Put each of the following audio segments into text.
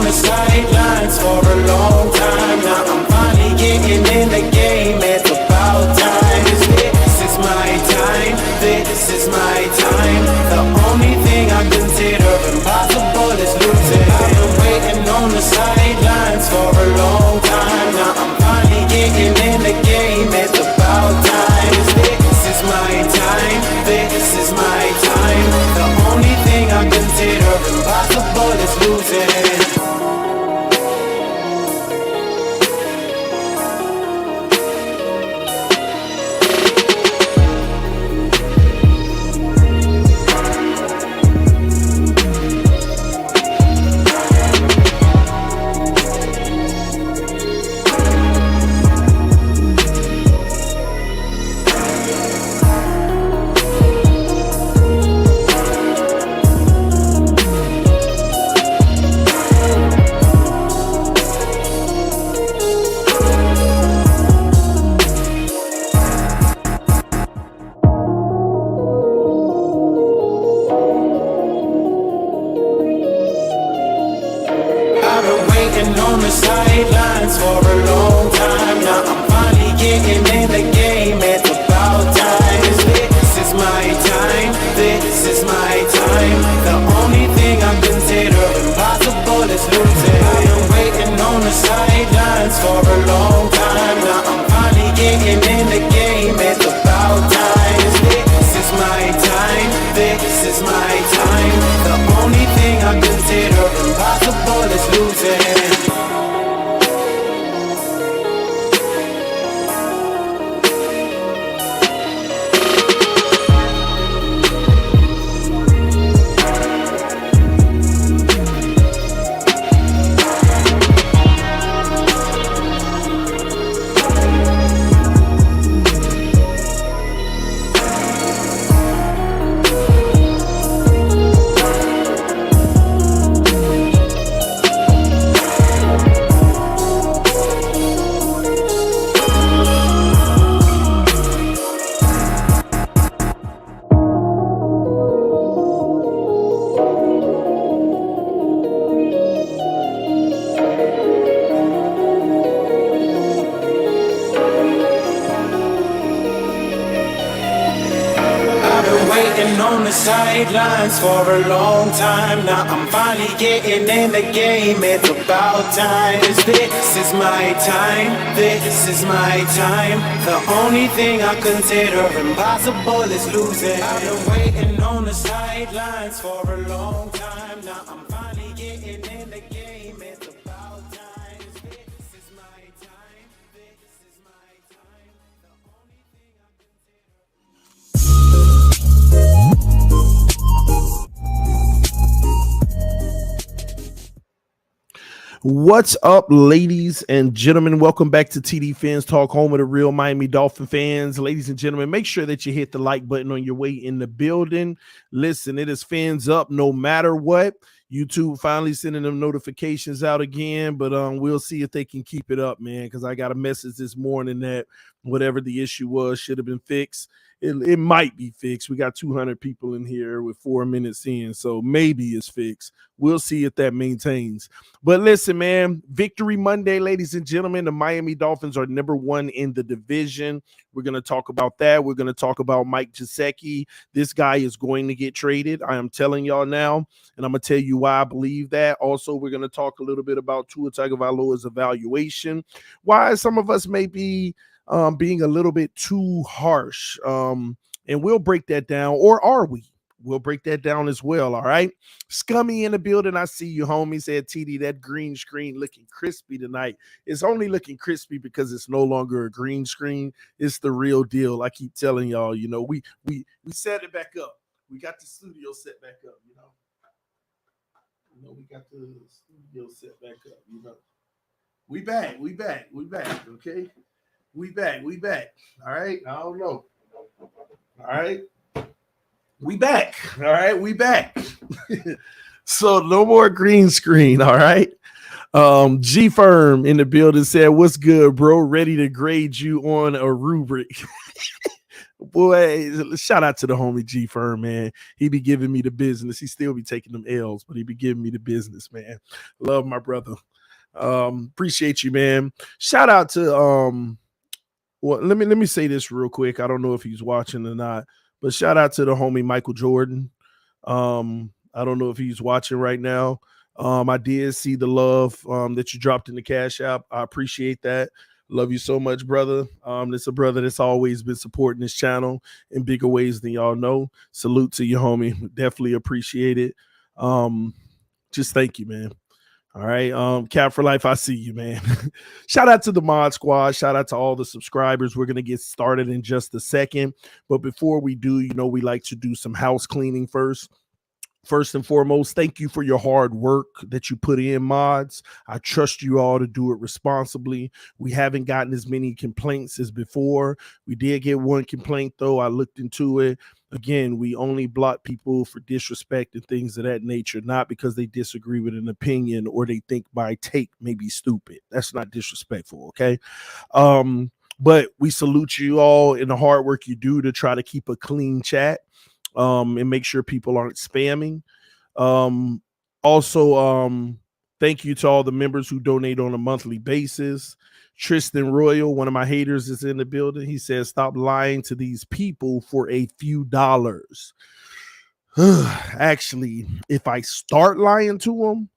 the sidelines for a long time. Now I'm finally getting in the game. It's about time. This is my time. This is my time. The only thing I consider impossible is losing. I've been waiting on the sidelines for a long time. Now I'm finally getting in the game. It's about time. This is my time. This is my time. The only thing I consider impossible is losing. On the sidelines for a long time. Now I'm finally getting in the game. It's about time. This is my time. This is my time. The only thing I consider impossible is losing. I've been waiting on the sidelines for a long time. Now I'm finally getting in the game. It's about time. This is my time. This is my time. The only thing I consider impossible is losing. On the sidelines for a long time. Now I'm finally getting in the game. It's about time. This is my time. This is my time. The only thing I consider impossible is losing. I've been waiting on the sidelines for a long time. Now I'm finally getting in the game. It's about time. This is my time. This is my time. The only thing I What's up, ladies and gentlemen? Welcome back to TDPHINSTALK, home of the real Miami Dolphin fans. Ladies and gentlemen, make sure that you hit the like button on your way in the building. Listen, it is Fins Up no matter what. YouTube finally sending them notifications out again, but we'll see if they can keep it up, man, because I got a message this morning that whatever the issue was should have been fixed. It might be fixed. We got 200 people in here with 4 minutes in, so maybe it's fixed. We'll see if that maintains. But listen, man, Victory Monday, ladies and gentlemen. The Miami Dolphins are number 1 in the division. We're going to talk about that. We're going to talk about Mike Gesicki. This guy is going to get traded. I am telling y'all now, and I'm going to tell you why I believe that. Also, we're going to talk a little bit about Tua Tagovailoa's evaluation, why some of us may be being a little bit too harsh. And we'll break that down, or are we? We'll break that down as well, all right? Scummy in the building. I see you, homie. Said TD, that green screen looking crispy tonight. It's only looking crispy because it's no longer a green screen. It's the real deal. I keep telling y'all, you know, we set it back up. We got the studio set back up, you know. We got the studio set back up, you know. We back, okay? We back. All right. I don't know. All right. We back. All right. We back. So no more green screen. All right. G Firm in the building said, "What's good, bro? Ready to grade you on a rubric." boy, shout out to the homie G Firm, man. He be giving me the business. He still be taking them L's, but he be giving me the business, man. Love my brother. Appreciate you, man. Shout out to well, let me say this real quick. I don't know if he's watching or not, but shout out to the homie Michael Jordan. I don't know if he's watching right now. I did see the love that you dropped in the Cash App. I appreciate that. Love you so much, brother. It's a brother that's always been supporting this channel in bigger ways than y'all know. Salute to you, homie. Definitely appreciate it. Just thank you, man. All right. Cap for life. I see you, man. Shout out to the mod squad. Shout out to all the subscribers. We're going to get started in just a second. But before we do, we like to do some house cleaning first. First and foremost, thank you for your hard work that you put in, mods. I trust you all to do it responsibly. We haven't gotten as many complaints as before. We did get one complaint, though. I looked into it. Again, we only block people for disrespect and things of that nature, not because they disagree with an opinion or they think my take may be stupid. That's not disrespectful, okay? But we salute you all in the hard work you do to try to keep a clean chat. And make sure people aren't spamming. Also, thank you to all the members who donate on a monthly basis. Tristan Royal, one of my haters, is in the building. He says, stop lying to these people for a few dollars. Actually, if I start lying to them,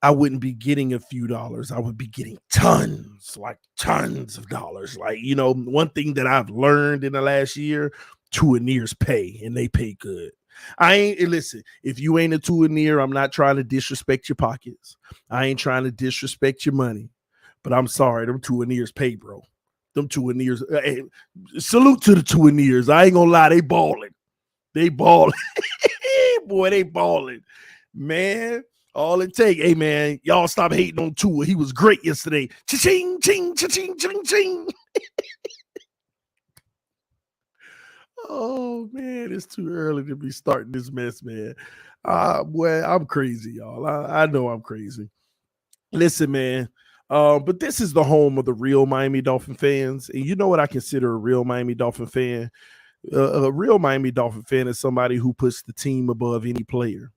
I wouldn't be getting a few dollars. I would be getting tons of dollars. One thing that I've learned in the last year, Tuaneers pay, and they pay good. Listen, if you ain't a Tuaneer, I'm not trying to disrespect your pockets. I ain't trying to disrespect your money, but I'm sorry, them Tuaneers pay, bro. Them Tuaneers, hey, salute to the Tuaneers. I ain't gonna lie, they balling. They balling. Boy, they balling. Man, all it take, hey man, y'all stop hating on Tua. He was great yesterday. Cha-ching, ching, cha-ching, ching, ching. Oh man, it's too early to be starting this mess, man. Boy, I'm crazy, y'all. I know I'm crazy. Listen, man. But this is the home of the real Miami Dolphin fans, and you know what I consider a real Miami Dolphin fan? A real Miami Dolphin fan is somebody who puts the team above any player,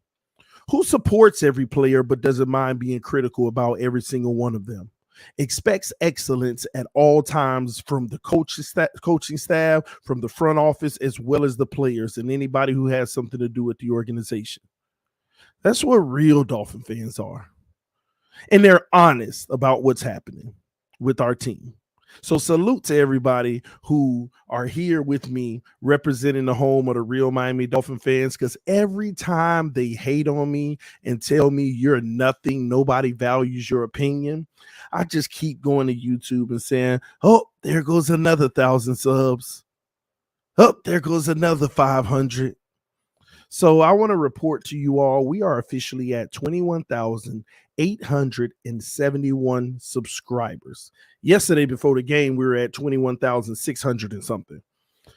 who supports every player but doesn't mind being critical about every single one of them. Expects excellence at all times from the coaching staff, from the front office, as well as the players and anybody who has something to do with the organization. That's what real Dolphin fans are. And they're honest about what's happening with our team. So salute to everybody who are here with me representing the home of the real Miami Dolphin fans, because every time they hate on me and tell me you're nothing, nobody values your opinion, I just keep going to YouTube and saying, oh, there goes another 1,000 subs. Oh, there goes another 500. So I want to report to you all, we are officially at 21,871 subscribers. Yesterday before the game, we were at 21,600 and something.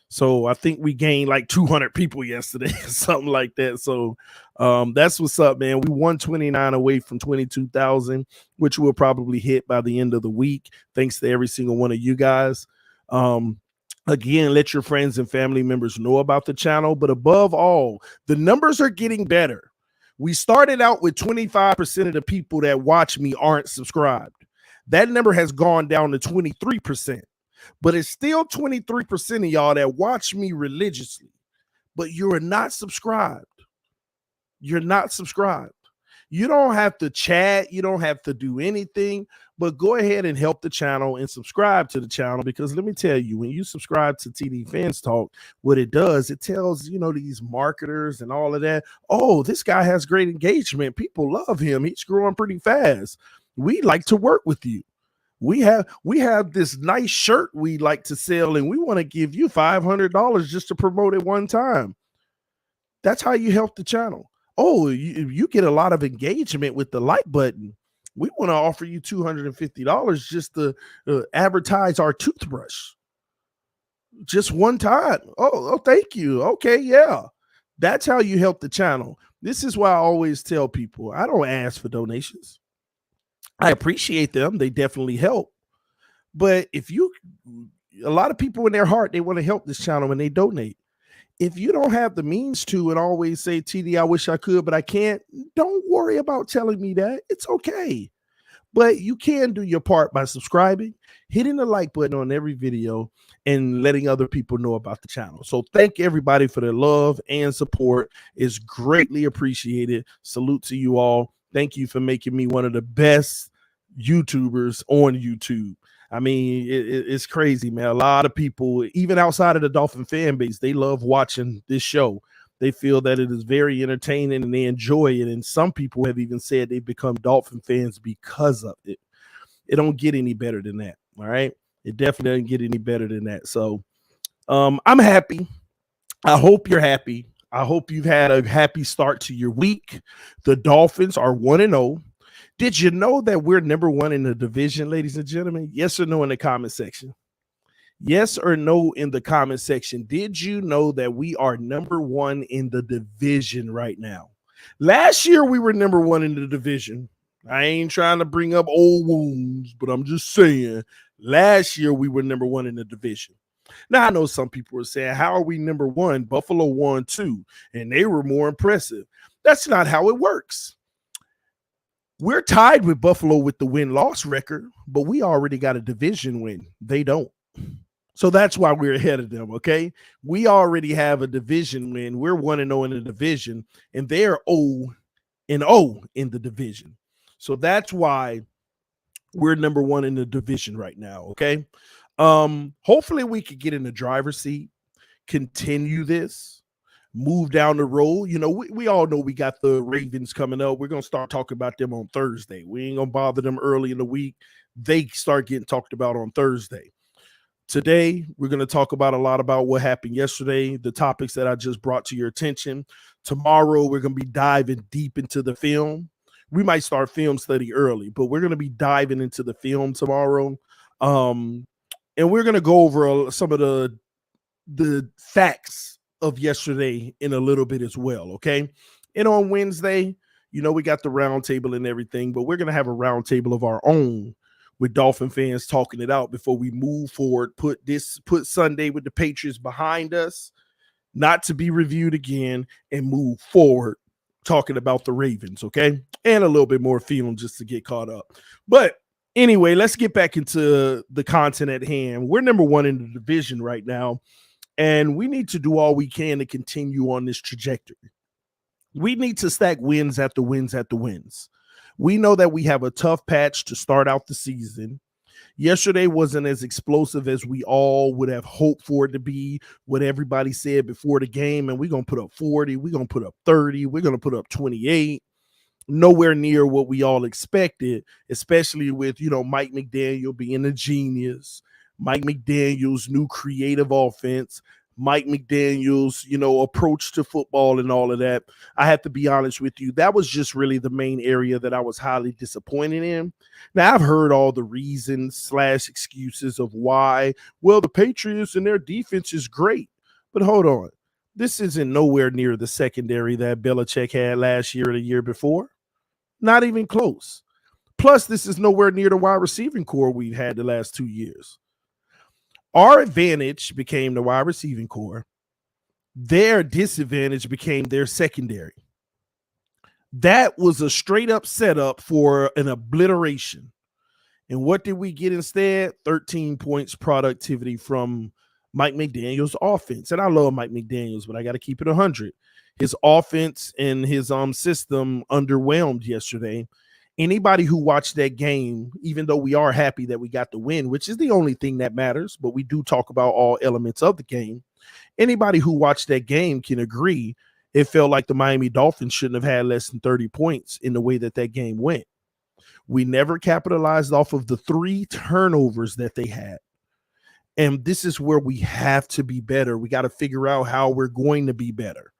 So I think we gained like 200 people yesterday, something like that. So that's what's up, man. We 129 away from 22,000, which we'll probably hit by the end of the week. Thanks to every single one of you guys. Again, let your friends and family members know about the channel. But above all, the numbers are getting better. We started out with 25% of the people that watch me aren't subscribed. That number has gone down to 23%. But it's still 23% of y'all that watch me religiously. But you're not subscribed. You're not subscribed. You don't have to chat. You don't have to do anything. But go ahead and help the channel and subscribe to the channel, because let me tell you, when you subscribe to TD Fans Talk, what it does, it tells, these marketers and all of that, oh, this guy has great engagement. People love him. He's growing pretty fast. We'd like to work with you. We have this nice shirt we like to sell, and we want to give you $500 just to promote it one time. That's how you help the channel. Oh, you get a lot of engagement with the like button. We want to offer you $250 just to advertise our toothbrush. Just one time. Oh, thank you. Okay, yeah. That's how you help the channel. This is why I always tell people, I don't ask for donations. I appreciate them. They definitely help. But if you a lot of people in their heart, they want to help this channel and they donate. If you don't have the means to and always say, TD, I wish I could, but I can't, don't worry about telling me that. It's okay. But you can do your part by subscribing, hitting the like button on every video, and letting other people know about the channel. So thank everybody for their love and support. It's greatly appreciated. Salute to you all. Thank you for making me one of the best YouTubers on YouTube. I mean, it's crazy, man. A lot of people, even outside of the Dolphin fan base, they love watching this show. They feel that it is very entertaining and they enjoy it. And some people have even said they've become Dolphin fans because of it. It don't get any better than that. All right. It definitely doesn't get any better than that. So I'm happy. I hope you're happy. I hope you've had a happy start to your week. The Dolphins are 1-0. Did you know that we're number 1 in the division, ladies and gentlemen? Yes or no in the comment section? Yes or no in the comment section. Did you know that we are number 1 in the division right now? Last year, we were number 1 in the division. I ain't trying to bring up old wounds, but I'm just saying last year we were number 1 in the division. Now, I know some people are saying, how are we number 1? Buffalo won 2, and they were more impressive. That's not how it works. We're tied with Buffalo with the win-loss record, but we already got a division win. They don't. So that's why we're ahead of them, okay? We already have a division win. We're 1-0 in the division, and they're 0-0 in the division. So that's why we're number 1 in the division right now, okay? Hopefully we could get in the driver's seat, continue this, move down the road. You know, we all know we got the Ravens coming up. We're going to start talking about them on Thursday. We ain't going to bother them early in the week. They start getting talked about on Thursday. Today, we're going to talk about a lot about what happened yesterday, the topics that I just brought to your attention. Tomorrow, we're going to be diving deep into the film. We might start film study early, but we're going to be diving into the film tomorrow. And we're going to go over some of the facts of yesterday in a little bit as well, okay? And on Wednesday, you know, we got the round table and everything, but we're going to have a round table of our own with Dolphin fans talking it out before we move forward, put Sunday with the Patriots behind us, not to be reviewed again, and move forward talking about the Ravens, okay? And a little bit more film just to get caught up. But anyway, let's get back into the content at hand. We're number 1 in the division right now, and we need to do all we can to continue on this trajectory. We need to stack wins after wins after wins. We know that we have a tough patch to start out the season. Yesterday wasn't as explosive as we all would have hoped for it to be, what everybody said before the game, and we're going to put up 40, we're going to put up 30, we're going to put up 28. Nowhere near what we all expected, especially with, you know, Mike McDaniel being a genius, Mike McDaniel's new creative offense, Mike McDaniel's, you know, approach to football and all of that. I have to be honest with you. That was just really the main area that I was highly disappointed in. Now, I've heard all the reasons / excuses of why. Well, the Patriots and their defense is great. But hold on. This isn't nowhere near the secondary that Belichick had last year or the year before. Not even close. Plus, this is nowhere near the wide receiving core we've had the last 2 years. Our advantage became the wide receiving core. Their disadvantage became their secondary. That was a straight up setup for an obliteration. And what did we get instead? 13 points productivity from Mike McDaniel's offense. And I love Mike McDaniel's, but I got to keep it 100. His offense and his system underwhelmed yesterday. Anybody who watched that game, even though we are happy that we got the win, which is the only thing that matters, but we do talk about all elements of the game. Anybody who watched that game can agree it felt like the Miami Dolphins shouldn't have had less than 30 points in the way that game went. We never capitalized off of the 3 turnovers that they had. And this is where we have to be better. We got to figure out how we're going to be better.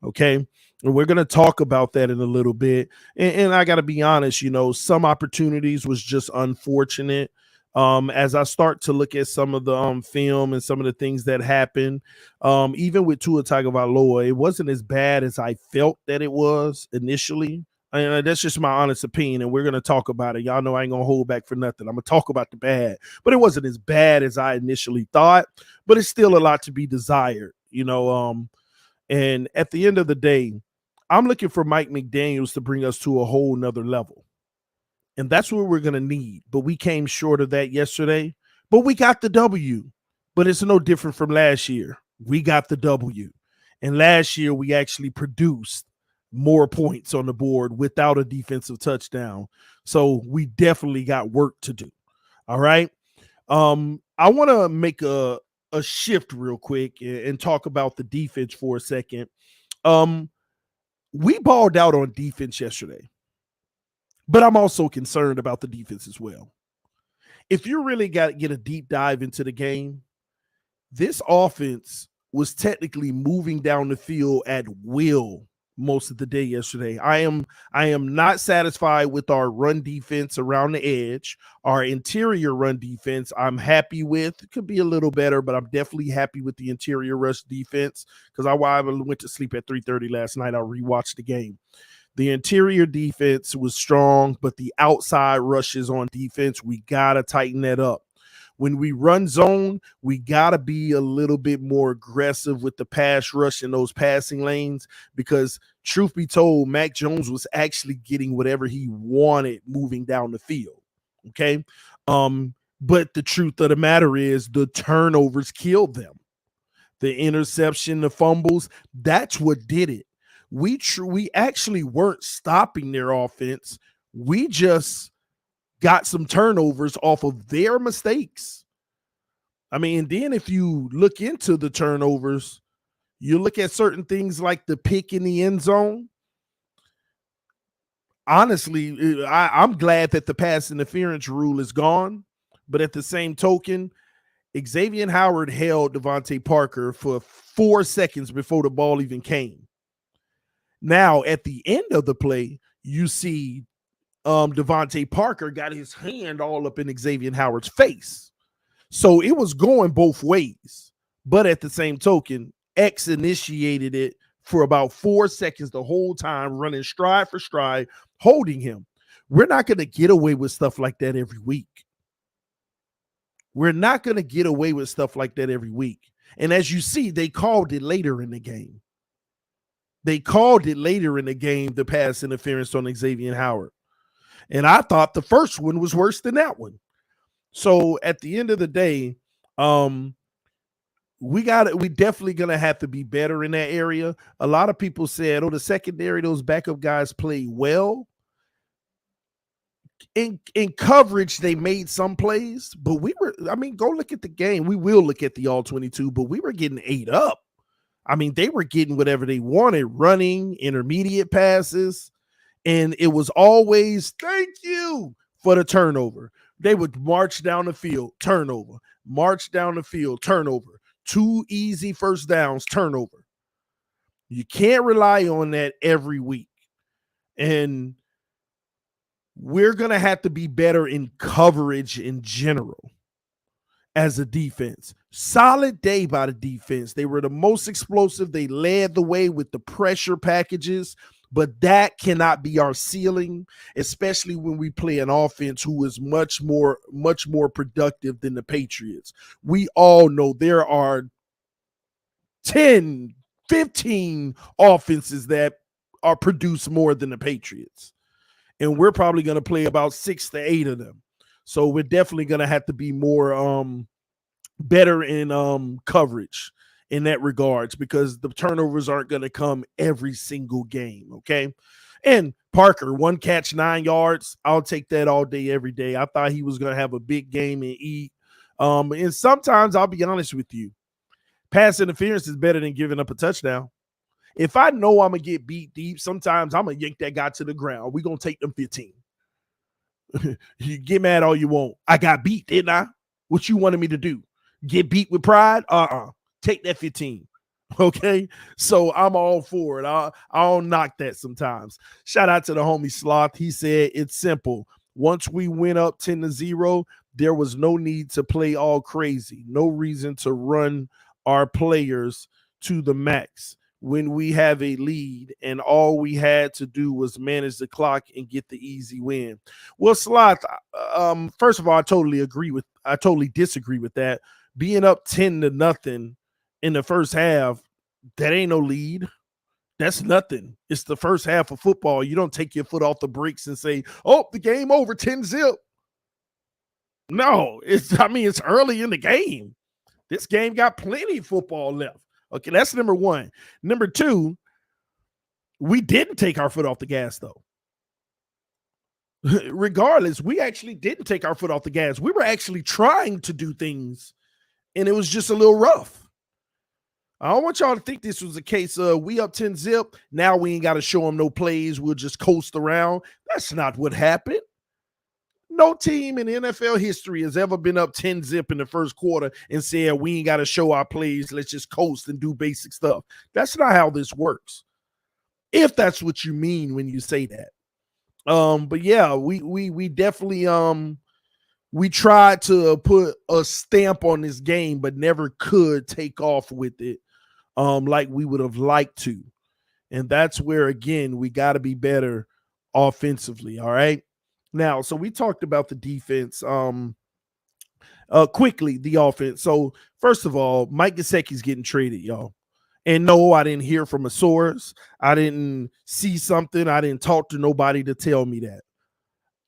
Okay. And we're going to talk about that in a little bit. And I got to be honest, you know, some opportunities was just unfortunate. As I start to look at some of the film and some of the things that happened, even with Tua Tagovailoa, it wasn't as bad as I felt that it was initially. And that's just my honest opinion, and we're gonna talk about it. Y'all know I ain't gonna hold back for nothing. I'm gonna talk about the bad, but it wasn't as bad as I initially thought. But it's still a lot to be desired, you know. And at the end of the day, I'm looking for Mike McDaniels to bring us to a whole nother level, and that's what we're gonna need. But we came short of that yesterday. But we got the W. But it's no different from last year. We got the W, and last year we actually produced more points on the board without a defensive touchdown. So we definitely got work to do. All right. I want to make a shift real quick and talk about the defense for a second. We balled out on defense yesterday, but I'm also concerned about the defense as well. If you really got to get a deep dive into the game, this offense was technically moving down the field at will most of the day yesterday. I am not satisfied with our run defense around the edge. Our interior run defense, I'm happy with. It could be a little better, but I'm definitely happy with the interior rush defense because I went to sleep at 3:30 last night. I rewatched the game. The interior defense was strong, but the outside rushes on defense, we got to tighten that up. When we run zone, we got to be a little bit more aggressive with the pass rush in those passing lanes because, truth be told, Mac Jones was actually getting whatever he wanted moving down the field. Okay. But the truth of the matter is the turnovers killed them. The interception, the fumbles, that's what did it. We actually weren't stopping their offense. We just got some turnovers off of their mistakes. I mean, and then if you look into the turnovers, you look at certain things like the pick in the end zone. Honestly, I'm glad that the pass interference rule is gone. But at the same token, Xavier Howard held Devontae Parker for 4 seconds before the ball even came. Now, at the end of the play, you see Devontae Parker got his hand all up in Xavier Howard's face. So it was going both ways. But at the same token, X initiated it for about 4 seconds the whole time, running stride for stride, holding him. We're not going to get away with stuff like that every week. We're not going to get away with stuff like that every week. And as you see, they called it later in the game. They called it later in the game, the pass interference on Xavier Howard. And I thought the first one was worse than that one. So at the end of the day, we definitely gonna have to be better in that area. A lot of people said, oh, the secondary, those backup guys play well. In coverage, they made some plays, but go look at the game. We will look at the all 22, but we were getting ate up. I mean, they were getting whatever they wanted, running, intermediate passes. And it was always, thank you for the turnover. They would march down the field, turnover, march down the field, turnover. 2 easy first downs, turnover. You can't rely on that every week. And we're going to have to be better in coverage in general as a defense. Solid day by the defense. They were the most explosive. They led the way with the pressure packages. But that cannot be our ceiling, especially when we play an offense who is much more productive than the Patriots. We all know there are 10, 15 offenses that are produced more than the Patriots. And we're probably going to play about 6 to 8 of them. So we're definitely going to have to be more better in coverage in that regards, because the turnovers aren't going to come every single game. Okay. And Parker, 1 catch, 9 yards. I'll take that all day, every day. I thought he was going to have a big game and eat. And sometimes I'll be honest with you, pass interference is better than giving up a touchdown. If I know I'm going to get beat deep, sometimes I'm going to yank that guy to the ground. We're going to take them 15. You get mad all you want. I got beat, didn't I? What you wanted me to do? Get beat with pride? Take that 15. Okay. So I'm all for it. I'll knock that sometimes. Shout out to the homie Sloth. He said it's simple. Once we went up 10-0, there was no need to play all crazy. No reason to run our players to the max. when we have a lead and all we had to do was manage the clock and get the easy win. Well, Sloth, first of all, I totally disagree with that. Being up 10-0 in the first half, that ain't no lead. That's nothing. It's the first half of football. You don't take your foot off the brakes and say, oh, the game over, 10-0. No, it's early in the game. This game got plenty of football left. Okay, that's number one. Number two, we didn't take our foot off the gas, though. Regardless, we actually didn't take our foot off the gas. We were actually trying to do things, and it was just a little rough. I don't want y'all to think this was a case of we up 10-0. Now we ain't got to show them no plays. We'll just coast around. That's not what happened. No team in NFL history has ever been up 10-0 in the first quarter and said, we ain't got to show our plays. Let's just coast and do basic stuff. That's not how this works. If that's what you mean when you say that. But yeah, we definitely we tried to put a stamp on this game, but never could take off with it like we would have liked to. And that's where, again, we got to be better offensively. All right. Now, so we talked about the defense. Quickly, the offense. So, first of all, Mike Gesicki's getting traded, y'all. And no, I didn't hear from a source. I didn't see something. I didn't talk to nobody to tell me that.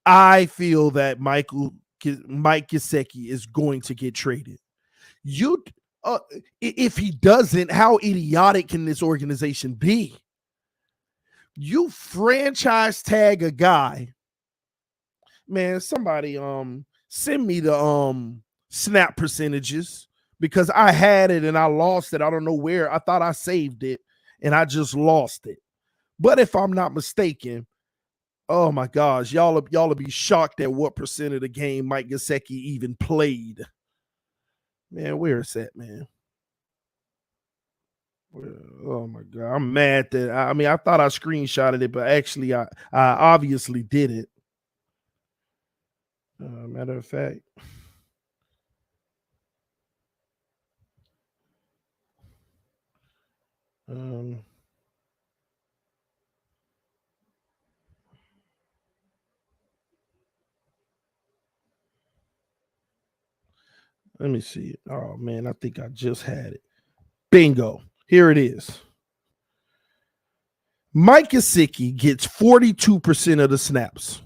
I feel that Mike Gesicki is going to get traded. If he doesn't, how idiotic can this organization be? You franchise tag a guy. Man, somebody send me the snap percentages because I had it and I lost it. I don't know where. I thought I saved it and I just lost it. But if I'm not mistaken, oh my gosh, y'all will be shocked at what percent of the game Mike Gesicki even played. Man, where is that, man? Oh my God, I'm mad that I thought I screenshotted it, but actually I obviously did it. Matter of fact, let me see it. Oh man, I think I just had it. Bingo. Here it is. Mike Gesicki gets 42% of the snaps.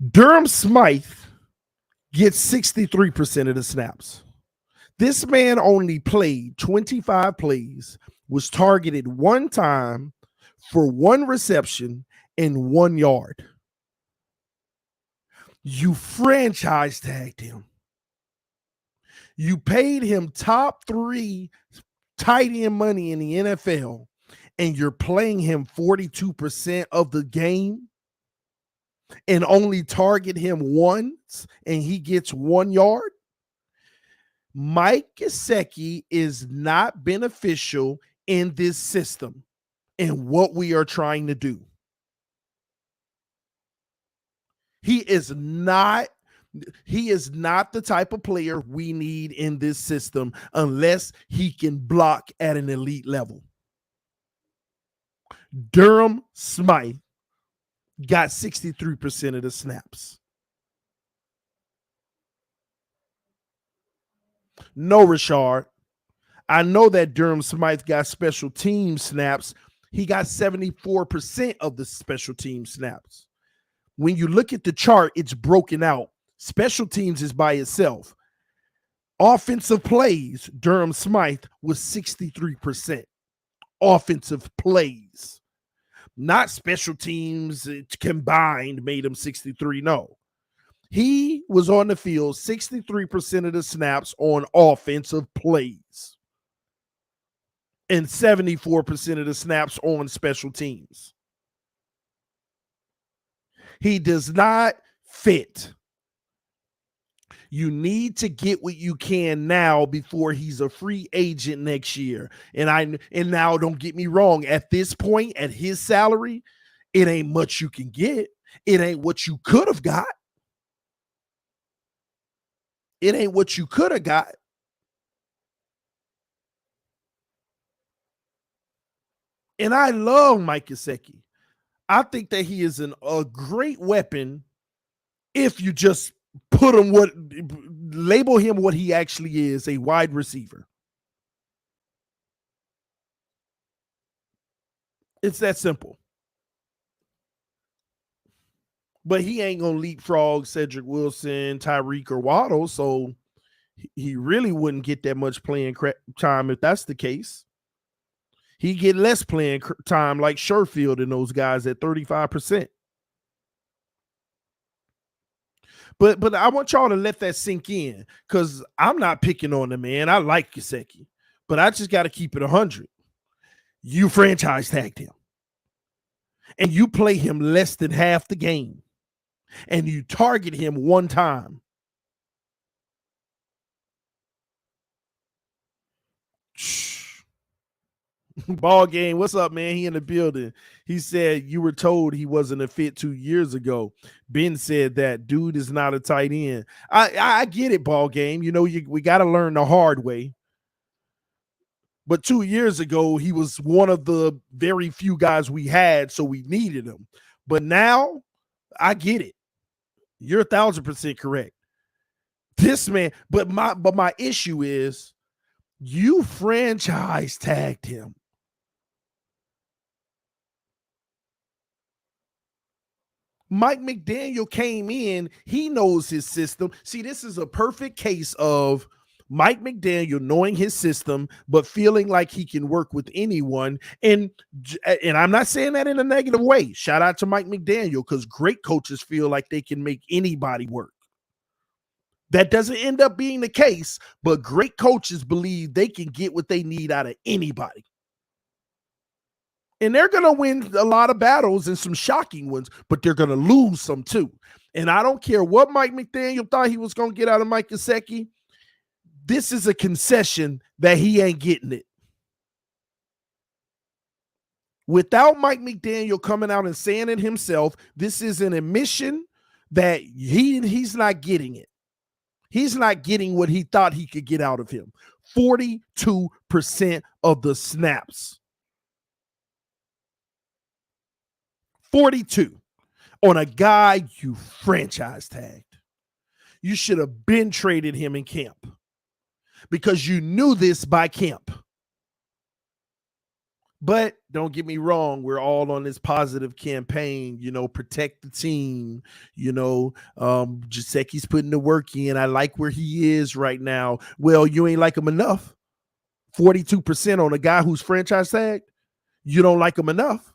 Durham Smythe gets 63% of the snaps. This man only played 25 plays, was targeted one time for one reception and 1 yard. You franchise tagged him. You paid him top 3 tight end money in the NFL, and you're playing him 42% of the game and only target him once, and he gets 1 yard. Mike Gesicki is not beneficial in this system and what we are trying to do. He is not the type of player we need in this system unless he can block at an elite level. Durham Smythe got 63% of the snaps. No, Rashard. I know that Durham Smythe got special team snaps. He got 74% of the special team snaps. When you look at the chart, it's broken out. Special teams is by itself. Offensive plays, Durham Smythe was 63%. Offensive plays. Not special teams combined made him 63. No. He was on the field 63% of the snaps on offensive plays and 74% of the snaps on special teams. He does not fit. You need to get what you can now before he's a free agent next year. And now don't get me wrong, at this point, at his salary, it ain't much you can get. It ain't what you could have got. It ain't what you could have got. And I love Mike Gesicki. I think that he is a great weapon if you just label him what he actually is, a wide receiver. It's that simple. But he ain't going to leapfrog Cedric Wilson, Tyreek, or Waddle, so he really wouldn't get that much playing time if that's the case. He get less playing time like Sherfield and those guys at 35%. But I want y'all to let that sink in, because I'm not picking on the man. I like Gesicki, but I just got to keep it 100. You franchise tagged him, and you play him less than half the game, and you target him one time. Ball game, what's up, man? He in the building. He said you were told he wasn't a fit 2 years ago. Ben said that dude is not a tight end. I get it, ball game. You know, we got to learn the hard way. But 2 years ago, he was one of the very few guys we had, so we needed him. But now, I get it. You're 1,000% correct. This man, but my issue is you franchise tagged him. Mike McDaniel came in. He knows his system. See, this is a perfect case of Mike McDaniel knowing his system, but feeling like he can work with anyone. And I'm not saying that in a negative way. Shout out to Mike McDaniel, because great coaches feel like they can make anybody work. That doesn't end up being the case, but great coaches believe they can get what they need out of anybody. And they're going to win a lot of battles and some shocking ones, but they're going to lose some too. And I don't care what Mike McDaniel thought he was going to get out of Mike Gesicki. This is a concession that he ain't getting it. Without Mike McDaniel coming out and saying it himself, this is an admission that he's not getting it. He's not getting what he thought he could get out of him. 42% of the snaps. 42 on a guy you franchise tagged. You should have been traded him in camp, because you knew this by camp. But don't get me wrong, we're all on this positive campaign, protect the team, Gesicki's putting the work in. I like where he is right now. Well, you ain't like him enough. 42% on a guy who's franchise tagged. You don't like him enough.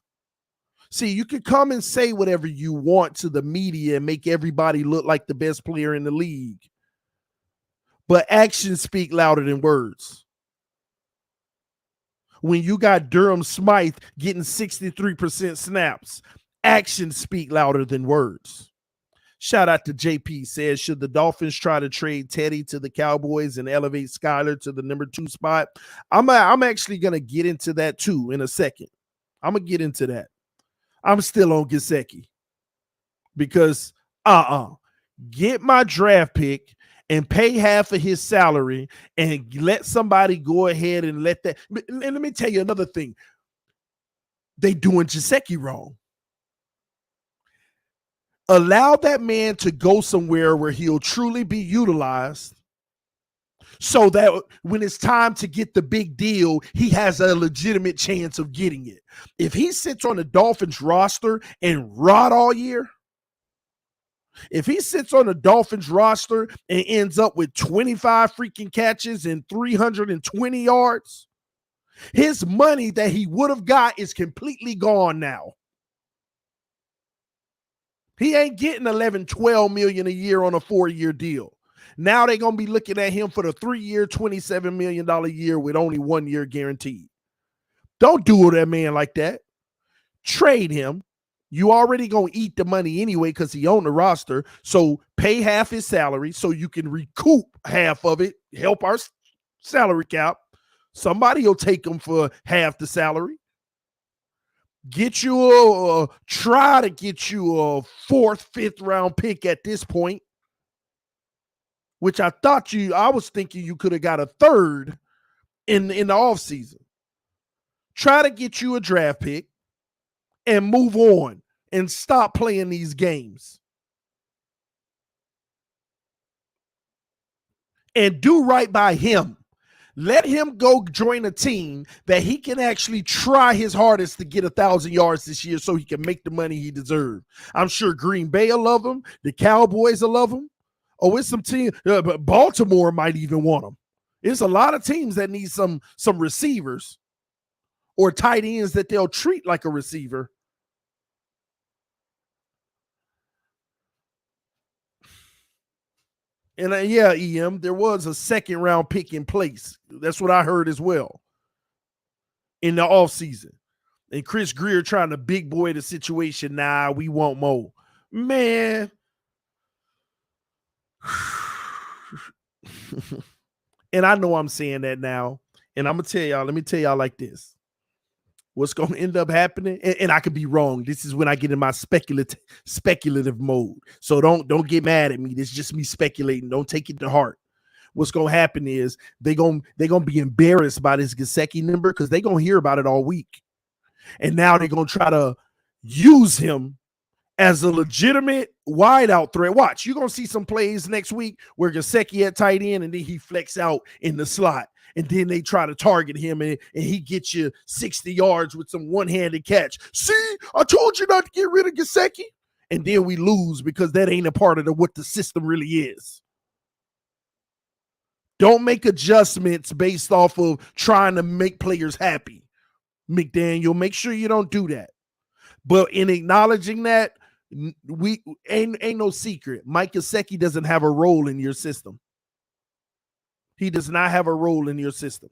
See, you can come and say whatever you want to the media and make everybody look like the best player in the league, but actions speak louder than words. When you got Durham Smythe getting 63% snaps, actions speak louder than words. Shout out to JP, says, should the Dolphins try to trade Teddy to the Cowboys and elevate Skyler to the number 2 spot? I'm actually going to get into that too in a second. I'm going to get into that. I'm still on Gesicki, because get my draft pick and pay half of his salary and let somebody go ahead and let that. And let me tell you another thing. They doing Gesicki wrong. Allow that man to go somewhere where he'll truly be utilized, so that when it's time to get the big deal, he has a legitimate chance of getting it. If he sits on the Dolphins roster and rot all year, if he sits on the Dolphins roster and ends up with 25 freaking catches and 320 yards, his money that he would have got is completely gone now. He ain't getting 11, 12 million a year on a 4-year deal. Now they're going to be looking at him for the 3-year, $27 million a year with only 1 year guaranteed. Don't do that man like that. Trade him. You already going to eat the money anyway because he on the roster. So pay half his salary so you can recoup half of it. Help our salary cap. Somebody will take him for half the salary. Try to get you a 4th, 5th round pick at this point, which I was thinking you could have got a 3rd in the offseason. Try to get you a draft pick and move on and stop playing these games. And do right by him. Let him go join a team that he can actually try his hardest to get 1,000 yards this year so he can make the money he deserves. I'm sure Green Bay will love him. The Cowboys will love him. Oh, it's some team. Baltimore might even want him. There's a lot of teams that need some receivers or tight ends that they'll treat like a receiver. And yeah, EM, there was a second round pick in place. That's what I heard as well in the offseason. And Chris Greer trying to big boy the situation. Nah, we want more. Man. And I know I'm saying that now. And I'm going to tell y'all, let me tell y'all like this. What's going to end up happening, and I could be wrong. This is when I get in my speculative mode. So don't get mad at me. This is just me speculating. Don't take it to heart. What's going to happen is they're going to be embarrassed by this Gesicki number because they're going to hear about it all week. And now they're going to try to use him as a legitimate wideout threat. Watch, you're going to see some plays next week where Gesicki at tight end and then he flex out in the slot. And then they try to target him, and he gets you 60 yards with some one-handed catch. See, I told you not to get rid of Gesicki. And then we lose because that ain't a part of what the system really is. Don't make adjustments based off of trying to make players happy. McDaniel, make sure you don't do that. But in acknowledging that, we ain't no secret. Mike Gesicki doesn't have a role in your system. He does not have a role in your system.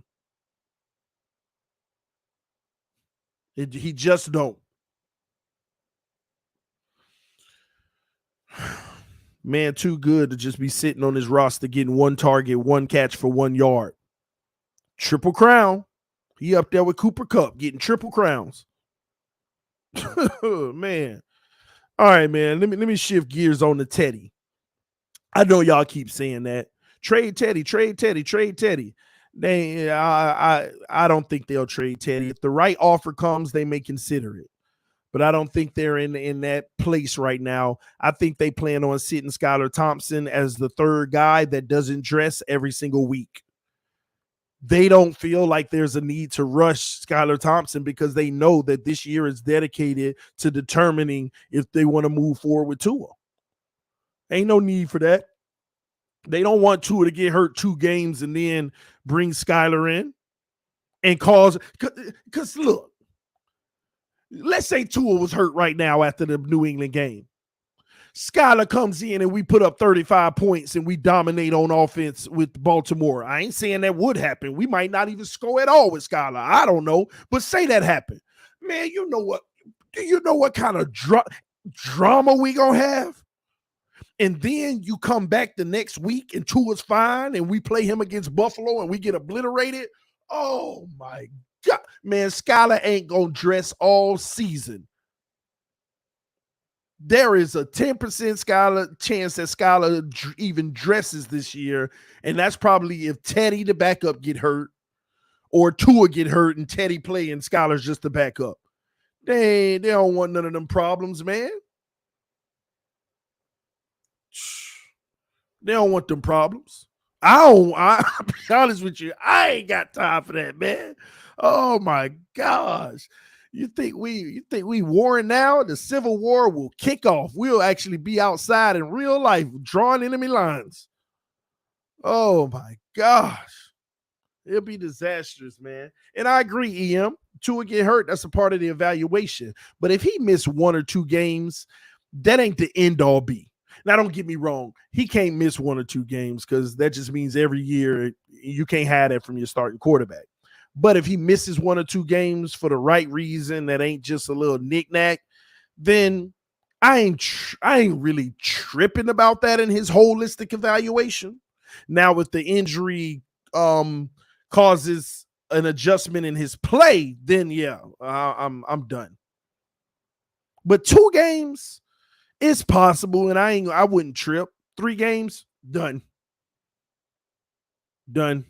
He just don't. Man, too good to just be sitting on his roster getting one target, one catch for 1 yard. Triple crown. He up there with Cooper Kupp getting triple crowns. Man. All right, man. Let me shift gears on to Teddy. I know y'all keep saying that. Trade Teddy, trade Teddy, trade Teddy. I don't think they'll trade Teddy. If the right offer comes, they may consider it. But I don't think they're in that place right now. I think they plan on sitting Skylar Thompson as the third guy that doesn't dress every single week. They don't feel like there's a need to rush Skylar Thompson because they know that this year is dedicated to determining if they want to move forward with Tua. Ain't no need for that. They don't want Tua to get hurt 2 games and then bring Skylar in and cause – because, look, let's say Tua was hurt right now after the New England game. Skylar comes in and we put up 35 points and we dominate on offense with Baltimore. I ain't saying that would happen. We might not even score at all with Skylar. I don't know. But say that happened. Man, you know what? Do you know what kind of drama we going to have? And then you come back the next week and Tua's fine and we play him against Buffalo and we get obliterated. Oh, my God. Man, Skylar ain't going to dress all season. There is a 10% chance that Skylar even dresses this year, and that's probably if Teddy, the backup, get hurt or Tua get hurt and Teddy play and Skylar's just the backup. They don't want none of them problems, man. They don't want them problems. I'll be honest with you. I ain't got time for that, man. Oh my gosh. You think we warring now? The Civil War will kick off. We'll actually be outside in real life drawing enemy lines. Oh my gosh. It'll be disastrous, man. And I agree, EM. Tua get hurt. That's a part of the evaluation. But if he missed 1 or 2 games, that ain't the end all be. Now, don't get me wrong. He can't miss 1 or 2 games because that just means every year you can't have that from your starting quarterback. But if he misses 1 or 2 games for the right reason, that ain't just a little knick-knack, then I ain't really tripping about that in his holistic evaluation. Now, if the injury causes an adjustment in his play, then yeah, I'm done. But 2 games, it's possible, and I wouldn't trip. 3 games, done. Done.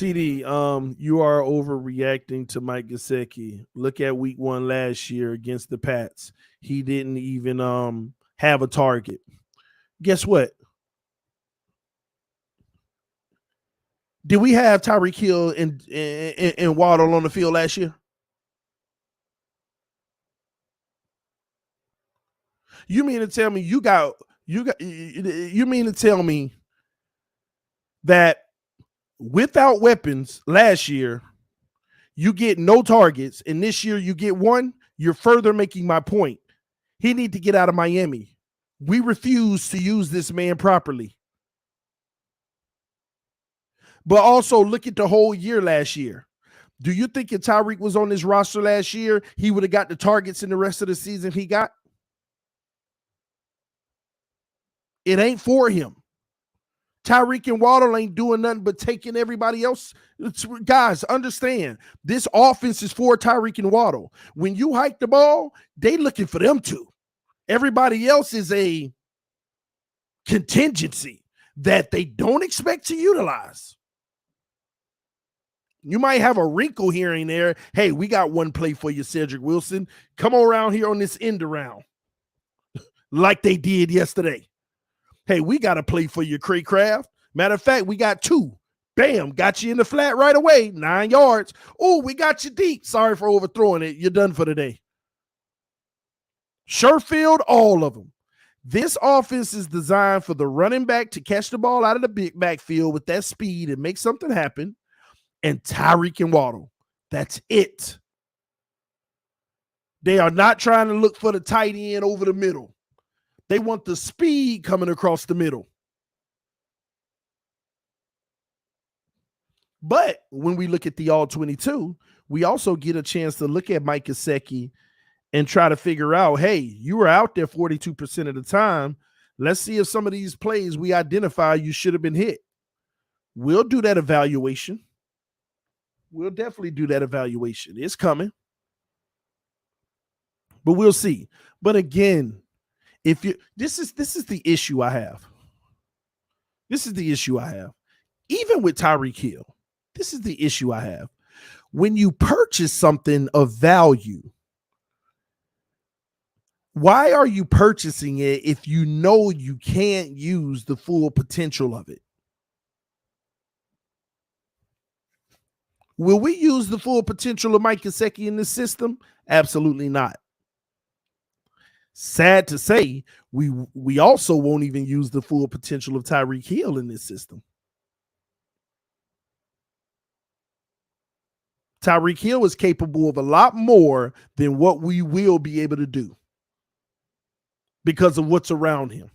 TD, you are overreacting to Mike Gesicki. Look at week 1 last year against the Pats. He didn't even have a target. Guess what? Did we have Tyreek Hill and Waddle on the field last year? You mean to tell me you mean to tell me that without weapons last year, you get no targets, and this year you get one? You're further making my point. He need to get out of Miami. We refuse to use this man properly. But also look at the whole year last year. Do you think if Tyreek was on this roster last year, he would have got the targets in the rest of the season he got? It ain't for him. Tyreek and Waddle ain't doing nothing but taking everybody else. Guys, understand, this offense is for Tyreek and Waddle. When you hike the ball, they looking for them too. Everybody else is a contingency that they don't expect to utilize. You might have a wrinkle here and there. Hey, we got one play for you, Cedric Wilson. Come around here on this end around like they did yesterday. Hey, we got a play for you, Craycraft. Matter of fact, we got 2. Bam, got you in the flat right away, 9 yards. Oh, we got you deep. Sorry for overthrowing it. You're done for the day. Sherfield, all of them. This offense is designed for the running back to catch the ball out of the big backfield with that speed and make something happen. And Tyreek and Waddle. That's it. They are not trying to look for the tight end over the middle. They want the speed coming across the middle. But when we look at the All-22, we also get a chance to look at Mike Gesicki and try to figure out, hey, you were out there 42% of the time. Let's see if some of these plays we identify you should have been hit. We'll do that evaluation. We'll definitely do that evaluation. It's coming. But we'll see. But again, if you this is the issue I have. This is the issue I have. Even with Tyreek Hill, this is the issue I have. When you purchase something of value, why are you purchasing it if you know you can't use the full potential of it? Will we use the full potential of Mike Gesicki in this system? Absolutely not. Sad to say, we also won't even use the full potential of Tyreek Hill in this system. Tyreek Hill is capable of a lot more than what we will be able to do because of what's around him.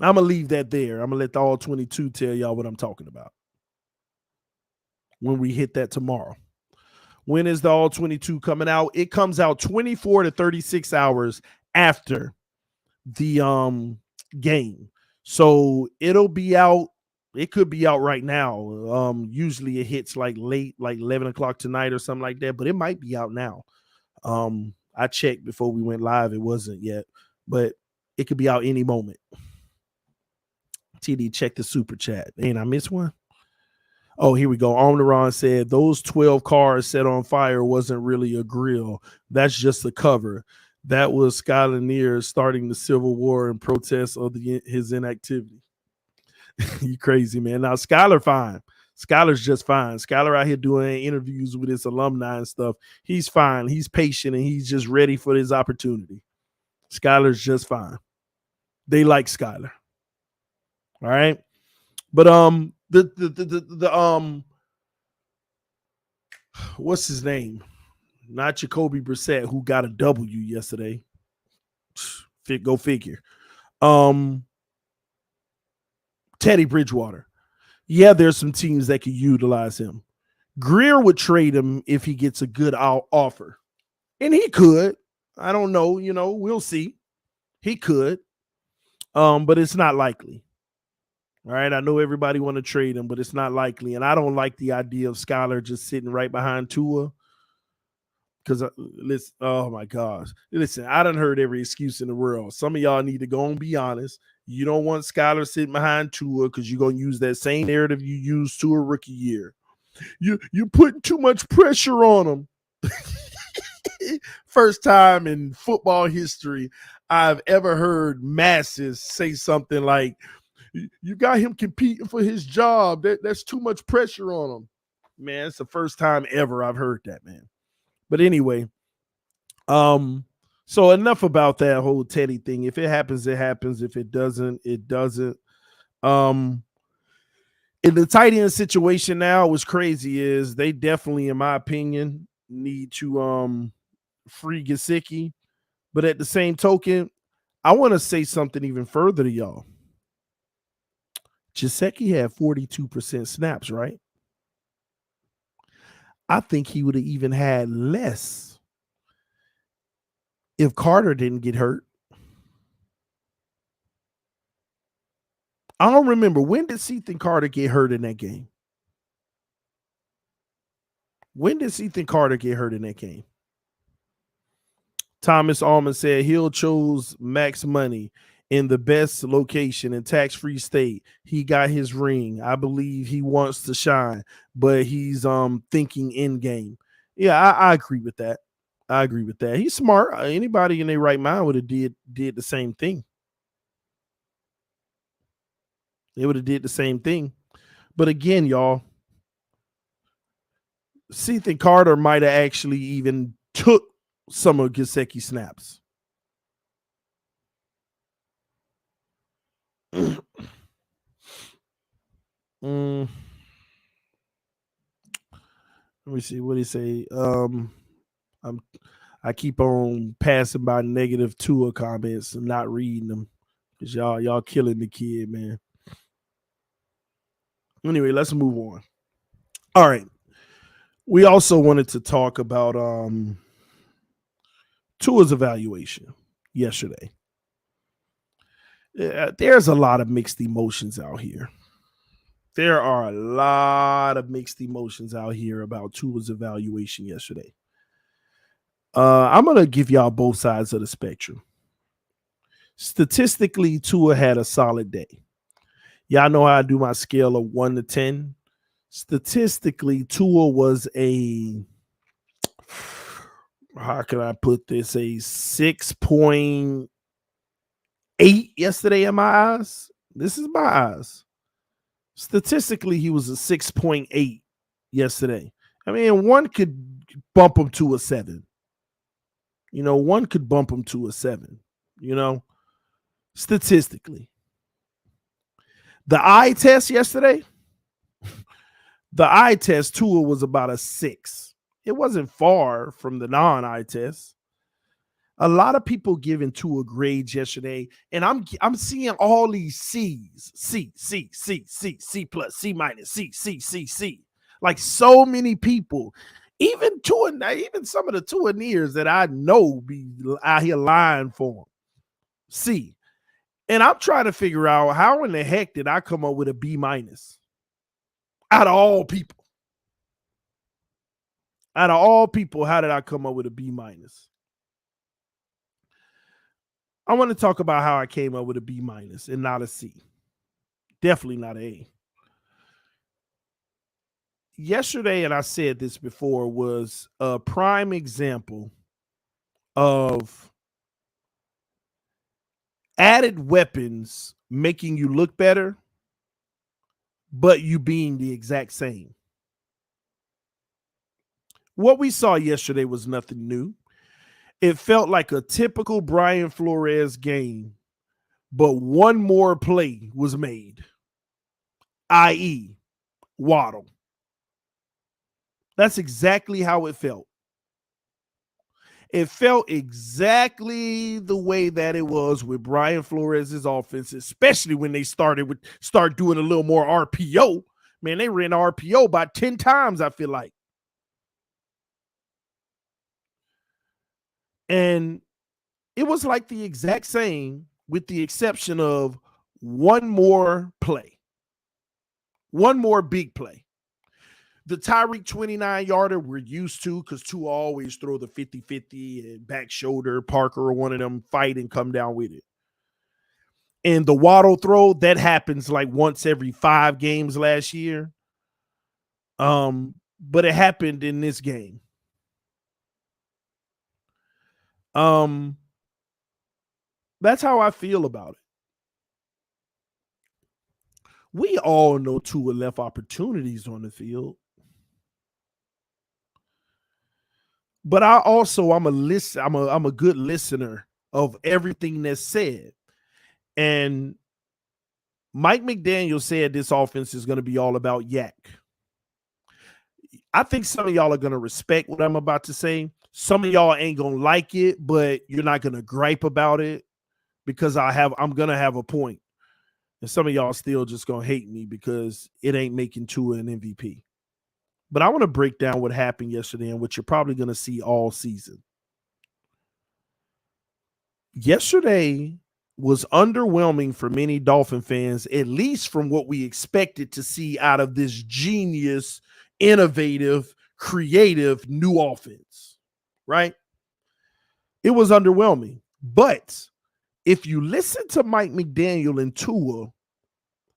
I'm going to leave that there. I'm going to let the All-22 tell y'all what I'm talking about when we hit that tomorrow. When is the All-22 coming out? It comes out 24 to 36 hours after the game. So it'll be out. It could be out right now. Usually it hits like late, like 11 o'clock tonight or something like that, but it might be out now. I checked before we went live. It wasn't yet, but it could be out any moment. TD, check the super chat. Ain't I missed one? Oh, here we go. Omniron said those 12 cars set on fire wasn't really a grill. That's just a cover. That was Skylar Neer starting the Civil War in protest of his inactivity. You crazy, man. Now, Skylar fine. Skylar's just fine. Skylar out here doing interviews with his alumni and stuff. He's fine. He's patient, and he's just ready for his opportunity. Skylar's just fine. They like Skylar. All right. But what's his name? Not Jacoby Brissett, who got a W yesterday. Go figure. Teddy Bridgewater. Yeah, there's some teams that could utilize him. Greer would trade him if he gets a good offer. And he could. I don't know. We'll see. He could. But it's not likely. All right, I know everybody want to trade him, but it's not likely. And I don't like the idea of Skylar just sitting right behind Tua Because listen, oh my gosh, listen, I done heard every excuse in the world. Some of y'all need to go and be honest. You don't want Skylar sitting behind Tua because you're gonna use that same narrative you used to a rookie year. You putting too much pressure on him. First time in football history I've ever heard masses say something like, "You got him competing for his job. That's too much pressure on him." Man, it's the first time ever I've heard that, man. But anyway, so enough about that whole Teddy thing. If it happens, it happens. If it doesn't, it doesn't. In the tight end situation now, what's crazy is they definitely, in my opinion, need to free Gesicki. But at the same token, I want to say something even further to y'all. Gesicki had 42% snaps, right? I think he would have even had less if Carter didn't get hurt. I don't remember. When did Ethan Carter get hurt in that game? When did Ethan Carter get hurt in that game? Thomas Allman said Hill chose max money in the best location in tax-free state. He got his ring. I believe he wants to shine, but he's thinking in game. Yeah, I agree with that. I agree with that. He's smart. Anybody in their right mind would have did the same thing. They would have did the same thing. But again, y'all, Ethan Carter might have actually even took some of Gesicki snaps. Let me see what he say. I keep on passing by negative Tua comments and not reading them because y'all killing the kid, man. Anyway, let's move on. All right. We also wanted to talk about Tua's evaluation yesterday. There's a lot of mixed emotions out here. There are a lot of mixed emotions out here about Tua's evaluation yesterday. I'm going to give y'all both sides of the spectrum. Statistically, Tua had a solid day. Y'all know how I do my scale of 1 to 10. Statistically, Tua was how can I put this? A 6.8 yesterday in my eyes. This is my eyes. Statistically, he was a 6.8 yesterday. I mean, one could bump him to a 7. One could bump him to a 7, statistically. The eye test yesterday, Tua was about a 6. It wasn't far from the non-eye test. A lot of people giving Tua grades yesterday, and I'm seeing all these C's, C plus, C minus, C. Like so many people, even some of the Tuaneers that I know be out here lying for him. C. And I'm trying to figure out how in the heck did I come up with a B minus? Out of all people. Out of all people, how did I come up with a B minus? I want to talk about how I came up with a B minus and not a C. Definitely not an A. Yesterday, and I said this before, was a prime example of added weapons making you look better, but you being the exact same. What we saw yesterday was nothing new. It felt like a typical Brian Flores game, but one more play was made, i.e., Waddle. That's exactly how it felt. It felt exactly the way that it was with Brian Flores' offense, especially when they start doing a little more RPO. Man, they ran RPO about 10 times, I feel like. And it was like the exact same with the exception of one more play. One more big play. The Tyreek 29-yarder we're used to because Tua always throw the 50-50 and back shoulder. Parker or one of them fight and come down with it. And the Waddle throw, that happens like once every 5 games last year. But it happened in this game. That's how I feel about it. We all know Tua left opportunities on the field. But I'm a good listener of everything that's said. And Mike McDaniel said this offense is going to be all about yak. I think some of y'all are going to respect what I'm about to say. Some of y'all ain't going to like it, but you're not going to gripe about it because I'm going to have a point. And some of y'all still just going to hate me because it ain't making Tua an MVP. But I want to break down what happened yesterday and what you're probably going to see all season. Yesterday was underwhelming for many Dolphin fans, at least from what we expected to see out of this genius, innovative, creative new offense, right? It was underwhelming. But if you listen to Mike McDaniel and Tua,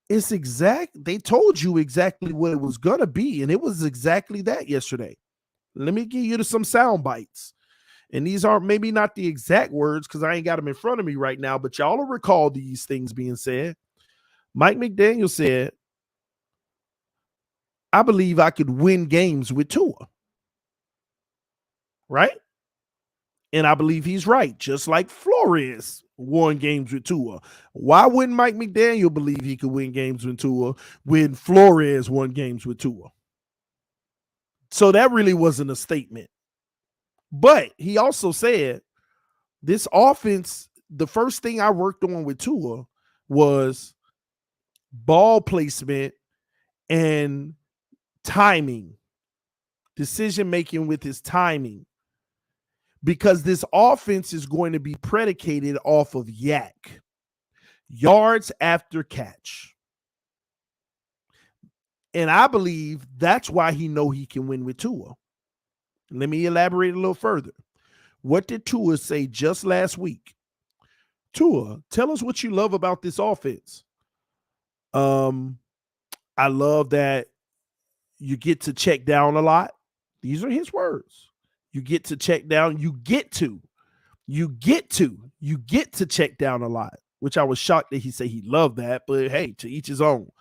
they told you exactly what it was going to be, and it was exactly that yesterday. Let me give you some sound bites. And these aren't maybe not the exact words because I ain't got them in front of me right now, but y'all will recall these things being said. Mike McDaniel said, I believe I could win games with Tua. Right? And I believe he's right, just like Flores won games with Tua. Why wouldn't Mike McDaniel believe he could win games with Tua when Flores won games with Tua? So that really wasn't a statement. But he also said this offense, the first thing I worked on with Tua was ball placement and timing, decision-making with his timing, because this offense is going to be predicated off of yak, yards after catch. And I believe that's why he know he can win with Tua. Let me elaborate a little further. What did Tua say just last week? Tua, tell us what you love about this offense. I love that you get to check down a lot. These are his words. You get to check down. You get to check down a lot, which I was shocked that he said he loved that, but hey, to each his own.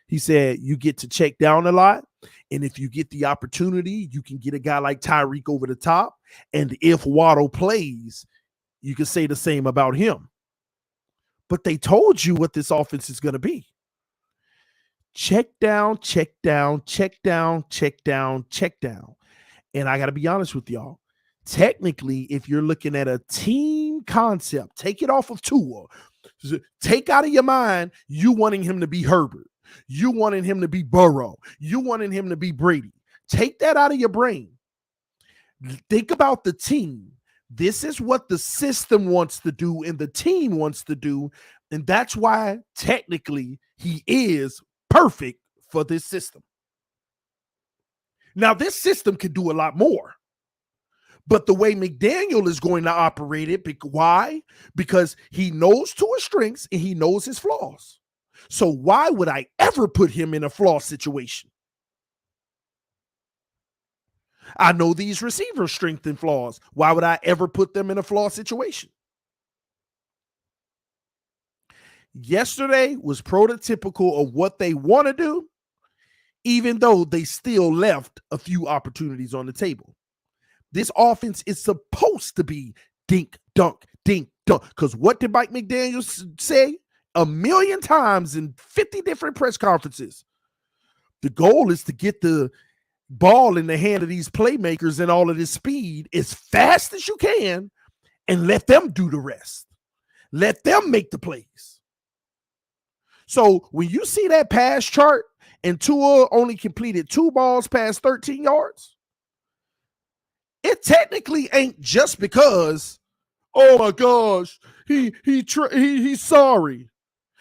He said you get to check down a lot, and if you get the opportunity, you can get a guy like Tyreek over the top, and if Waddle plays, you can say the same about him. But they told you what this offense is going to be. Check down, check down, check down, check down, check down. And I got to be honest with y'all. Technically, if you're looking at a team concept, take it off of Tua. Take out of your mind you wanting him to be Herbert. You wanting him to be Burrow. You wanting him to be Brady. Take that out of your brain. Think about the team. This is what the system wants to do and the team wants to do. And that's why technically he is perfect for this system. Now, this system can do a lot more. But the way McDaniel is going to operate it, why? Because he knows Tua's strengths and he knows his flaws. So why would I ever put him in a flaw situation? I know these receivers' strengths and flaws. Why would I ever put them in a flaw situation? Yesterday was prototypical of what they want to do, even though they still left a few opportunities on the table. This offense is supposed to be dink, dunk, dink, dunk. Because what did Mike McDaniel say 1,000,000 times in 50 different press conferences? The goal is to get the ball in the hand of these playmakers and all of this speed as fast as you can and let them do the rest. Let them make the plays. So when you see that pass chart and Tua only completed 2 balls past 13 yards, it technically ain't just because, oh my gosh, he's sorry.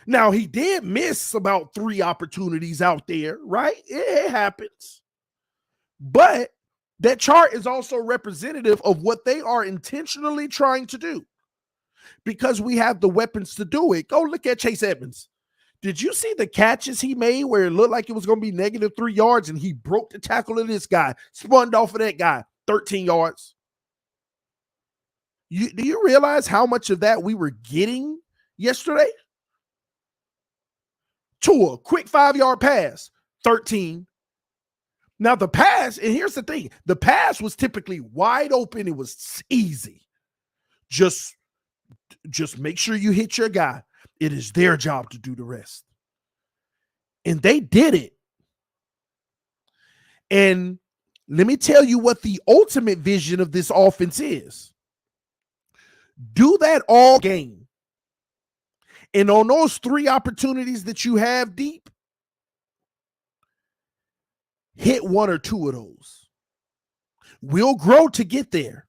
Now, he did miss about 3 opportunities out there, right? It happens. But that chart is also representative of what they are intentionally trying to do, because we have the weapons to do it. Go look at Chase Edmonds. Did you see the catches he made where it looked like it was going to be -3 yards and he broke the tackle of this guy, spun off of that guy, 13 yards? Do you realize how much of that we were getting yesterday? Tua, quick 5-yard pass, 13. Now the pass, and here's the thing, the pass was typically wide open. It was easy. Just make sure you hit your guy. It is their job to do the rest. And they did it. And let me tell you what the ultimate vision of this offense is. Do that all game. And on those 3 opportunities that you have deep, hit 1 or 2 of those. We'll grow to get there,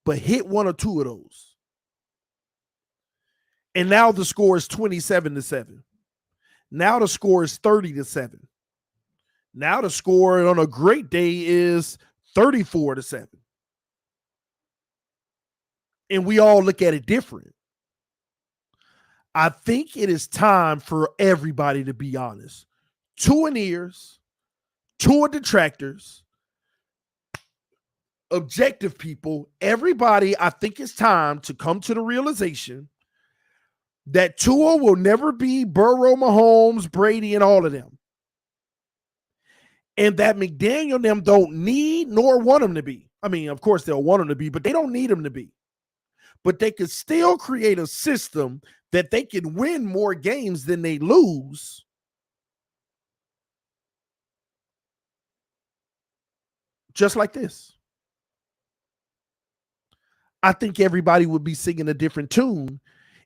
but hit 1 or 2 of those. And now the score is 27-7. Now the score is 30-7. Now the score on a great day is 34-7. And we all look at it different. I think it is time for everybody to be honest. Tua ears, Tua detractors, objective people, everybody, I think it's time to come to the realization that Tua will never be Burrow, Mahomes, Brady, and all of them. And that McDaniel and them don't need nor want him to be. I mean, of course, they'll want him to be, but they don't need him to be. But they could still create a system that they can win more games than they lose. Just like this. I think everybody would be singing a different tune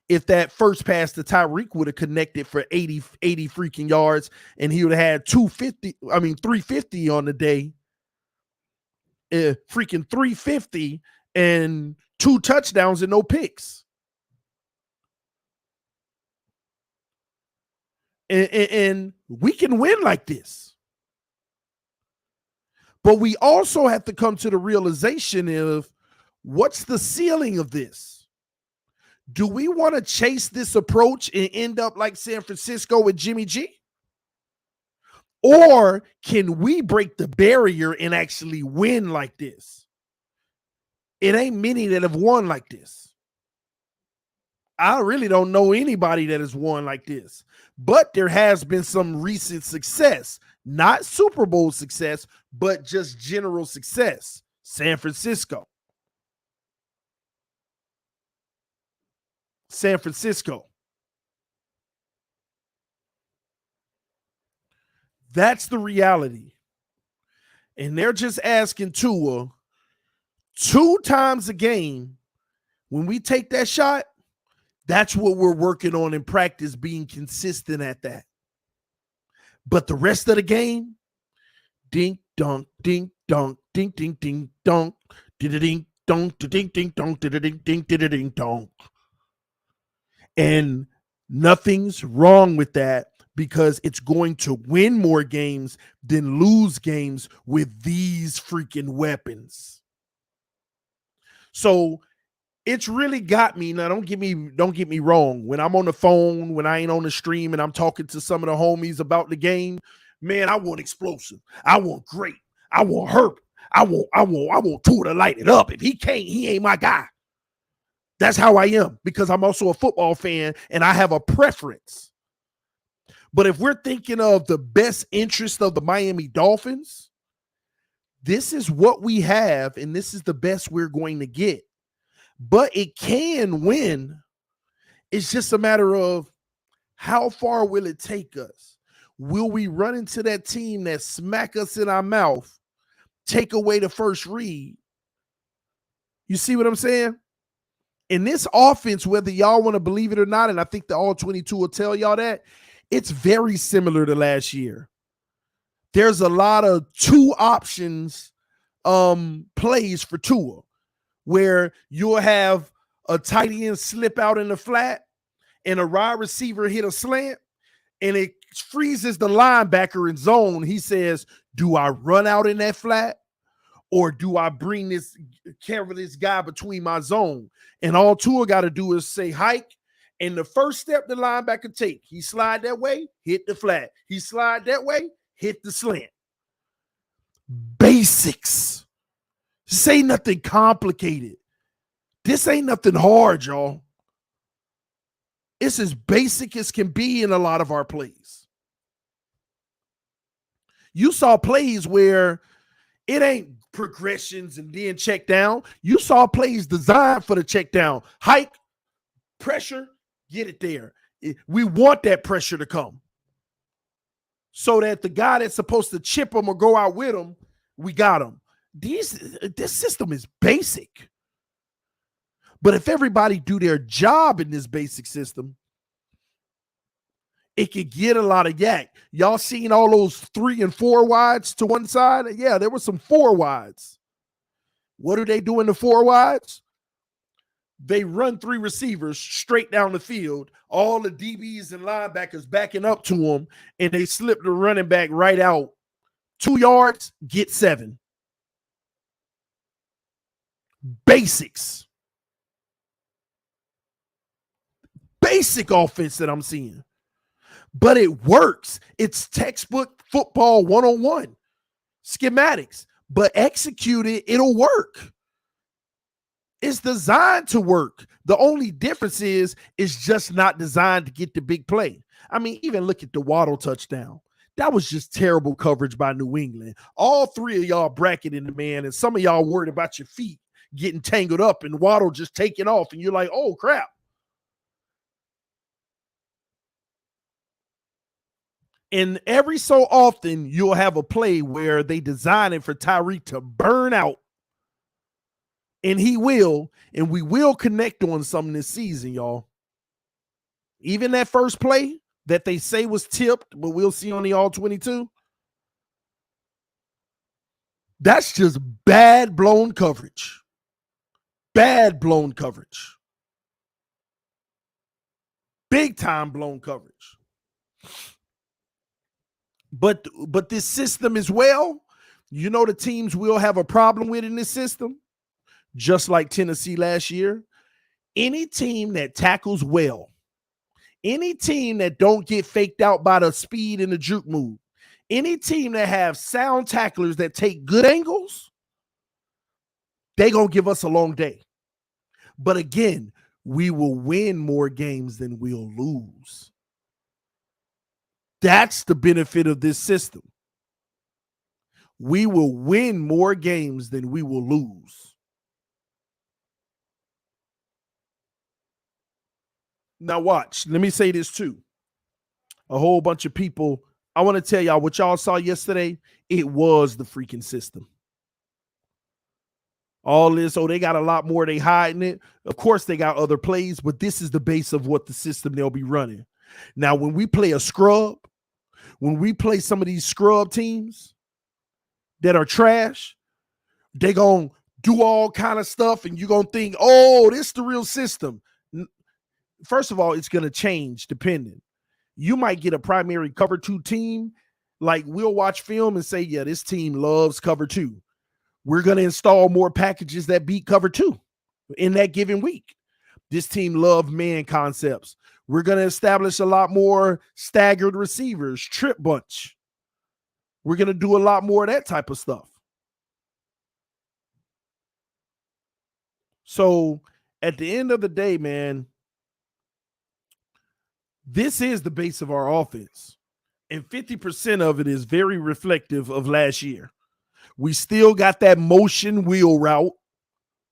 if that first pass to Tyreek would have connected for 80 freaking yards and he would have had 350 on the day. Freaking 350 and 2 touchdowns and no picks. And we can win like this. But we also have to come to the realization of what's the ceiling of this? Do we want to chase this approach and end up like San Francisco with Jimmy G? Or can we break the barrier and actually win like this? It ain't many that have won like this. I really don't know anybody that has won like this. But there has been some recent success. Not Super Bowl success, but just general success. San Francisco. San Francisco. That's the reality. And they're just asking Tua 2 times a game. When we take that shot, that's what we're working on in practice, being consistent at that. But the rest of the game, ding, dunk, ding, dunk, ding, ding, ding, dunk, ding, dunk, ding, ding, dunk, ding, ding, ding, dunk. And nothing's wrong with that because it's going to win more games than lose games with these freaking weapons. So it's really got me. Now, don't get me wrong. When I'm on the phone, when I ain't on the stream and I'm talking to some of the homies about the game, man, I want explosive. I want great. I want Herbert. I want Tua to light it up. If he can't, he ain't my guy. That's how I am because I'm also a football fan and I have a preference. But if we're thinking of the best interest of the Miami Dolphins, this is what we have and this is the best we're going to get. But it can win. It's just a matter of how far will it take us? Will we run into that team that smack us in our mouth, take away the first read? You see what I'm saying? In this offense, whether y'all want to believe it or not, and I think the All 22 will tell y'all that, it's very similar to last year. There's a lot of 2 options plays for Tua, where you'll have a tight end slip out in the flat and a wide receiver hit a slant, and it freezes the linebacker in zone. He says, do I run out in that flat? Or do I carry this guy between my zone? And all Tua got to do is say hike. And the first step the linebacker take, he slide that way, hit the flat. He slide that way, hit the slant. Basics. This ain't nothing complicated. This ain't nothing hard, y'all. It's as basic as can be in a lot of our plays. You saw plays where it ain't progressions and then check down. You saw plays designed for the check down. Hike, pressure, get it there. We want that pressure to come so that the guy that's supposed to chip him or go out with him, we got him. This system is basic. But if everybody do their job in this basic system, it could get a lot of yak. Y'all seen all those 3 and 4 wides to one side? Yeah, there were some 4 wides. What do they do in the 4 wides? They run 3 receivers straight down the field, all the DBs and linebackers backing up to them, and they slip the running back right out. 2 yards, get 7. Basics. Basic offense that I'm seeing. But it works. It's textbook football 101. Schematics. But execute it, it'll work. It's designed to work. The only difference is it's just not designed to get the big play. I mean, even look at the Waddle touchdown. That was just terrible coverage by New England. All 3 of y'all bracketing the man, and some of y'all worried about your feet getting tangled up and Waddle just taking off, and you're like, oh, crap. And every so often, you'll have a play where they design it for Tyreek to burn out. And he will, and we will connect on something this season, y'all. Even that first play that they say was tipped, but we'll see on the All-22, that's just bad blown coverage. Bad blown coverage. Big time blown coverage. But this system as well, you know the teams will have a problem with in this system, just like Tennessee last year. Any team that tackles well, any team that don't get faked out by the speed and the juke move, any team that have sound tacklers that take good angles, they going to give us a long day. But again, we will win more games than we'll lose. That's the benefit of this system. We will win more games than we will lose. Now watch. Let me say this too. A whole bunch of people, I want to tell y'all what y'all saw yesterday. It was the freaking system. All this, they got a lot more. They hiding it. Of course, they got other plays, but this is the base of what the system they'll be running. Now, when we play a scrub, when we play some of these scrub teams that are trash, they going to do all kind of stuff, and you're going to think, oh, this is the real system. First of all, it's going to change depending. You might get a primary cover 2 team. Like, we'll watch film and say, yeah, this team loves cover 2. We're going to install more packages that beat cover 2 in that given week. This team loves man concepts. We're going to establish a lot more staggered receivers, trip bunch. We're going to do a lot more of that type of stuff. So at the end of the day, man, this is the base of our offense. And 50% of it is very reflective of last year. We still got that motion wheel route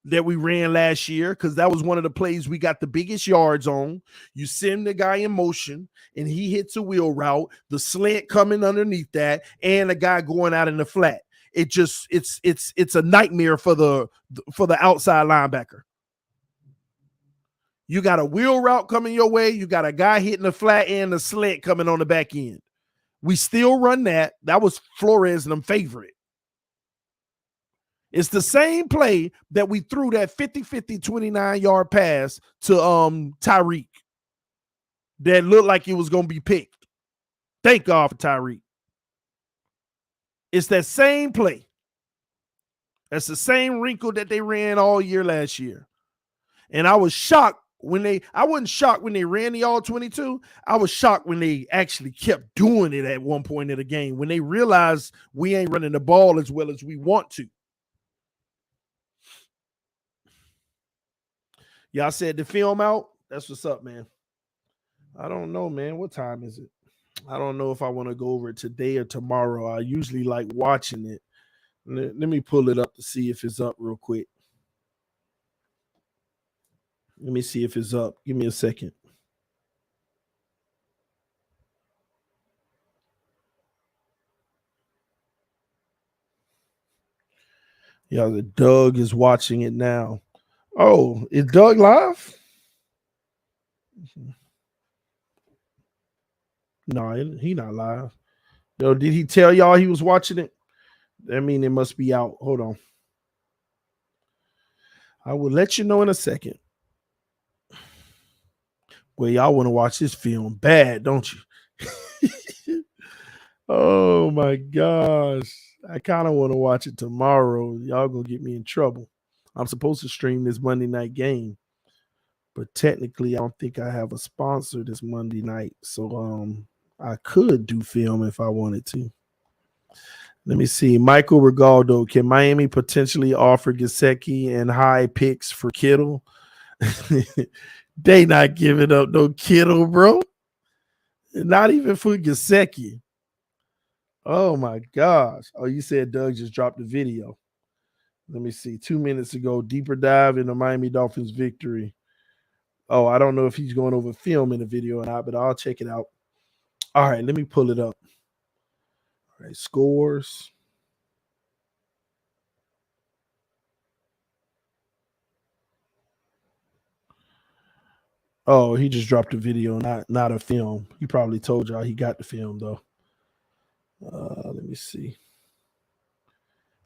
that we ran last year because that was one of the plays we got the biggest yards on. You send the guy in motion and he hits a wheel route, the slant coming underneath that, and the guy going out in the flat. It's a nightmare for the outside linebacker. You got a wheel route coming your way. You got a guy hitting the flat and the slant coming on the back end. We still run that. That was Flores and them favorite. It's the same play that we threw that 50-50 29-yard pass to Tyreek that looked like it was going to be picked. Thank God for Tyreek. It's that same play. That's the same wrinkle that they ran all year last year. And I was shocked I wasn't shocked when they ran the all 22. I was shocked when they actually kept doing it at one point in the game, when they realized we ain't running the ball as well as we want to. Y'all said the film out? That's what's up, man. I don't know, man. What time is it? I don't know if I want to go over it today or tomorrow. I usually like watching it. Let me pull it up to see if it's up real quick. Let me see if it's up. Give me a second. Yeah, the Doug is watching it now. Oh, is Doug live? No, he not live. Yo, did he tell y'all he was watching it? I mean, it must be out. Hold on. I will let you know in a second. Well, y'all want to watch this film bad, don't you? Oh my gosh. I kind of want to watch it tomorrow. Y'all gonna get me in trouble. I'm supposed to stream this Monday night game, but technically I don't think I have a sponsor this Monday night. So I could do film if I wanted to. Let me see. Michael Regaldo, can Miami potentially offer Gesicki and high picks for Kittle? They not giving up no Kittle, bro. Not even for Gesicki. Oh my gosh. Oh, you said Doug just dropped the video. Let me see. 2 minutes ago, deeper dive into Miami Dolphins victory. Oh, I don't know if he's going over film in the video or not, but I'll check it out. All right, let me pull it up. All right, scores. Oh, he just dropped a video, not a film. He probably told y'all he got the film though. Let me see.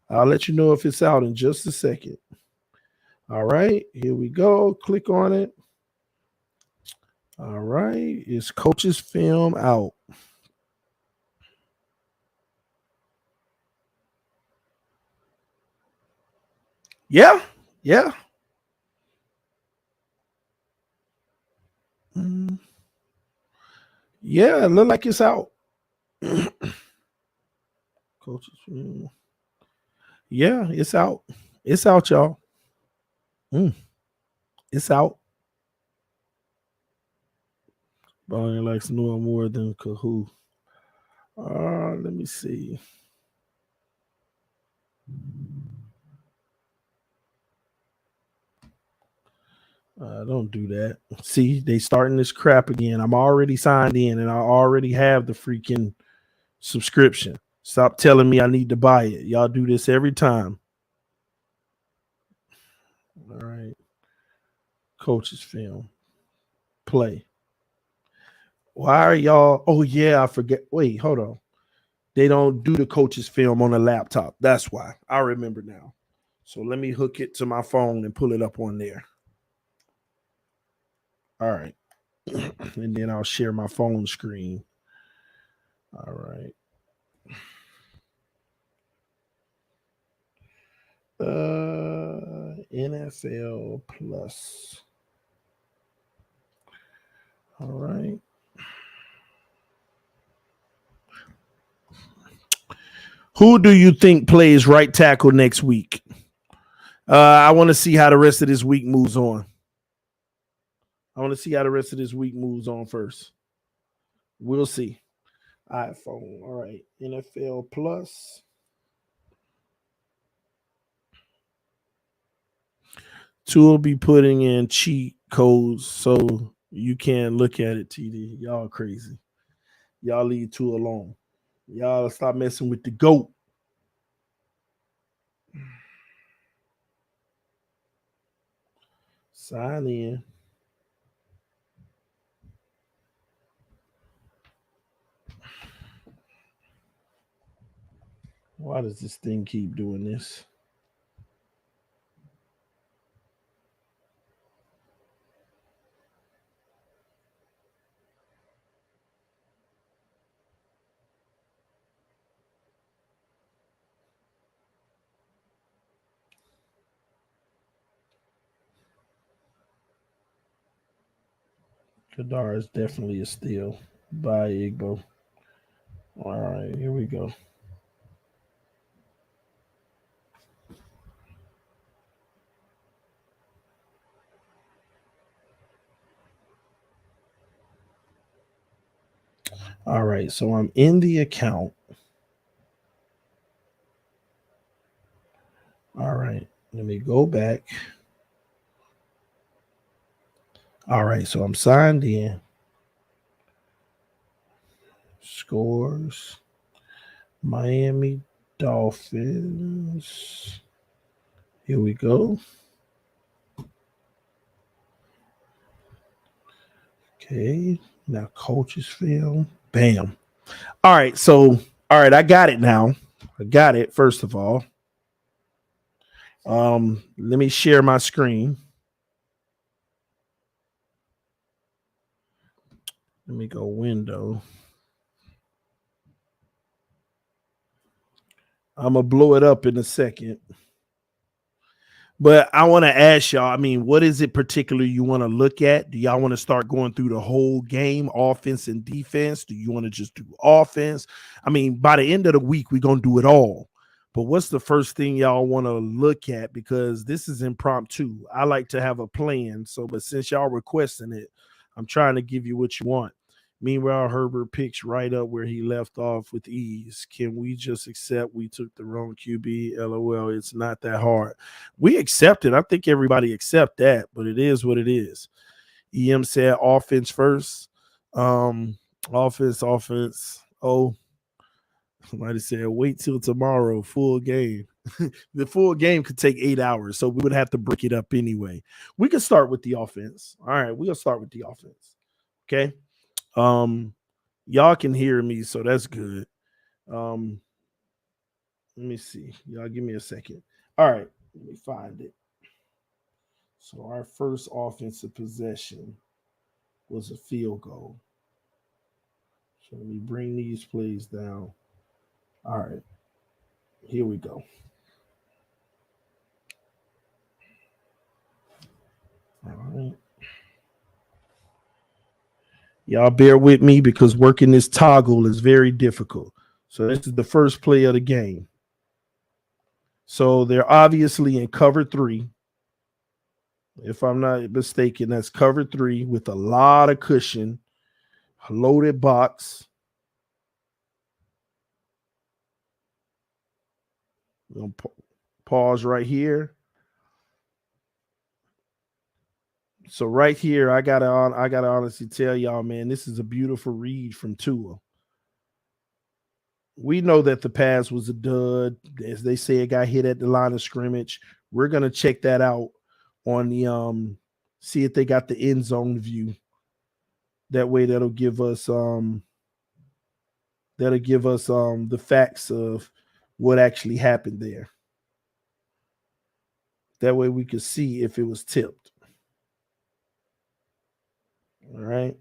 I'll let you know if it's out in just a second. All right, here we go. Click on it. All right, it's coach's film out. Yeah. Yeah, it look like it's out. Coaches film. Yeah, it's out. It's out, y'all. It's out. Bonnie likes Noah more than Kahoo. Let me see. Don't do that. See, they starting this crap again. I'm already signed in and I already have the freaking subscription. Stop telling me I need to buy it. Y'all do this every time. All right. Coach's film. Play. Why are y'all? Oh, yeah, I forget. Wait, hold on. They don't do the coach's film on a laptop. That's why. I remember now. So let me hook it to my phone and pull it up on there. All right. And then I'll share my phone screen. All right. NFL Plus. All right. Who do you think plays right tackle next week? I want to see how the rest of this week moves on. First. We'll see. iPhone. All right. NFL Plus. Two will be putting in cheat codes so you can't look at it, TD. Y'all crazy. Y'all leave two alone. Y'all stop messing with the GOAT. Sign in. Why does this thing keep doing this? Kadar is definitely a steal by Igbo. All right, here we go. All right, so I'm in the account. All right, let me go back. All right, so I'm signed in. Scores. Miami Dolphins. Here we go. Okay, now coaches film. Bam. All right, so I got it now. I got it. First of all, let me share my screen. Let me go window. I'm gonna blow it up in a second. But I want to ask y'all, I mean, what is it particularly you want to look at? Do y'all want to start going through the whole game, offense and defense? Do you want to just do offense? I mean, by the end of the week, we're going to do it all. But what's the first thing y'all want to look at? Because this is impromptu. I like to have a plan. So, but since y'all requesting it, I'm trying to give you what you want. Meanwhile, Herbert picks right up where he left off with ease. Can we just accept we took the wrong QB? LOL. It's not that hard. We accept it. I think everybody accept that, but it is what it is. EM said offense first. Offense. Oh, somebody said wait till tomorrow, full game. The full game could take 8 hours, so we would have to break it up anyway. We could start with the offense. All right, we'll start with the offense. Okay. Y'all can hear me, so that's good. Let me see. Y'all give me a second. All right, let me find it. So our first offensive possession was a field goal. So let me bring these plays down. All right, here we go. All right. Y'all bear with me because working this toggle is very difficult. So this is the first play of the game. So they're obviously in cover 3. If I'm not mistaken, that's cover 3 with a lot of cushion, loaded box. I'm gonna pause right here. So right here, I gotta honestly tell y'all, man, this is a beautiful read from Tua. We know that the pass was a dud. As they say, it got hit at the line of scrimmage. We're gonna check that out on the see if they got the end zone view. That way that'll give us the facts of what actually happened there. That way we could see if it was tipped. All right.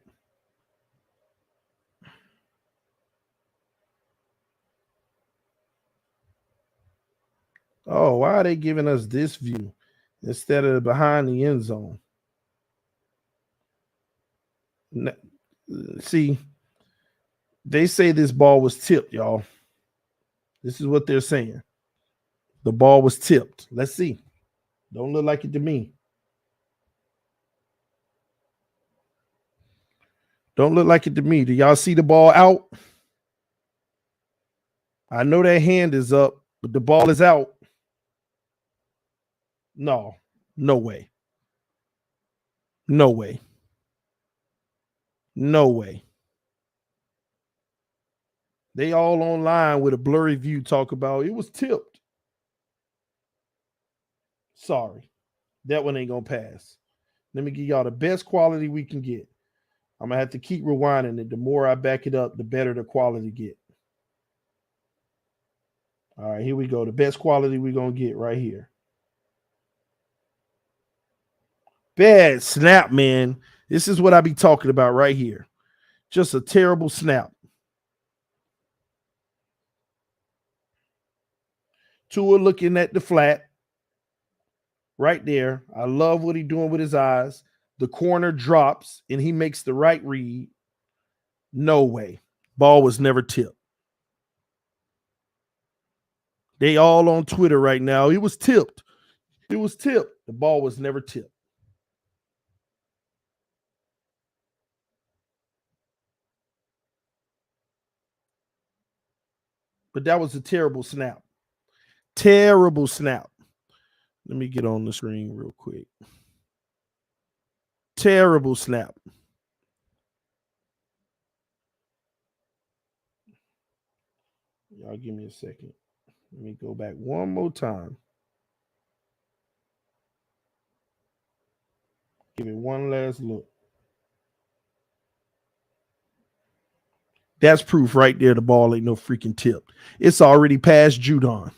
Oh, why are they giving us this view instead of behind the end zone? See, they say this ball was tipped, y'all. This is what they're saying. The ball was tipped. Let's see. Don't look like it to me. Don't look like it to me. Do y'all see the ball out? I know that hand is up, but the ball is out. No, no way. No way. No way. They all online with a blurry view talk about it was tipped. Sorry. That one ain't going to pass. Let me give y'all the best quality we can get. I'm going to have to keep rewinding it. The more I back it up, the better the quality get. All right, here we go. The best quality we're going to get right here. Bad snap, man. This is what I be talking about right here. Just a terrible snap. Tua looking at the flat right there. I love what he's doing with his eyes. The corner drops and he makes the right read. No way. Ball was never tipped. They all on Twitter right now. It was tipped. It was tipped. The ball was never tipped. But that was a terrible snap. Terrible snap. Let me get on the screen real quick. Terrible snap. Y'all give me a second. Let me go back one more time. Give it one last look. That's proof right there. The ball ain't no freaking tip. It's already past Judon.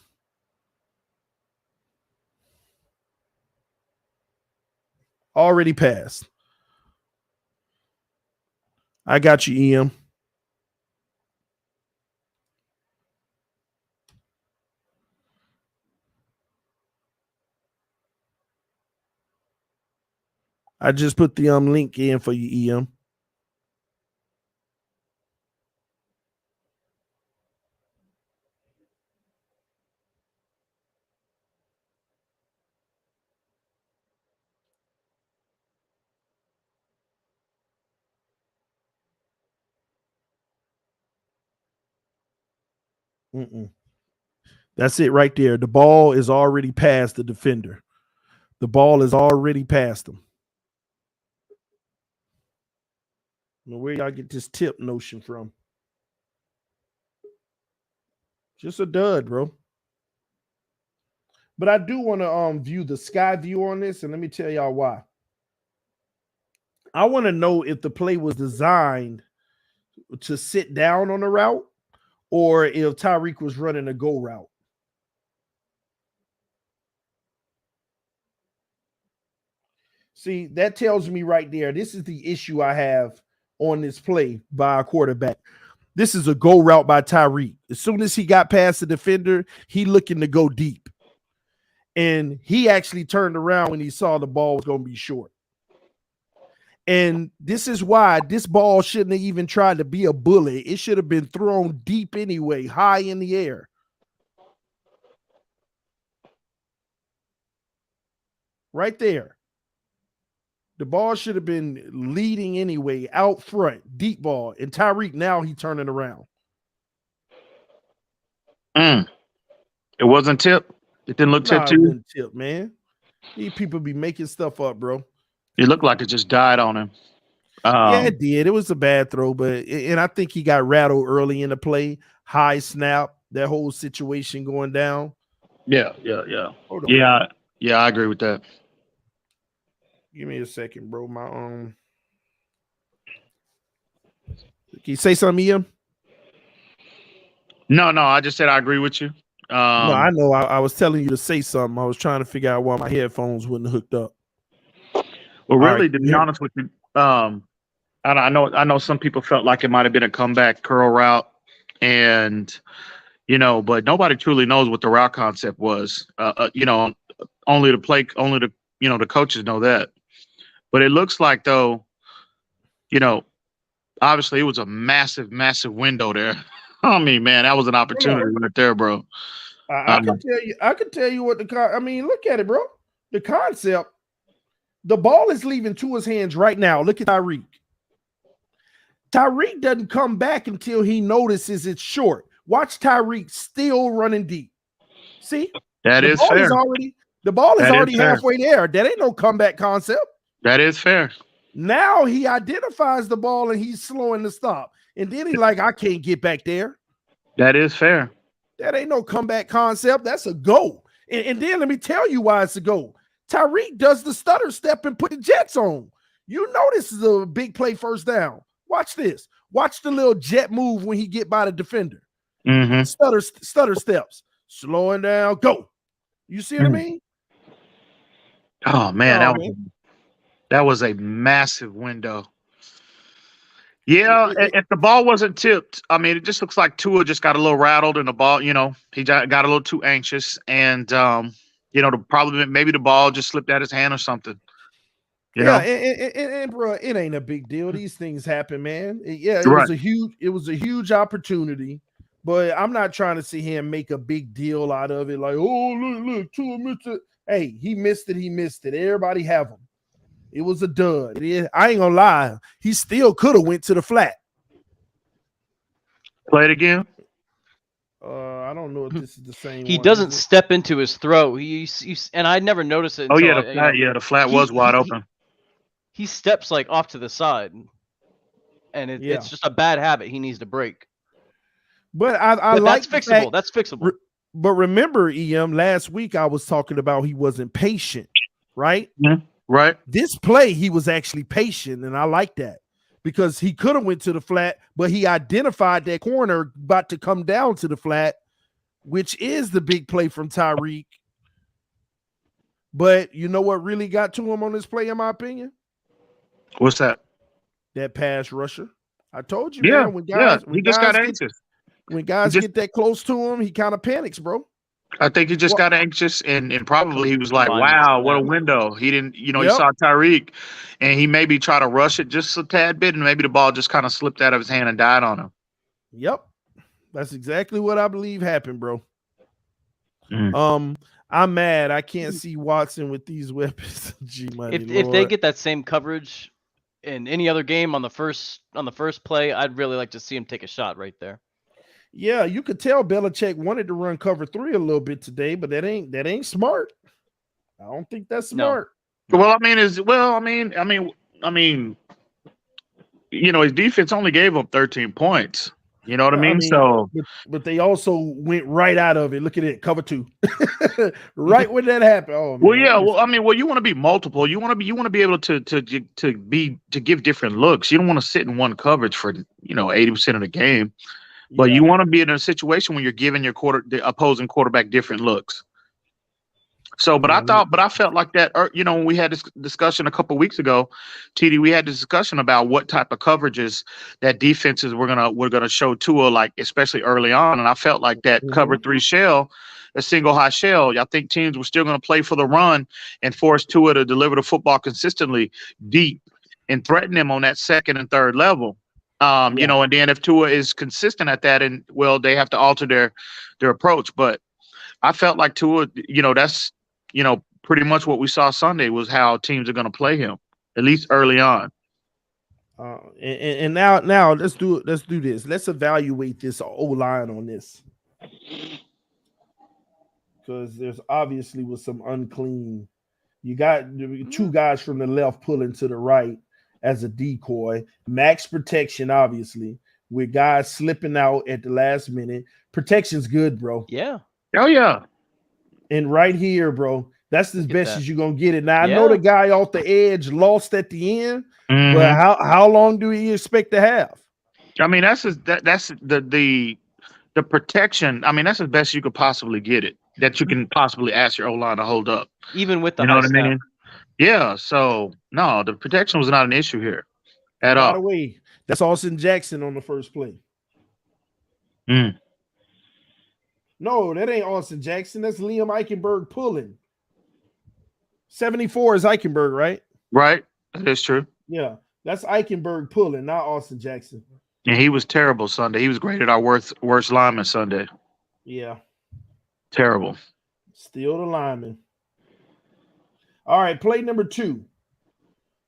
Already passed. I got you, EM. I just put the link in for you, EM. That's it right there. The ball is already past the defender. The ball is already past him. Where y'all get this tip notion from? Just a dud, bro. But I do want to view the sky view on this, and let me tell y'all why. I want to know if the play was designed to sit down on the route or if Tyreek was running a go route. See, that tells me right there, this is the issue I have on this play by a quarterback. This is a go route by Tyreek. As soon as he got past the defender, he looking to go deep. And he actually turned around when he saw the ball was going to be short. And this is why this ball shouldn't have even tried to be a bullet. It should have been thrown deep anyway, high in the air. Right there. The ball should have been leading anyway, out front, deep ball. And Tyreek, now he turning around. It wasn't tipped. It didn't look tipped to you? It didn't tip, man. These people be making stuff up, bro. It looked like it just died on him. Yeah, it did. It was a bad throw, and I think he got rattled early in the play. High snap, that whole situation going down. Yeah. Hold on. Yeah, I agree with that. Give me a second, bro. My Can you say something, Ian? No, I just said I agree with you. No, I know. I was telling you to say something. I was trying to figure out why my headphones wasn't hooked up. Well, really, to be honest with you, I know some people felt like it might have been a comeback curl route, and but nobody truly knows what the route concept was. Only the coaches know that. But it looks like, though, obviously it was a massive, massive window there. I mean, man, that was an opportunity right there, bro. I can tell you what look at it, bro. The concept, the ball is leaving Tua's hands right now. Look at Tyreek. Tyreek doesn't come back until he notices it's short. Watch Tyreek still running deep. See? That is fair. The ball is already halfway there. That ain't no comeback concept. That is fair. Now he identifies the ball and he's slowing the stop. And then he's like, I can't get back there. That is fair. That ain't no comeback concept. That's a go. And then let me tell you why it's a go. Tyreek does the stutter step and put the Jets on. You know this is a big play first down. Watch this. Watch the little jet move when he get by the defender. Mm-hmm. Stutter steps. Slowing down. Go. You see what I mean? Oh, man. That was a massive window. Yeah, if the ball wasn't tipped, I mean, it just looks like Tua just got a little rattled and the ball, he got a little too anxious. And, maybe the ball just slipped out his hand or something. You know? And bro, it ain't a big deal. These things happen, man. It Right. was a huge opportunity, but I'm not trying to see him make a big deal out of it. Like, oh, look, Tua missed it. Hey, he missed it. Everybody have him. It was a dud. I ain't gonna lie. He still could have went to the flat. Play it again. I don't know if this is the same. He one, doesn't step into his throw. And I never noticed it. Oh Until yeah, the flat was wide open. He steps like off to the side, and it's just a bad habit he needs to break. But I like that's fixable. That's fixable. But remember, EM, last week I was talking about he wasn't patient, right? Mm-hmm. Right. This play, he was actually patient, and I like that because he could have went to the flat, but he identified that corner about to come down to the flat, which is the big play from Tyreek. But you know what really got to him on this play, in my opinion? What's that? That pass rusher. I told you, man. When he just got anxious. When guys get that close to him, he kind of panics, bro. I think he just got anxious, and probably he was like, wow, what a window. He didn't, he saw Tyreek, and he maybe tried to rush it just a tad bit, and maybe the ball just kind of slipped out of his hand and died on him. Yep. That's exactly what I believe happened, bro. I'm mad. I can't see Watson with these weapons. If they get that same coverage in any other game on the first play, I'd really like to see him take a shot right there. Yeah, you could tell Belichick wanted to run cover 3 a little bit today, but that ain't smart. I don't think that's smart. No. Well, his defense only gave up 13 points. You know what I mean? But they also went right out of it. Look at it, cover 2. Right when that happened. Oh, man. Well, yeah. You want to be multiple. You want to be able to give different looks. You don't want to sit in one coverage for 80% of the game. But you want to be in a situation when you're giving the opposing quarterback different looks. So, but I felt like that, when we had this discussion a couple of weeks ago, TD, we had this discussion about what type of coverages that defenses we're gonna show Tua, like especially early on, and I felt like that cover 3 shell, a single high shell. I think teams were still gonna play for the run and force Tua to deliver the football consistently deep and threaten them on that second and third level. And then if Tua is consistent at that, and they have to alter their approach. But I felt like Tua, that's pretty much what we saw Sunday was how teams are going to play him, at least early on. And now let's do this. Let's evaluate this O-line on this, because there's obviously was some unclean. You got 2 guys from the left pulling to the right as a decoy, max protection, obviously, with guys slipping out at the last minute. Protection's good, bro. Yeah. Oh, yeah. And right here, bro, that's as best as you're going to get it. Now, I know the guy off the edge lost at the end, but how long do you expect to have? I mean, that's the protection. I mean, that's as best you could possibly get it, that you can possibly ask your O-line to hold up. Even with the high snap. I mean? Yeah, so no, the protection was not an issue here at all. By the way, that's Austin Jackson on the first play. No, that ain't Austin Jackson. That's Liam Eichenberg pulling. 74 is Eichenberg, right? Right, that is true. Yeah, that's Eichenberg pulling, not Austin Jackson. And he was terrible Sunday. He was graded our worst lineman Sunday. Yeah. Terrible. Still the lineman. All right, play number 2.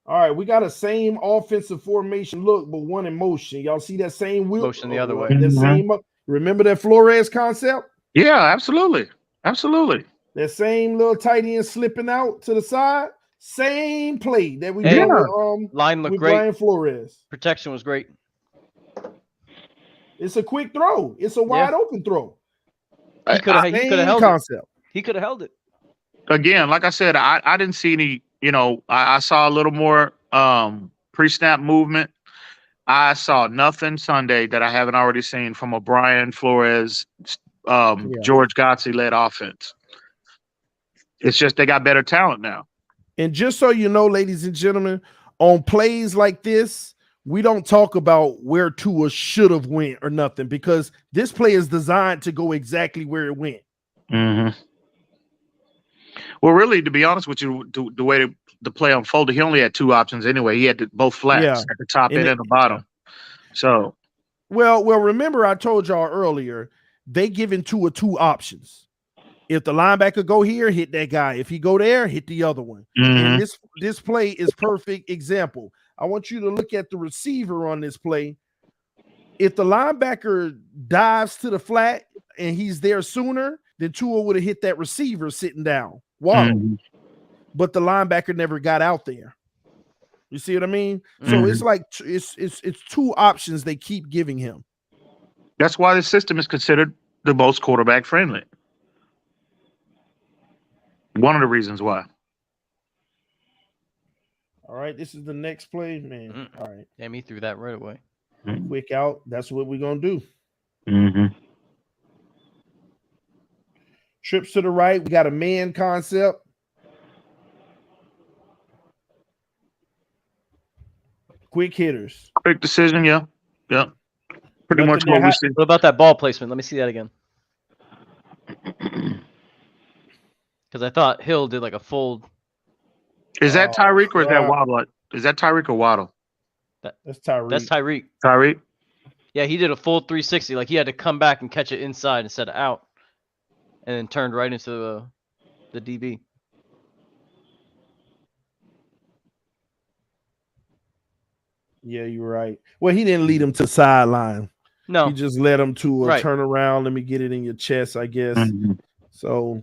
All right, we got a same offensive formation look, but one in motion. Y'all see that same wheel? Motion the other way. That same. Remember that Flores concept? Yeah, absolutely. Absolutely. That same little tight end slipping out to the side. Same play that we did with, line looked with great. Brian Flores. Protection was great. It's a quick throw. It's a wide open throw. He could have held concept. He could have held it. Again, like I said, I didn't see any, I saw a little more pre-snap movement. I saw nothing Sunday that I haven't already seen from a Brian Flores, George Godsey-led offense. It's just they got better talent now. And just so you know, ladies and gentlemen, on plays like this, we don't talk about where Tua should have went or nothing, because this play is designed to go exactly where it went. Mm-hmm. Well, really, to be honest with you, the way the play unfolded, he only had two options anyway. He had both flats at the top end and the bottom. So, well, remember I told y'all earlier, they giving Tua two options. If the linebacker go here, hit that guy. If he go there, hit the other one. And this play is perfect example. I want you to look at the receiver on this play. If the linebacker dives to the flat and he's there sooner, then Tua would have hit that receiver sitting down. Waddle. But the linebacker never got out there. You see what I mean? So it's like it's two options they keep giving him. That's why the system is considered the most quarterback friendly. One of the reasons why. All right, this is the next play, man. All right. Damn, he threw that right away. Quick out. That's what we're going to do. Trips to the right. We got a man concept. Quick hitters. Quick decision, yeah. Pretty much what we see. What about that ball placement? Let me see that again. Because I thought Hill did like a full. Is that Tyreek or is that Waddle? Is that Tyreek or Waddle? That's Tyreek. That's Tyreek. Tyreek? Yeah, he did a full 360. Like he had to come back and catch it inside instead of out. And then turned right into the DB. Yeah, you're right. Well, he didn't lead him to the sideline. No. He just led him to a turn around. Let me get it in your chest, I guess. So,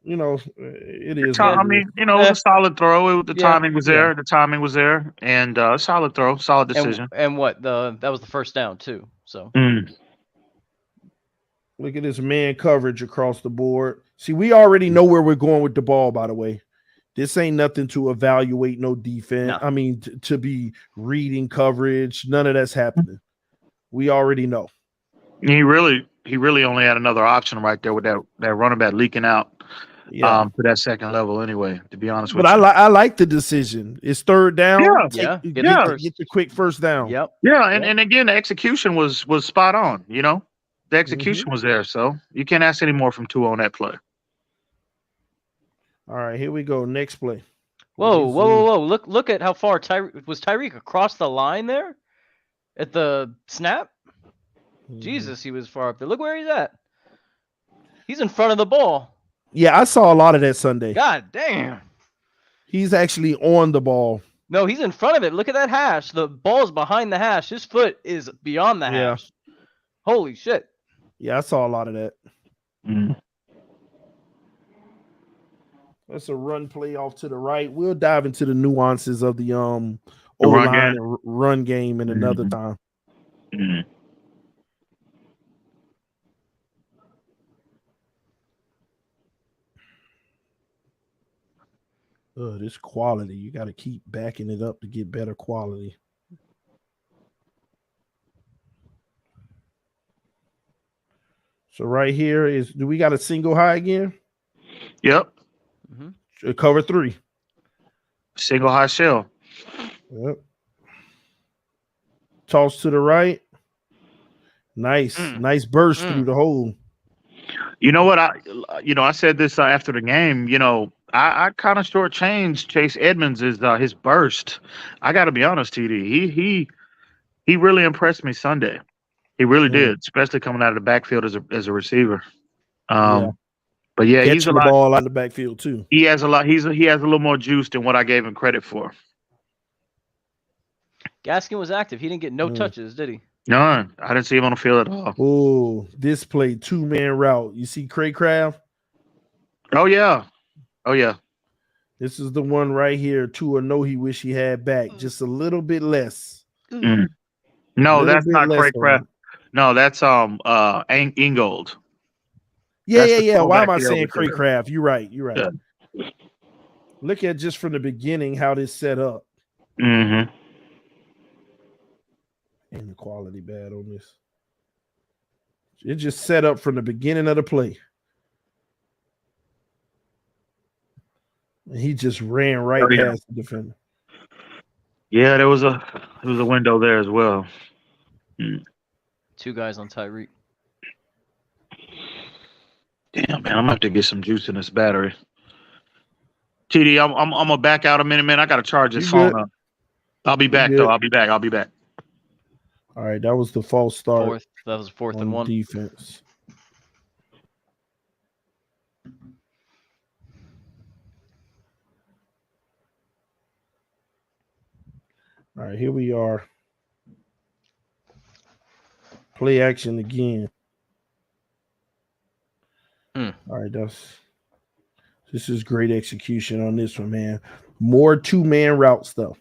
you know, it is. I mean, you know, it was a solid throw. The timing was there. The timing was there. And solid throw, solid decision. And what? That was the first down, too. So. Look at this man coverage across the board. See, we already know where we're going with the ball, by the way. This ain't nothing to evaluate no defense. No. I mean, to be reading coverage. None of that's happening. We already know. He really only had another option right there with that running back leaking out to that second level anyway, to be honest with you. But I like the decision. It's third down. Get the quick first down. Yep. Yeah, and again, the execution was spot on, you know. The execution was there, so you can't ask any more from Tua on that play. All right, here we go. Next play. Whoa. Look at how far Tyreek across the line there at the snap? Jesus, he was far up there. Look where he's at. He's in front of the ball. Yeah, I saw a lot of that Sunday. God damn. He's actually on the ball. No, he's in front of it. Look at that hash. The ball's behind the hash. His foot is beyond the hash. Holy shit. Yeah, I saw a lot of that. That's a run play off to the right. We'll dive into the nuances of the O-line and run game in another time. This quality, you got to keep backing it up to get better quality. So right here is, do we got a single high again? Yep. Cover 3. Single high shell. Yep. Toss to the right. Nice. Nice burst through the hole. You know what? I said this after the game. You know, I kind of shortchanged Chase Edmonds' his burst. I got to be honest, TD. He really impressed me Sunday. He really did, especially coming out of the backfield as a receiver. But yeah, he's a lot. The ball out of the backfield too. He has a lot. He has a little more juice than what I gave him credit for. Gaskin was active. He didn't get no touches, did he? None. I didn't see him on the field at all. Oh, this play 2-man route. You see Craycraft? Oh yeah. This is the one right here. Tua know he wish he had back just a little bit less. No, that's not Craycraft. No, that's Ingold. Yeah. Why am I saying Craycraft? You're right. Yeah. Look at just from the beginning how this set up. And the quality bad on this. It just set up from the beginning of the play. And he just ran right past the defender. Yeah, there was a window there as well. 2 guys on Tyreek. Damn, man, I'm gonna have to get some juice in this battery. TD, I'm gonna back out a minute, man. I gotta charge this You phone good? up. I'll be back good. though. I'll be back. All right, that was the false start Fourth. That was fourth and on one. defense. All right, here we are. Play action again. All right, this is great execution on this one, man. More two-man routes though.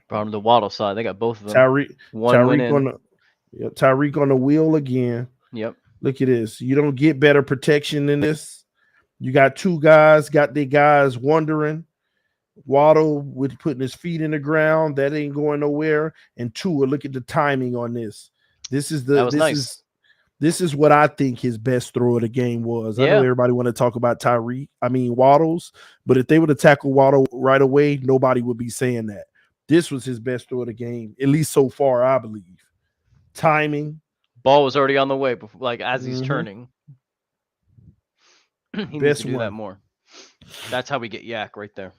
Brought him to Waddle side. They got both of them. Tyreek on the wheel again. Yep. Look at this. You don't get better protection than this. You got two guys, got their guys wondering. Waddle with putting his feet in the ground. That ain't going nowhere. And Tua, look at the timing on this. This is what I think his best throw of the game was. I know everybody want to talk about Waddles, but if they would have tackled Waddle right away, nobody would be saying that. This was his best throw of the game, at least so far, I believe. Timing. Ball was already on the way, before, like as he's turning. He needs to do that more. That's how we get yak right there.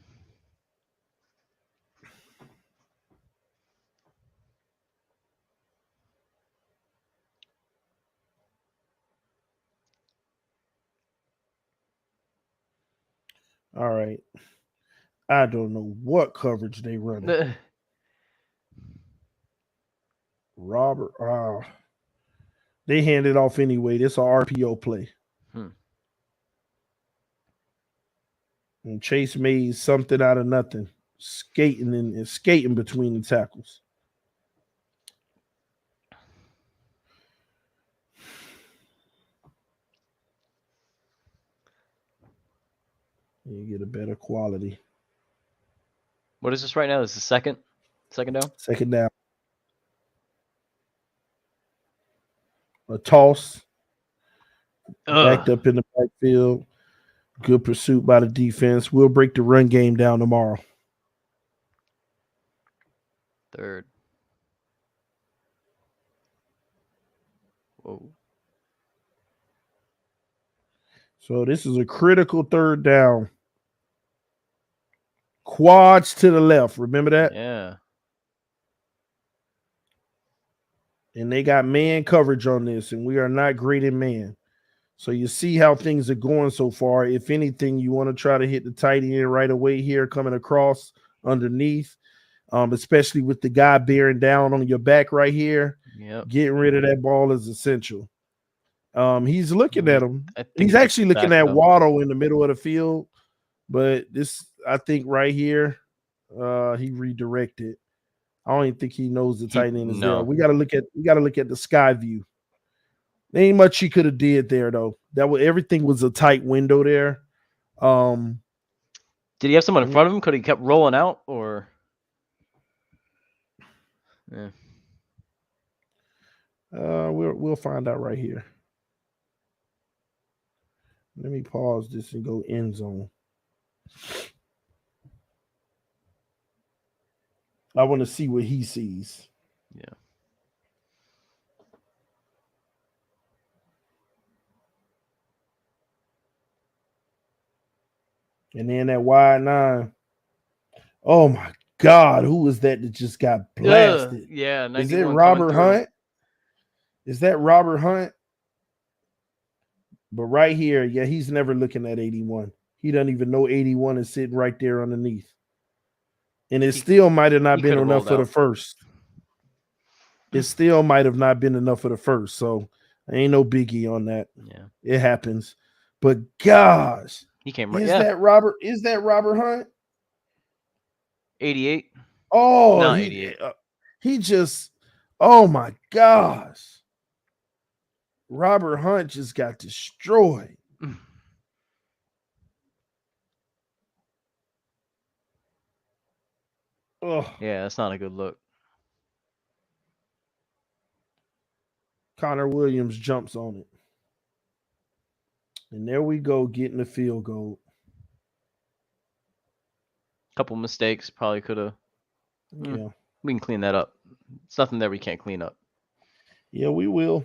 All right. I don't know what coverage they run. Robert, they hand it off anyway. This is an RPO play. And Chase made something out of nothing, skating between the tackles. You get a better quality. What is this right now? This is second down? Second down. A toss. Backed up in the backfield. Good pursuit by the defense. We'll break the run game down tomorrow. Third. Whoa. So this is a critical third down. Quads to the left. Remember that? Yeah. And they got man coverage on this, and we are not great in man. So you see how things are going so far. If anything, you want to try to hit the tight end right away here, coming across underneath, especially with the guy bearing down on your back right here. Yep. Getting rid of that ball is essential. He's looking at him. He's actually looking at Waddle in the middle of the field, but this, I think, right here, he redirected. I don't even think he knows the tight end is there. We gotta look at the sky view. There ain't much he could have did there though. Everything was a tight window there. Did he have someone in front of him? Could he kept rolling out or? Yeah. We'll find out right here. Let me pause this and go end zone. I want to see what he sees. Yeah. And then that wide 9. Oh my God, who was that just got blasted? Yeah, is it Robert Hunt? Is that Robert Hunt? But right here, yeah, he's never looking at 81. He doesn't even know 81 is sitting right there underneath. And it still might have not been enough for the first. It still might have not been enough for the first. So ain't no biggie on that. Yeah. It happens. But gosh. He came right. Is that Robert Hunt? 88. Oh, no, 88. He just, oh my gosh. Robert Hunt just got destroyed. Oh. Yeah, that's not a good look. Connor Williams jumps on it. And there we go, getting the field goal. Couple mistakes, probably could have. Yeah. We can clean that up. It's nothing that we can't clean up. Yeah, we will.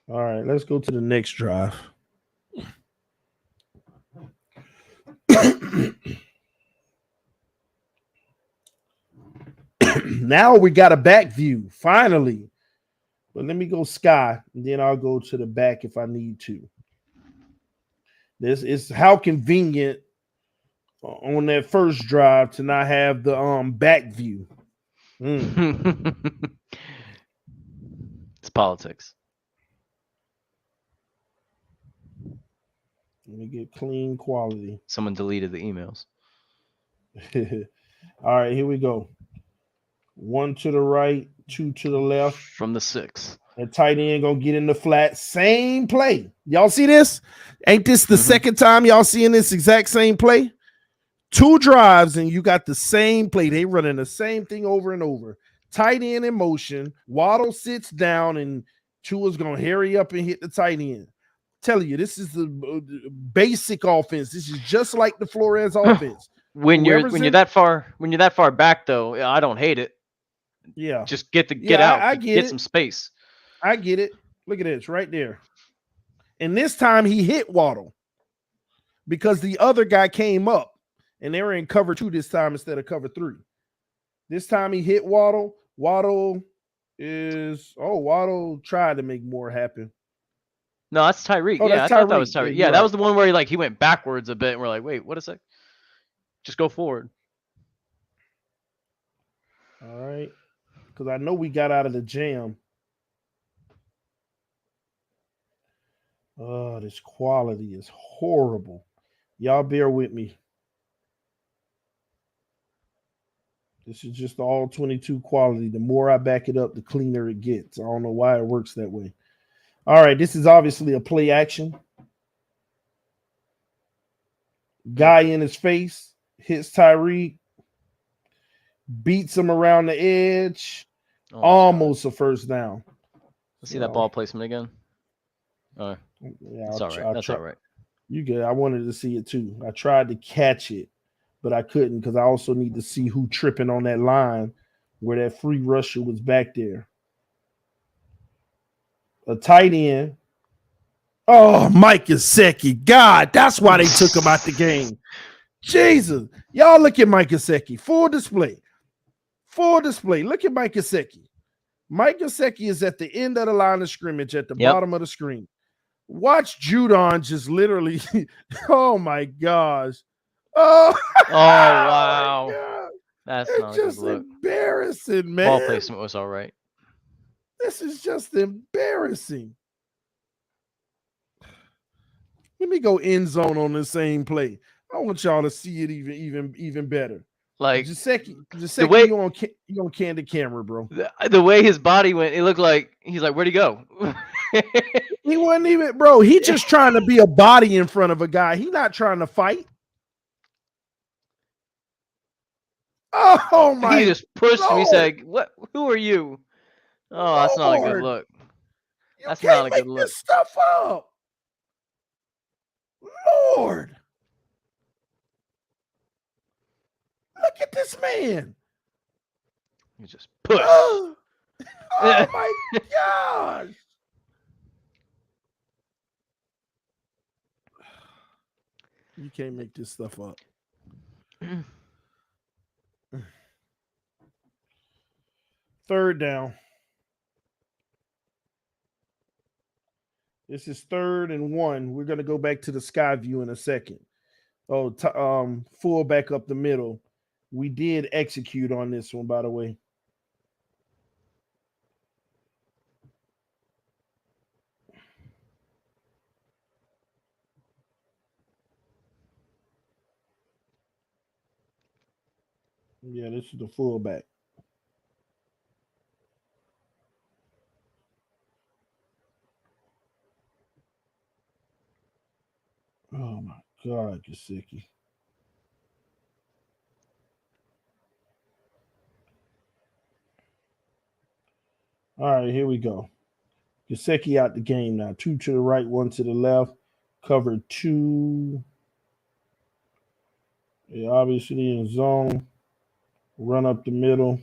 All right, let's go to the next drive. Now we got a back view, finally. But let me go sky, and then I'll go to the back if I need to. This is how convenient on that first drive to not have the back view. It's politics. Let me get clean quality. Someone deleted the emails. All right, here we go. 1 to the right, 2 to the left. From the 6. That tight end gonna get in the flat. Same play. Y'all see this? Ain't this the second time y'all seeing this exact same play? 2 drives and you got the same play. They running the same thing over and over. Tight end in motion. Waddle sits down and Tua's gonna hurry up and hit the tight end. Tell you, this is the basic offense. This is just like the Flores offense. When you're that far back though, I don't hate it. Yeah, just get out. I get some space. I get it. Look at this right there. And this time he hit Waddle because the other guy came up and they were in cover 2 this time instead of cover 3. This time he hit Waddle. Waddle tried to make more happen. No, that's Tyreek. Oh, yeah, that's I thought that was Tyreek. Yeah, that right. was the one where he went backwards a bit and we're like, wait, what a sec. Just go forward. All right. Because I know we got out of the jam. Oh, this quality is horrible. Y'all bear with me. This is just all 22 quality. The more I back it up, the cleaner it gets. I don't know why it works that way. All right, this is obviously a play action. Guy in his face, hits Tyreek, beats him around the edge. Almost a first down. Let's see that ball placement again. Yeah, that's all right. That's all right. You good. I wanted to see it too. I tried to catch it, but I couldn't because I also need to see who tripping on that line where that free rusher was back there. A tight end. Oh, Mike Gesicki. God, that's why they took him out the game. Jesus. Y'all look at Mike Gesicki. Full display. Full display. Look at Mike Gesicki. Mike Gesicki is at the end of the line of scrimmage at the bottom of the screen. Watch Judon just literally. Oh, my gosh. Oh, wow. Oh that's it's not just a good look. Embarrassing, man. Ball placement was all right. This is just embarrassing. Let me go end zone on the same play. I want y'all to see it even better. Like Gesicki, the way you on candid camera, bro. The way his body went, it looked like he's like, where'd he go? He wasn't even, bro. He just trying to be a body in front of a guy. He not trying to fight. Oh my! He just pushed Lord. him. He said, "What? Who are you?" Oh, that's not a good look. That's not a good look. This stuff up, Lord. Look at this man. He just pushed. Oh my gosh. You can't make this stuff up. Third down. This is 3rd and 1. We're going to go back to the sky view in a second. Full back up the middle. We did execute on this one, by the way. Yeah, this is the fullback. Oh my God, Gesicki. All right, here we go. Gesicki out the game now. 2 to the right, 1 to the left. Cover 2. Yeah, obviously in zone. Run up the middle.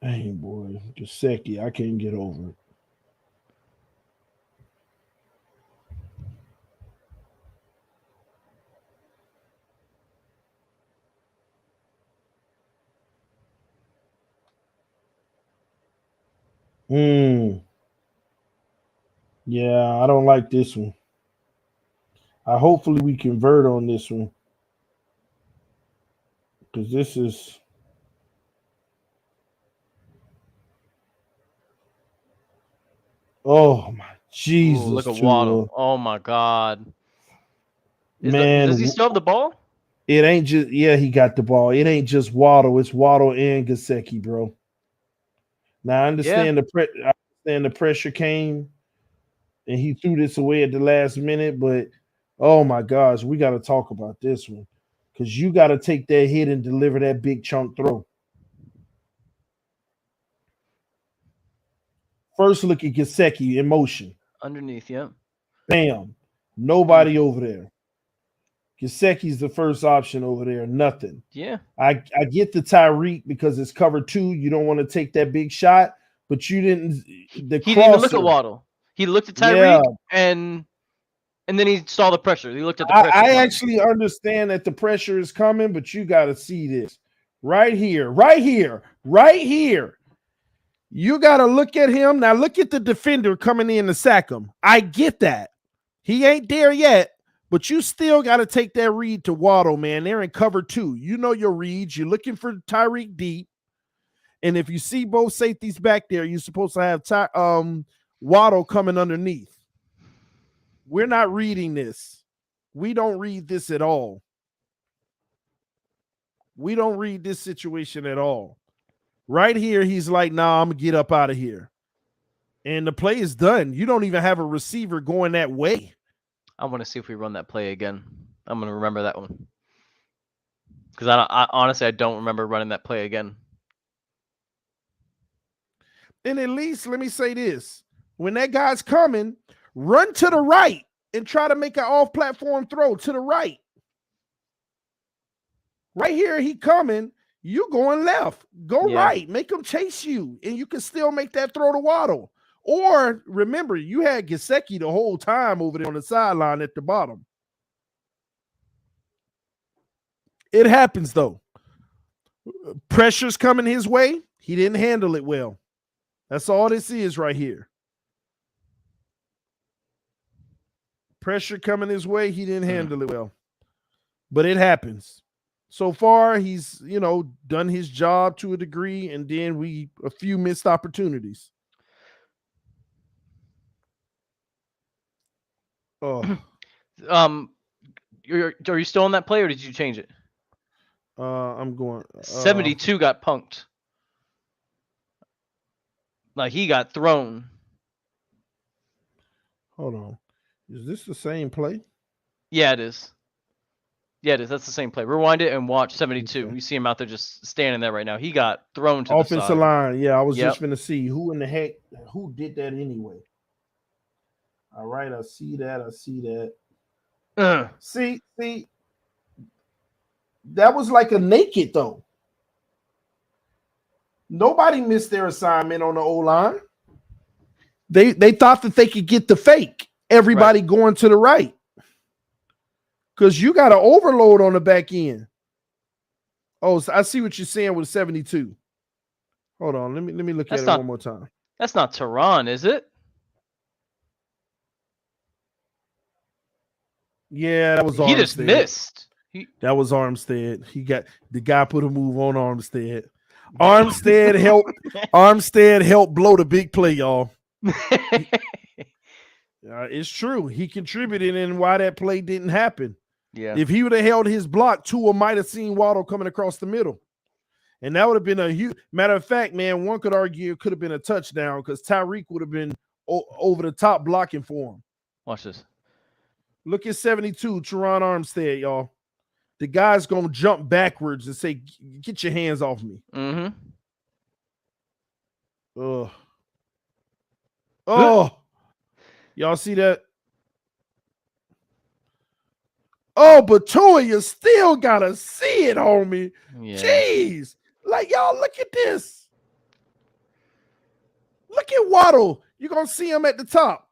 Dang, boy. Gesicki, I can't get over it. Yeah, I don't like this one. Hopefully we convert on this one. Because this is. Oh my Jesus! Ooh, look at Tua. Waddle. Oh my God. Man, does he still have the ball? It ain't just he got the ball. It ain't just Waddle. It's Waddle and Gesicki, bro. Now I understand the pressure came, and he threw this away at the last minute. But oh my gosh, we got to talk about this one because you got to take that hit and deliver that big chunk throw. First look at Gesicki in motion. Underneath, yeah. Bam. Nobody over there. Gesicki's the first option over there. Nothing. Yeah. I get the Tyreek because it's cover 2. You don't want to take that big shot, but you didn't. He didn't even look at Waddle. He looked at Tyreek and then he saw the pressure. He looked at the pressure. I actually understand that the pressure is coming, but you got to see this right here, right here, right here. You got to look at him. Now look at the defender coming in to sack him. I get that. He ain't there yet, but you still got to take that read to Waddle, man. They're in cover 2. You know your reads. You're looking for Tyreek deep. And if you see both safeties back there, you're supposed to have Waddle coming underneath. We're not reading this. We don't read this at all. We don't read this situation at all. Right here, he's like, nah, I'm going to get up out of here. And the play is done. You don't even have a receiver going that way. I want to see if we run that play again. I'm going to remember that one. Because I honestly, I don't remember running that play again. And at least, let me say this. When that guy's coming, run to the right and try to make an off-platform throw to the right. Right here, he coming. You going left. Go right. Make him chase you, and you can still make that throw to Waddle. Or, remember, you had Gesicki the whole time over there on the sideline at the bottom. It happens, though. Pressure's coming his way. He didn't handle it well. That's all this is right here. Pressure coming his way. He didn't handle it well. But it happens. So far, he's, done his job to a degree, and then a few missed opportunities. Oh. Are you still on that play, or did you change it? I'm going. 72 got punked. Like, he got thrown. Hold on. Is this the same play? Yeah, it is. Yeah, it is. That's the same play. Rewind it and watch 72. Okay. You see him out there just standing there right now. He got thrown to offensive the side. line. Yeah, I was just going to see who in the heck, who did that anyway. All right, I see that. See, that was like a naked, though. Nobody missed their assignment on the O-line. They thought that they could get the fake. Everybody going to the right. Because you got an overload on the back end. Oh, so I see what you're saying with 72. Hold on. Let me look at it one more time. That's not Tehran, is it? Yeah, that was Armstead. He just missed. That was Armstead. The guy put a move on Armstead. Armstead helped blow the big play, y'all. It's true. He contributed in why that play didn't happen. Yeah. If he would have held his block, Tua might have seen Waddle coming across the middle. And that would have been a huge matter of fact, man. One could argue it could have been a touchdown because Tyreek would have been over the top blocking for him. Watch this. Look at 72, Teron Armstead, y'all. The guy's going to jump backwards and say, get your hands off me. Mm-hmm. Oh. Y'all see that? Oh, but Tua, you still got to see it, homie. Yeah. Jeez. Like, y'all, look at this. Look at Waddle. You're going to see him at the top.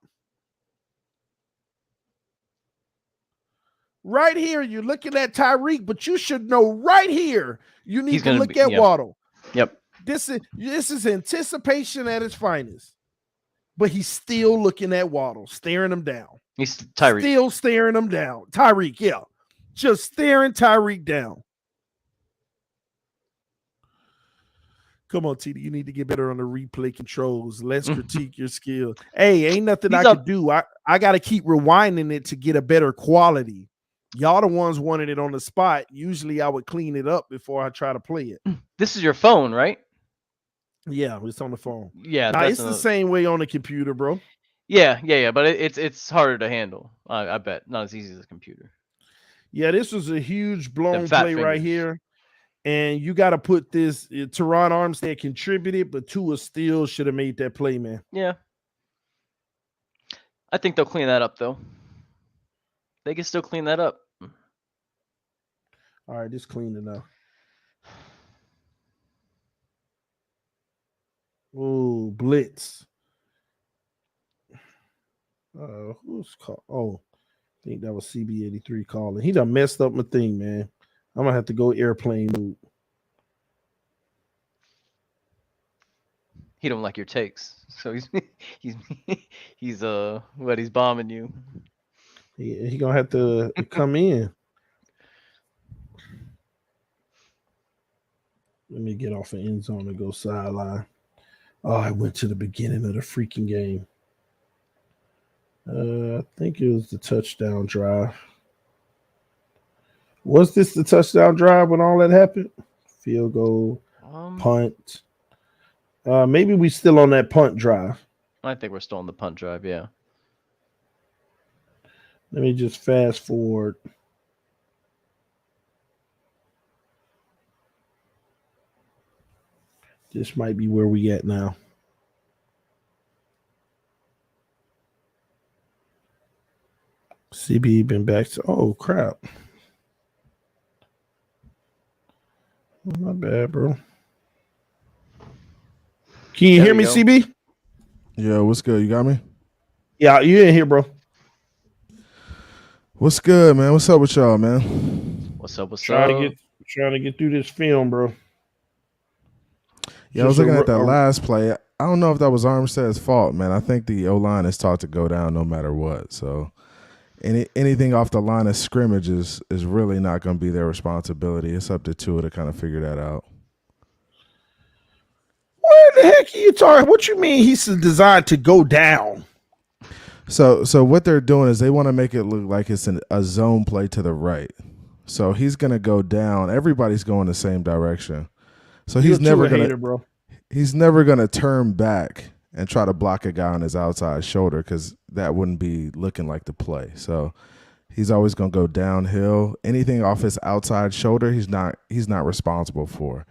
Right here, you're looking at Tyreek, but you should know right here, you need to look at Waddle. Yep. This is anticipation at its finest. But he's still looking at Waddle, staring him down. He's Tyreek. Still staring him down. Tyreek, yeah. Just staring Tyreek down. Come on, TD. You need to get better on the replay controls. Let's critique your skill. Hey, ain't nothing I could do. I got to keep rewinding it to get a better quality. Y'all the ones wanted it on the spot. Usually I would clean it up before I try to play it. This is your phone, right? Yeah, it's on the phone. Yeah, nah, it's the same way on the computer, bro. Yeah. But it's harder to handle. I bet not as easy as a computer. Yeah, this was a huge blown play right here, and you got to put this. Teron Armstead contributed, but Tua still should have made that play, man. Yeah, I think they'll clean that up though. They can still clean that up. All right, just clean it up. Oh, blitz. Who's called? Oh, I think that was CB83 calling. He done messed up my thing, man. I'm gonna have to go airplane mode. He don't like your takes, so he's bombing you. He gonna have to come in. Let me get off the end zone and go sideline. Oh, I went to the beginning of the freaking game. I think it was the touchdown drive. Was this the touchdown drive when all that happened? Field goal, punt. Maybe we still on that punt drive. I think we're still on the punt drive, yeah. Let me just fast forward. This might be where we at now. CB been back to, oh crap. Not bad, bro. Can you hear me, go. CB? Yeah, what's good? You got me? Yeah, you in here, bro. What's good, man? What's up with y'all, man? What's up? Trying to get through this film, bro. Yeah, I was looking at that last play. I don't know if that was Armstead's fault, man. I think the O-line is taught to go down no matter what. So anything off the line of scrimmage is really not going to be their responsibility. It's up to Tua to kind of figure that out. What the heck are you talking? What you mean he's designed to go down? So what they're doing is they want to make it look like it's a zone play to the right. So he's going to go down. Everybody's going the same direction. So he's never gonna turn back and try to block a guy on his outside shoulder because that wouldn't be looking like the play. So he's always gonna go downhill. Anything off his outside shoulder, he's not responsible for.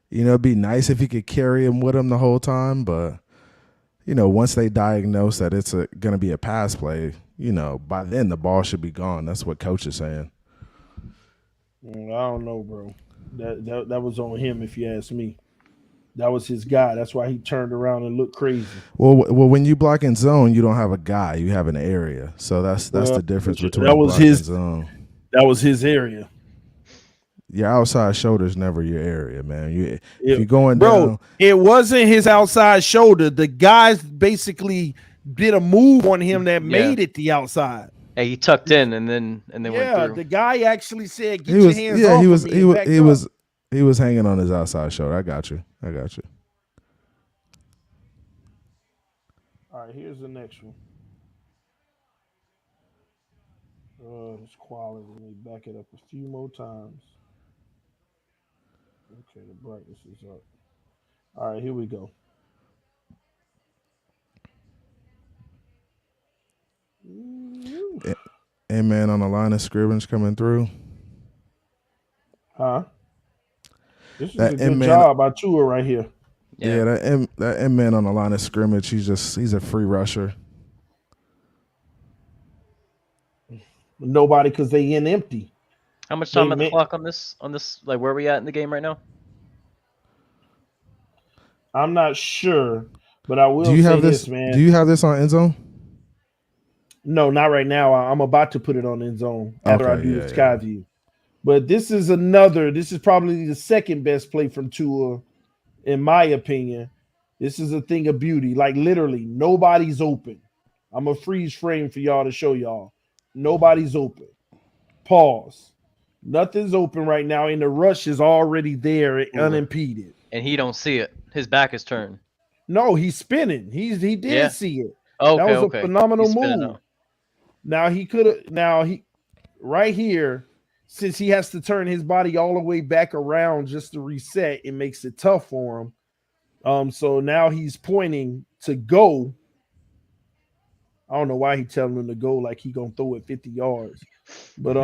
You know, it'd be nice if he could carry him with him the whole time, but you know, once they diagnose that it's gonna be a pass play, you know, by then the ball should be gone. That's what coach is saying. I don't know, bro. That was on him, if you ask me. That was his guy. That's why he turned around and looked crazy. Well, when you block in zone, you don't have a guy. You have an area. So that's the difference between blocking in zone. That was his area. Your outside shoulder is never your area, man. If you're going down, it wasn't his outside shoulder. The guys basically did a move on him that made it the outside. Hey, he tucked in and then went through. Yeah, the guy actually said, "Get your hands off me." He was hanging on his outside shoulder. I got you. All right, here's the next one. It's quality. Let me back it up a few more times. Okay, the brightness is up. All right, here we go. Hey, man, on the line of scrimmage coming through. Huh? This is a good job by Tua right here. Yeah, that M man on the line of scrimmage, he's a free rusher. Nobody, because they in empty. How much time on the clock on this? Like, where are we at in the game right now? I'm not sure, but I will say this, man. Do you have this on end zone? No, not right now. I'm about to put it on end zone after I do the sky view. But this is probably the second best play from Tua in my opinion, this is a thing of beauty. Like literally, nobody's open. I'm a freeze frame for y'all to show y'all. Nobody's open. Pause. Nothing's open right now, and the rush is already there, unimpeded. And he don't see it. His back is turned. No, he's spinning. He did see it. Okay, that was a phenomenal move. Out. Now he could have. Now he right here, since he has to turn his body all the way back around just to reset, it makes it tough for him. So now he's pointing to go. I don't know why he's telling him to go like he gonna throw it 50 yards, but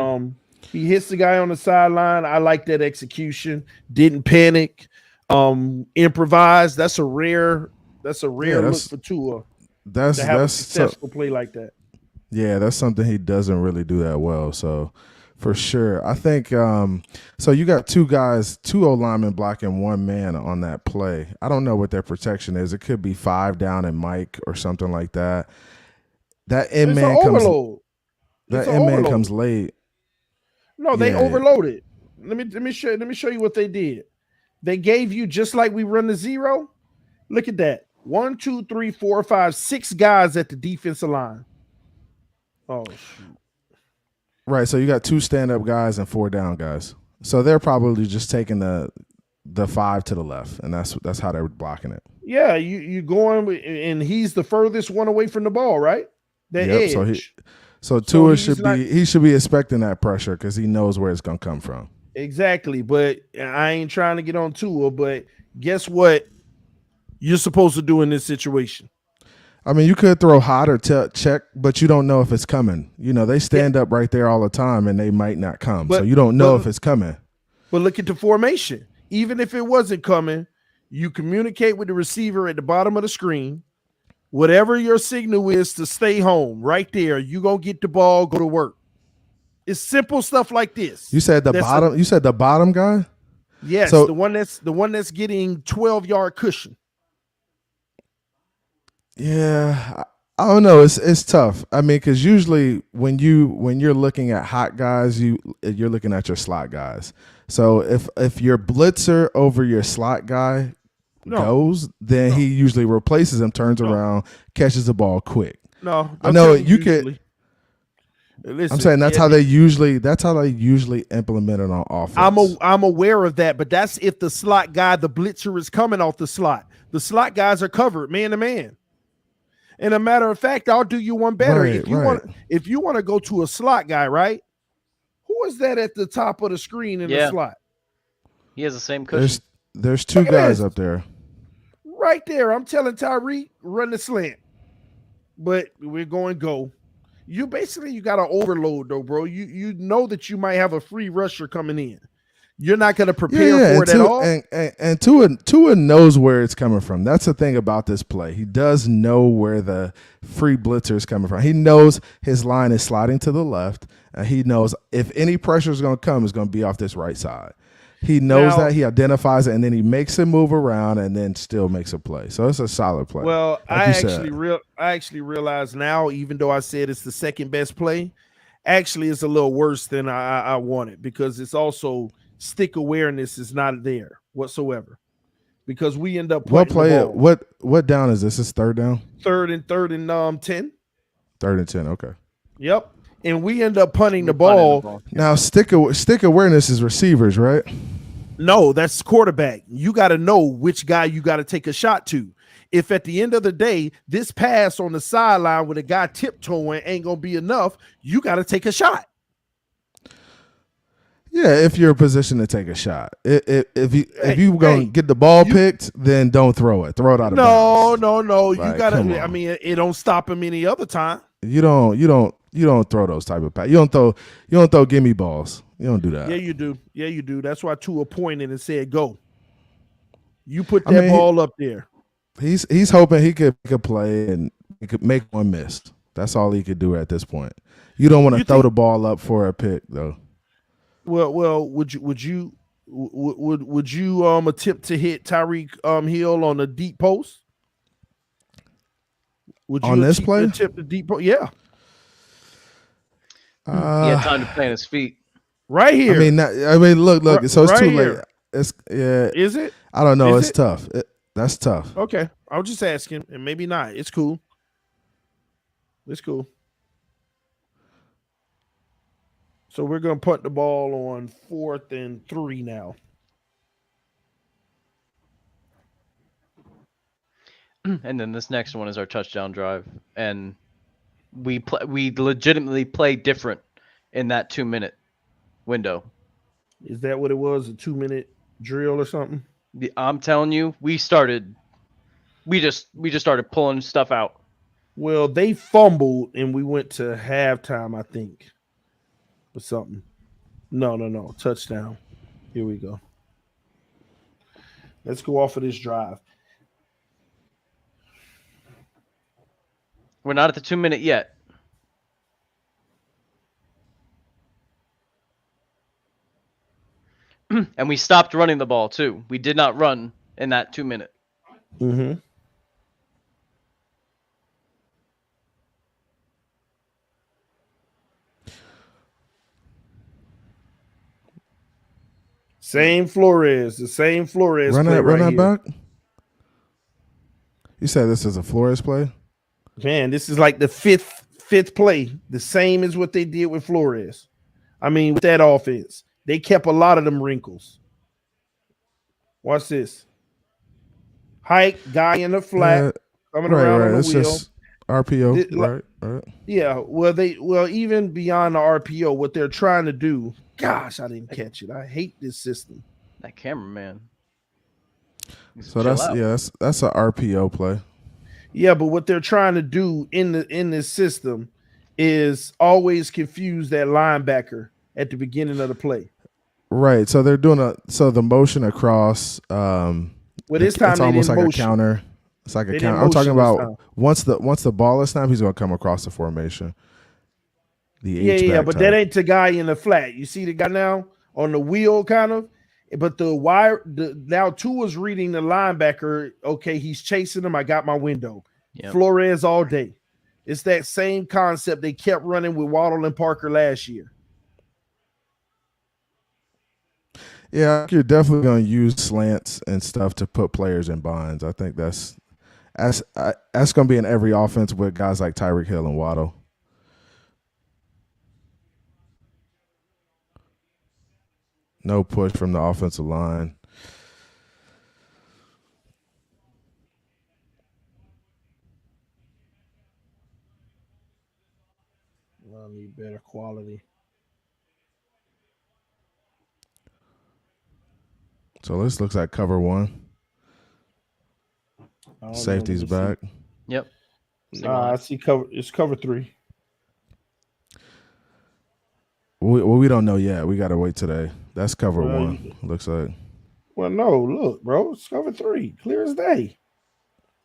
he hits the guy on the sideline. I like that execution. Didn't panic. Improvised. That's a rare look for Tua. That's to have a successful play like that. Yeah, that's something he doesn't really do that well. So for sure, I think. So you got two O linemen blocking one man on that play. I don't know what their protection is. It could be 5 down and Mike or something like that. That end man comes. That end man comes late. No, they overloaded. Let me show you what they did. They gave you, just like we run the zero. Look at that. 1, 2, 3, 4, 5, 6 guys at the defensive line. Oh shoot. Right. So you got 2 stand-up guys and 4 down guys. So they're probably just taking the 5 to the left, and that's how they're blocking it. Yeah, you going, and he's the furthest one away from the ball, right? Edge. So Tua should be expecting that pressure because he knows where it's gonna come from. Exactly, but I ain't trying to get on Tua, but guess what you're supposed to do in this situation? I mean, you could throw hot or check, but you don't know if it's coming. You know, they stand up right there all the time, and they might not come. So you don't know if it's coming. But look at the formation. Even if it wasn't coming, you communicate with the receiver at the bottom of the screen. Whatever your signal is to stay home, right there, you gonna get the ball, go to work. It's simple stuff like this. You said you said the bottom guy? Yes, so, the one that's getting 12-yard cushion. Yeah, I don't know. It's tough. I mean, because usually when you're looking at hot guys, you're looking at your slot guys. So if your blitzer over your slot guy goes, then he usually replaces him, turns around, catches the ball quick. No, I know you could. Listen, I'm saying that's how they usually implement it on offense. I'm aware of that, but that's if the slot guy, the blitzer, is coming off the slot. The slot guys are covered man to man. And a matter of fact, I'll do you one better. If you want to go to a slot guy, right? Who is that at the top of the screen in the slot? He has the same cushion. There's 2 guys up there. Right there. I'm telling Tyreek, run the slant. But we're going go. You got to overload though, bro. You know that you might have a free rusher coming in. You're not going to prepare for it at all. And Tua knows where it's coming from. That's the thing about this play. He does know where the free blitzer is coming from. He knows his line is sliding to the left, and he knows if any pressure is going to come, it's going to be off this right side. He knows that. He identifies it, and then he makes him move around and then still makes a play. So it's a solid play. Well, I actually realize now, even though I said it's the second best play, actually it's a little worse than I wanted, because it's also stick awareness is not there whatsoever, because we end up what play? What down is this? Is third down? Third and 10. 3rd and 10. Okay. Yep. And we end up punting the ball. Now, stick awareness is receivers, right? No, that's quarterback. You got to know which guy you got to take a shot to. If at the end of the day, this pass on the sideline with a guy tiptoeing ain't going to be enough, you got to take a shot. Yeah, if you're in a position to take a shot. If you going to get the ball picked, then don't throw it. Throw it out of bounds. No. Like, you got to. I mean, it don't stop him any other time. You don't throw those type of passes. You don't throw gimme balls. You don't do that. Yeah, you do. That's why Tua pointed and said, "Go." You put that ball up there. He's hoping he could play and he could make one miss. That's all he could do at this point. You don't want to throw the ball up for a pick, though. Well, would you attempt to hit Tyreek Hill on a deep post? Would you on this play? Attempt the deep post? Yeah. He had time to plant his feet. Right here. I mean, look. So it's right too late. Is it? I don't know. It's tough. That's tough. Okay. I was just asking, and maybe not. It's cool. It's cool. So we're going to put the ball on 4th and 3 now. And then this next one is our touchdown drive, and we legitimately play different in that 2-minute window. Is that what it was? A 2-minute drill or something? I'm telling you, we just started pulling stuff out. Well, they fumbled and we went to halftime, I think, or something. No, touchdown. Here we go. Let's go off of this drive. We're not at the 2-minute yet. And we stopped running the ball too. We did not run in that 2-minute. Mm-hmm. Same Flores, the same Flores. Run that here. back. You said this is a Flores play? Man, this is like the fifth play. The same as what they did with Flores. I mean, with that offense, they kept a lot of them wrinkles. Watch this. Hike, guy in the flat, coming around on the it's wheel. Just RPO, right. Yeah, well, even beyond the RPO, what they're trying to do. Gosh, I didn't catch it. I hate this system. That cameraman. So that's an RPO play. Yeah, but what they're trying to do in this system is always confuse that linebacker at the beginning of the play. Right. So they're doing the motion across. Well, this time it's almost like motion. a counter. It's like a counter. I'm talking about once the ball is snapped, he's going to come across the formation. But that ain't the guy in the flat. You see the guy now on the wheel, kind of. But now Tua's reading the linebacker. Okay, he's chasing him. I got my window. Yep. Flores all day. It's that same concept they kept running with Waddle and Parker last year. Yeah, you're definitely going to use slants and stuff to put players in binds. I think that's going to be in every offense with guys like Tyreek Hill and Waddle. No push from the offensive line. I need better quality. So this looks like cover one. Safety's back. Yep. I see cover. It's cover 3. We don't know yet. We got to wait today. That's cover 1. Looks like. Well, no, look, bro, it's cover 3, clear as day.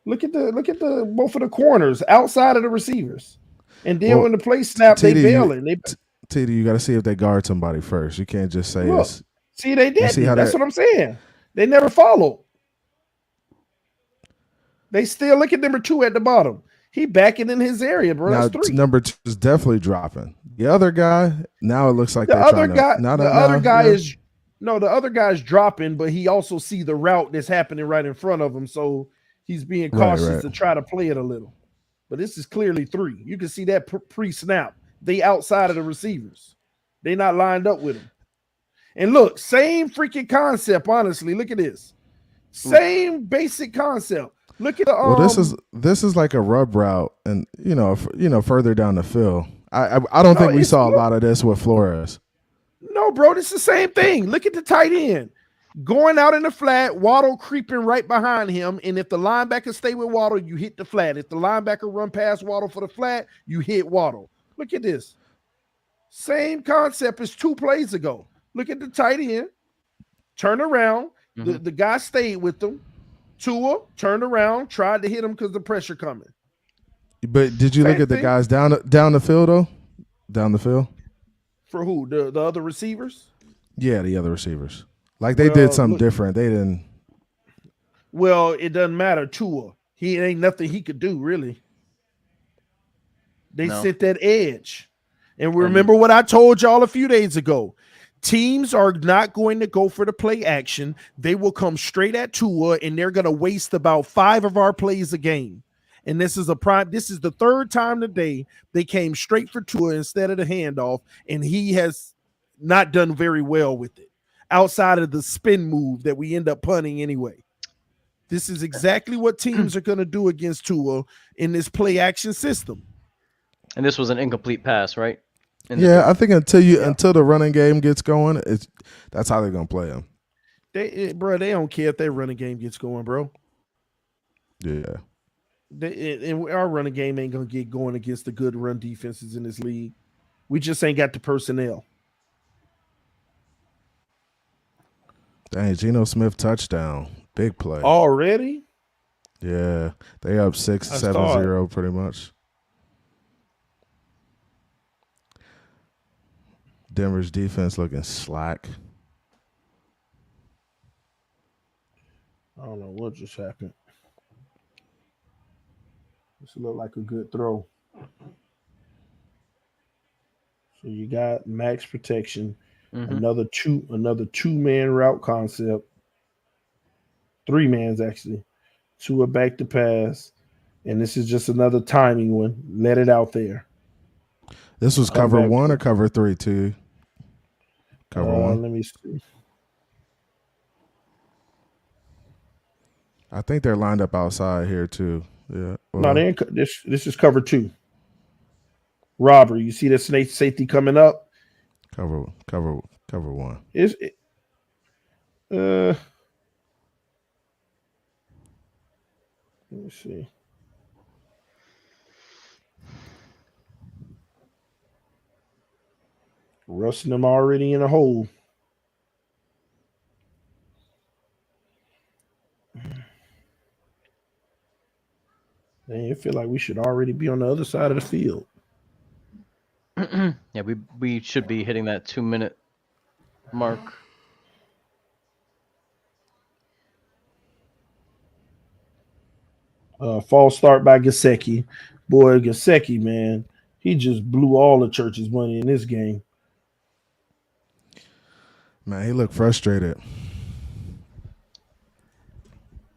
Look at the both of the corners outside of the receivers, and then when the play snap, they bailing. TD, you got to see if they guard somebody first. You can't just say it's. See, they did. That's what I'm saying. They never followed. They still look at number 2 at the bottom. He backing in his area, bro. Now, that's 3. Number 2 is definitely dropping. The other guy, now it looks like the other guy's dropping, but he also see the route that's happening right in front of him, so he's being cautious to try to play it a little. But this is clearly 3. You can see that pre-snap. They outside of the receivers. They not lined up with him. And look, same freaking concept. Honestly, look at this. Same basic concept. Look at the. This is like a rub route, and further down the field. I don't think we saw a lot of this with Flores. No, bro, this is the same thing. Look at the tight end going out in the flat, Waddle creeping right behind him, and if the linebacker stay with Waddle, you hit the flat. If the linebacker run past Waddle for the flat, you hit Waddle. Look at this. Same concept as 2 plays ago. Look at the tight end. Turn around. Mm-hmm. The guy stayed with them. Tua turned around, tried to hit him because the pressure coming. But did you look at the guys down the field though? Down the field? For who? The other receivers? Yeah, the other receivers. Like they did something different. They didn't. Well, it doesn't matter. Tua. He ain't nothing he could do, really. They sit that edge. And remember what I told y'all a few days ago. Teams are not going to go for the play action. They will come straight at Tua, and they're going to waste about 5 of our plays a game. And this is the third time today they came straight for Tua instead of the handoff, and he has not done very well with it outside of the spin move that we end up punting anyway. This is exactly what teams are going to do against Tua in this play action system. And this was an incomplete pass, right? Yeah, I think until the running game gets going, that's how they're gonna play him. They don't care if their running game gets going, bro. Yeah, and our running game ain't gonna get going against the good run defenses in this league. We just ain't got the personnel. Dang, Geno Smith touchdown, big play already. Yeah, they up 6-7-0 pretty much. Denver's defense looking slack. I don't know what just happened. This looked like a good throw. So you got max protection, another two-man route concept, 3 mans actually, 2 are back to pass, and this is just another timing one. Let it out there. This was cover 1 or cover 3 too? Cover 1. Let me see. I think they're lined up outside here too. Yeah. Well, No, they ain't. This is cover 2. Robbery. You see that safety coming up? Cover 1. Is it? Let me see. Russing them already in a hole. Dang, I feel like we should already be on the other side of the field. Yeah, we should be hitting that 2-minute mark. False start by Gesicki. Boy, Gesicki, man, he just blew all the church's money in this game. Man, he looked frustrated.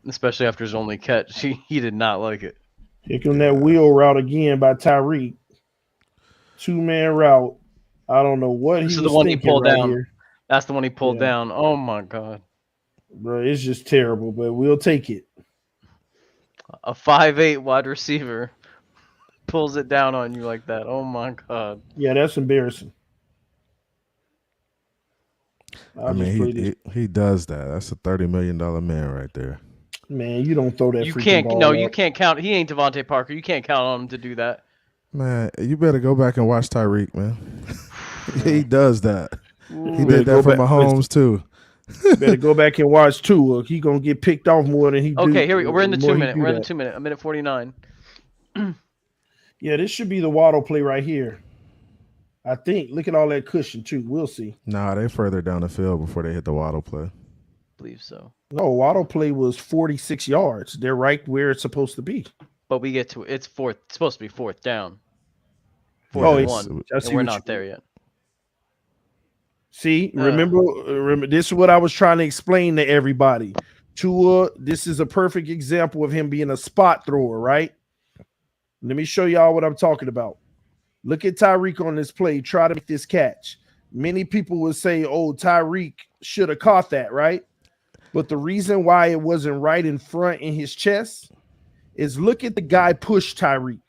Especially after his only catch. He did not like it. Here come that wheel route again by Tyreek. 2-man route. I don't know what this he is was the one he thinking pulled right down. here. That's the one he pulled down. Oh my God. Bro, it's just terrible, but we'll take it. A 5'8" wide receiver pulls it down on you like that. Oh my God. Yeah, that's embarrassing. I mean, he does that. That's a $30 million man right there. Man, you don't throw that. You freaking can't. ball No, up. You can't count. He ain't Devontae Parker. You can't count on him to do that. Man, you better go back and watch Tyreek, man. He does that. Ooh, he did that for Mahomes too. Better go back and watch Tua. He gonna get picked off more than he. Okay, here we go. We're in the 2-minute. We're in the 2-minute. A minute 49. Yeah, this should be the Waddle play right here. I think. Look at all that cushion too. We'll see. Nah, they further down the field before they hit the Waddle play. Believe so. No, Waddle play was 46 yards. They're right where it's supposed to be. But we get to it's fourth. It's supposed to be 4th down. 4th and 1. And we're not there yet. See, remember, this is what I was trying to explain to everybody. Tua, this is a perfect example of him being a spot thrower, right? Let me show y'all what I'm talking about. Look at Tyreek on this play. Try to make this catch. Many people would say, oh, Tyreek should have caught that, right? But the reason why it wasn't right in front in his chest is look at the guy push Tyreek.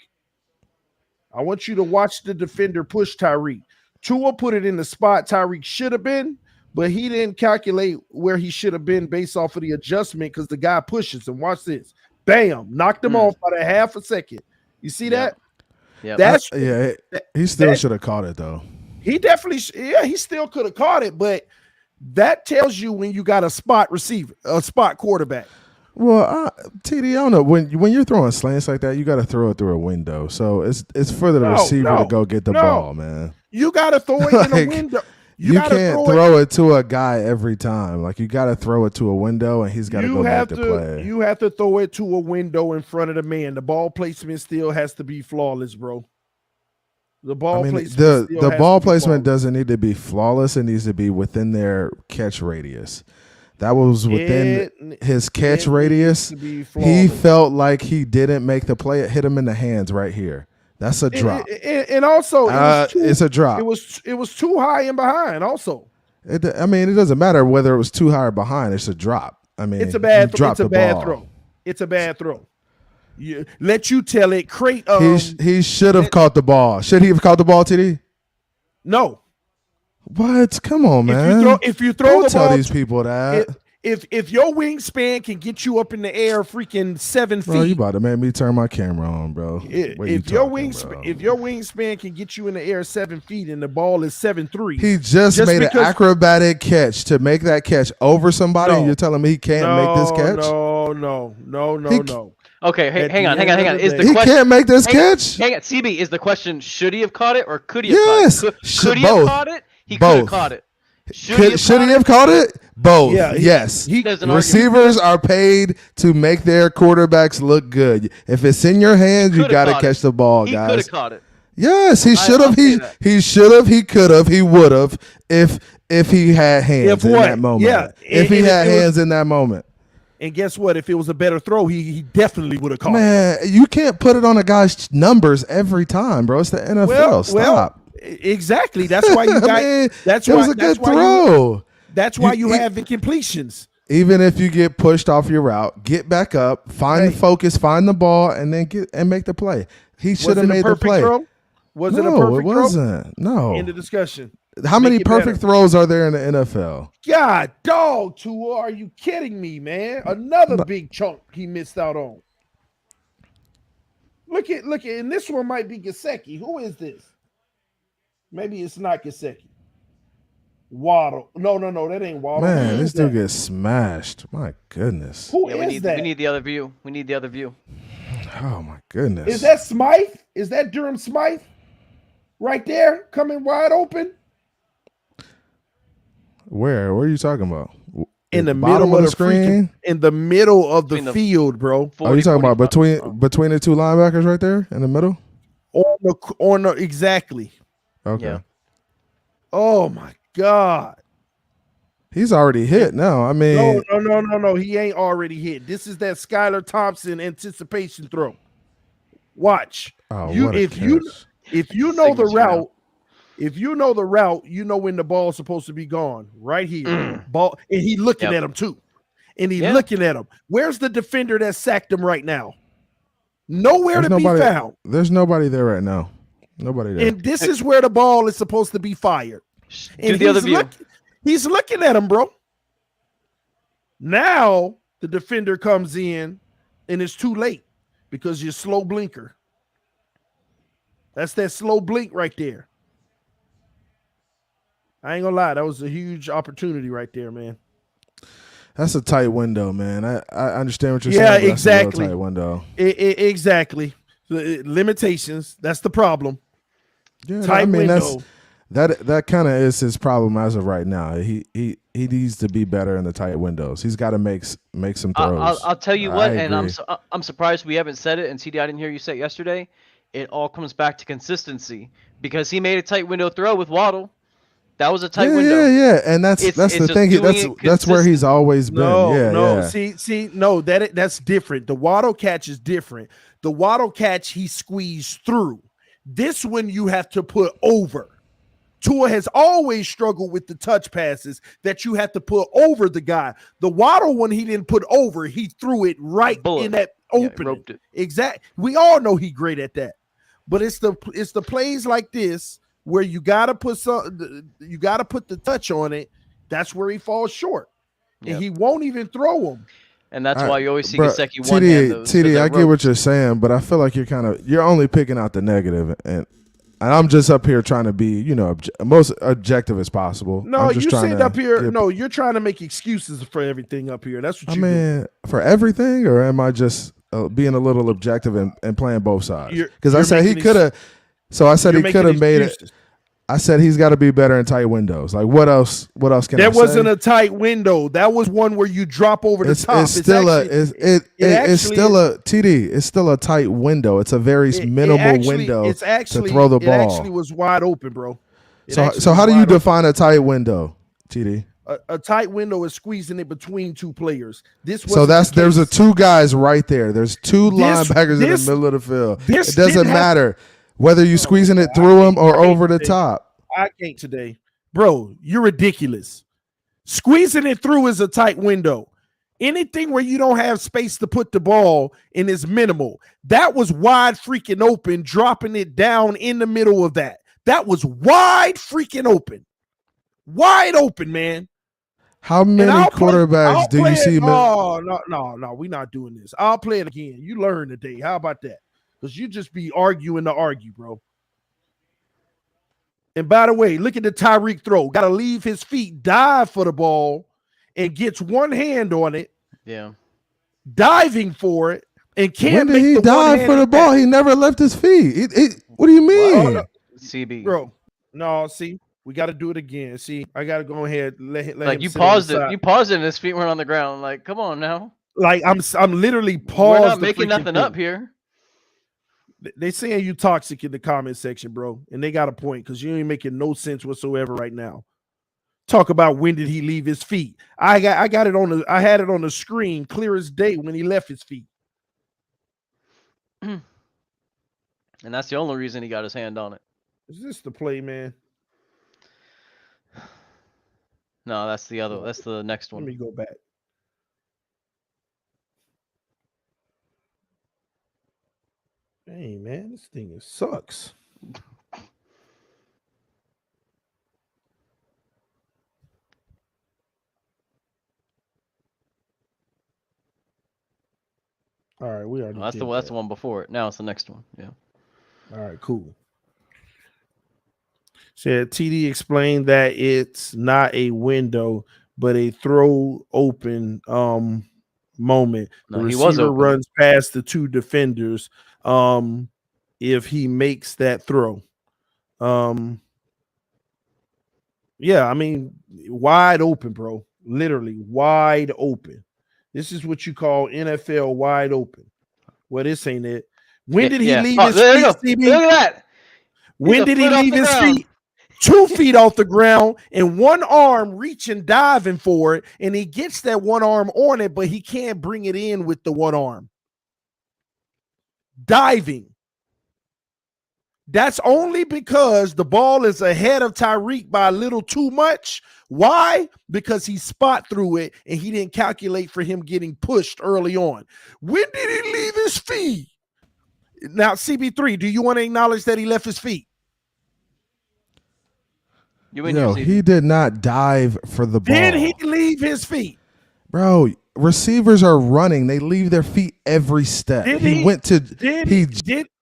I want you to watch the defender push Tyreek. Tua put it in the spot Tyreek should have been, but he didn't calculate where he should have been based off of the adjustment because the guy pushes him. Watch this. Bam. Knocked him off by a half a second. You see that? Yeah. He still should have caught it, though. He definitely he still could have caught it, but that tells you when you got a spot receiver, a spot quarterback. Well, TD, I don't know. When you're throwing slants like that, you got to throw it through a window. So it's for the receiver to go get the ball, man. You got to throw it in a window. You can't throw it to a guy every time. Like, you got to throw it to a window, and he's got to go make the play. You have to throw it to a window in front of the man. The ball placement still has to be flawless, bro. The ball placement. The ball placement doesn't need to be flawless. It needs to be within their catch radius. That was within his catch radius. He felt like he didn't make the play. It hit him in the hands right here. That's a drop. And also, it's a drop. It was too high and behind. Also, it doesn't matter whether it was too high or behind. It's a drop. It's a bad throw. It's a bad throw. Let you tell it. He should have caught the ball. Should he have caught the ball, TD? No. What? Come on, man. If you throw the tell ball, these people that. If your wingspan can get you up in the air freaking 7 feet. Bro, you about to make me turn my camera on, bro. If your wingspan can get you in the air 7 feet and the ball is 7'3", he just made an acrobatic catch to make that catch over somebody, and you're telling me he can't make this catch? No. Okay, hang on. Is the he question, can't make this catch? Hang on, CB, is the question, should he have caught it or could he have caught it? Could he have caught it? He could have caught it. Should he have caught it? Both. Yeah, yes. Receivers are paid to make their quarterbacks look good. If it's in your hands, you got to catch the ball, guys. He could have caught it. Yes, he should have. He should have. He could have. He would have if he had hands in that moment. Yeah, if he had hands in that moment. And guess what? If it was a better throw, he definitely would have caught it. Man, you can't put it on a guy's numbers every time, bro. It's the NFL. Stop. Exactly. That's why you got. It was a good throw. That's why you have incompletions. Even if you get pushed off your route, get back up, find the focus, find the ball, and then make the play. He should have made the play. Was it a perfect throw? No, it wasn't. No. End of discussion. How many perfect throws are there in the NFL? God, dog, Tua, are you kidding me, man? Another big chunk he missed out on. Look at, and this one might be Gesicki. Who is this? Maybe it's not Gesicki. Waddle. No, that ain't Waddle. Man, this dude gets smashed. My goodness. Who is that? We need the other view. Oh, my goodness. Is that Smythe? Is that Durham Smythe? Right there, coming wide open? Where are you talking about? In the middle of the screen? In the middle of the field, bro. 40, are you talking about between the two linebackers right there in the middle? On the exactly. Okay. Yeah. Oh my God. He's already hit now. I mean, no. He ain't already hit. This is that Skylar Thompson anticipation throw. Watch. Oh, if you know the route, you know when the ball is supposed to be gone. Right here. Ball, and he looking at him too. And he looking at him. Where's the defender that sacked him right now? Nowhere to be found. There's nobody there right now. Nobody there. And this is where the ball is supposed to be fired. And the other view. He's looking at him, bro. Now the defender comes in and it's too late because you're slow blinker. That's that slow blink right there. I ain't gonna lie, that was a huge opportunity right there, man. That's a tight window, man. I understand what you're saying. Yeah, exactly. That's a real tight window. Exactly. Limitations. That's the problem. Yeah, tight window. That kind of is his problem as of right now. He needs to be better in the tight windows. He's got to make some throws. I'll tell you what, and I'm surprised we haven't said it. And CD, I didn't hear you say it yesterday. It all comes back to consistency because he made a tight window throw with Waddle. That was a tight window. Yeah, and that's the thing. That's where he's always been. See, that's different. The Waddle catch is different. The Waddle catch he squeezed through. This one you have to put over. Tua has always struggled with the touch passes that you have to put over the guy. The Waddle one he didn't put over, he threw it right in that opening. Exactly. We all know he's great at that. But it's the plays like this where you gotta put the touch on it. That's where he falls short, and he won't even throw them. And that's why you always see Gesicki one hand. TD, I get what you're saying, but I feel like you're only picking out the negative, and I'm just up here trying to be, most objective as possible. No, you sit up here. No, you're trying to make excuses for everything up here. That's what you mean. For everything, or am I just being a little objective and playing both sides? Because I said he could have. So I said he could have made it. I said he's got to be better in tight windows. Like what else? What else can I say? That wasn't a tight window. That was one where you drop over the top. It's still a TD. It's still a tight window. It's a very minimal window to throw the ball. It actually was wide open, bro. So how do you define a tight window, TD? A tight window is squeezing it between two players. There's a two guys right there. There's two linebackers in the middle of the field. It doesn't matter whether you're squeezing it through them or over the top. I can't today, bro. You're ridiculous. Squeezing it through is a tight window. Anything where you don't have space to put the ball in is minimal. That was wide freaking open, dropping it down in the middle of that. That was wide freaking open. Wide open, man. How many quarterbacks do you see? No, we're not doing this. I'll play it again. You learn today. How about that? Because you just be arguing to argue, bro. And by the way, look at the Tyreek throw. Got to leave his feet, dive for the ball, and gets one hand on it. Yeah. Diving for it, and can't when did he dive for the ball? He never left his feet. What do you mean? Well, CB. Bro, no, see. We got to do it again. See, I got to go ahead. Let like him you sit paused on the it. side. You paused it, and his feet weren't on the ground. Like, come on now. Like I'm literally paused. We're not making nothing up here. They saying you toxic in the comment section, bro, and they got a point because you ain't making no sense whatsoever right now. Talk about when did he leave his feet? I had it on the screen clear as day when he left his feet. And that's the only reason he got his hand on it. Is this the play, man? No, that's the other. That's the next one. Let me go back. Hey, man, this thing sucks. All right, we already. That's the one before it. Now it's the next one. Yeah. All right, cool. Said TD explained that it's not a window, but a throw open moment. The receiver runs past the two defenders. If he makes that throw. Yeah, I mean, wide open, bro. Literally wide open. This is what you call NFL wide open. Well, this ain't it. When did he leave his feet, CB? Look at that. When did he leave his feet? 2 feet off the ground and one arm reaching, diving for it, and he gets that one arm on it, but he can't bring it in with the one arm. Diving. That's only because the ball is ahead of Tyreek by a little too much. Why? Because he spot through it and he didn't calculate for him getting pushed early on. When did he leave his feet? Now, CB3, do you want to acknowledge that he left his feet? No, he did not dive for the ball. Did he leave his feet? Bro, receivers are running. They leave their feet every step. All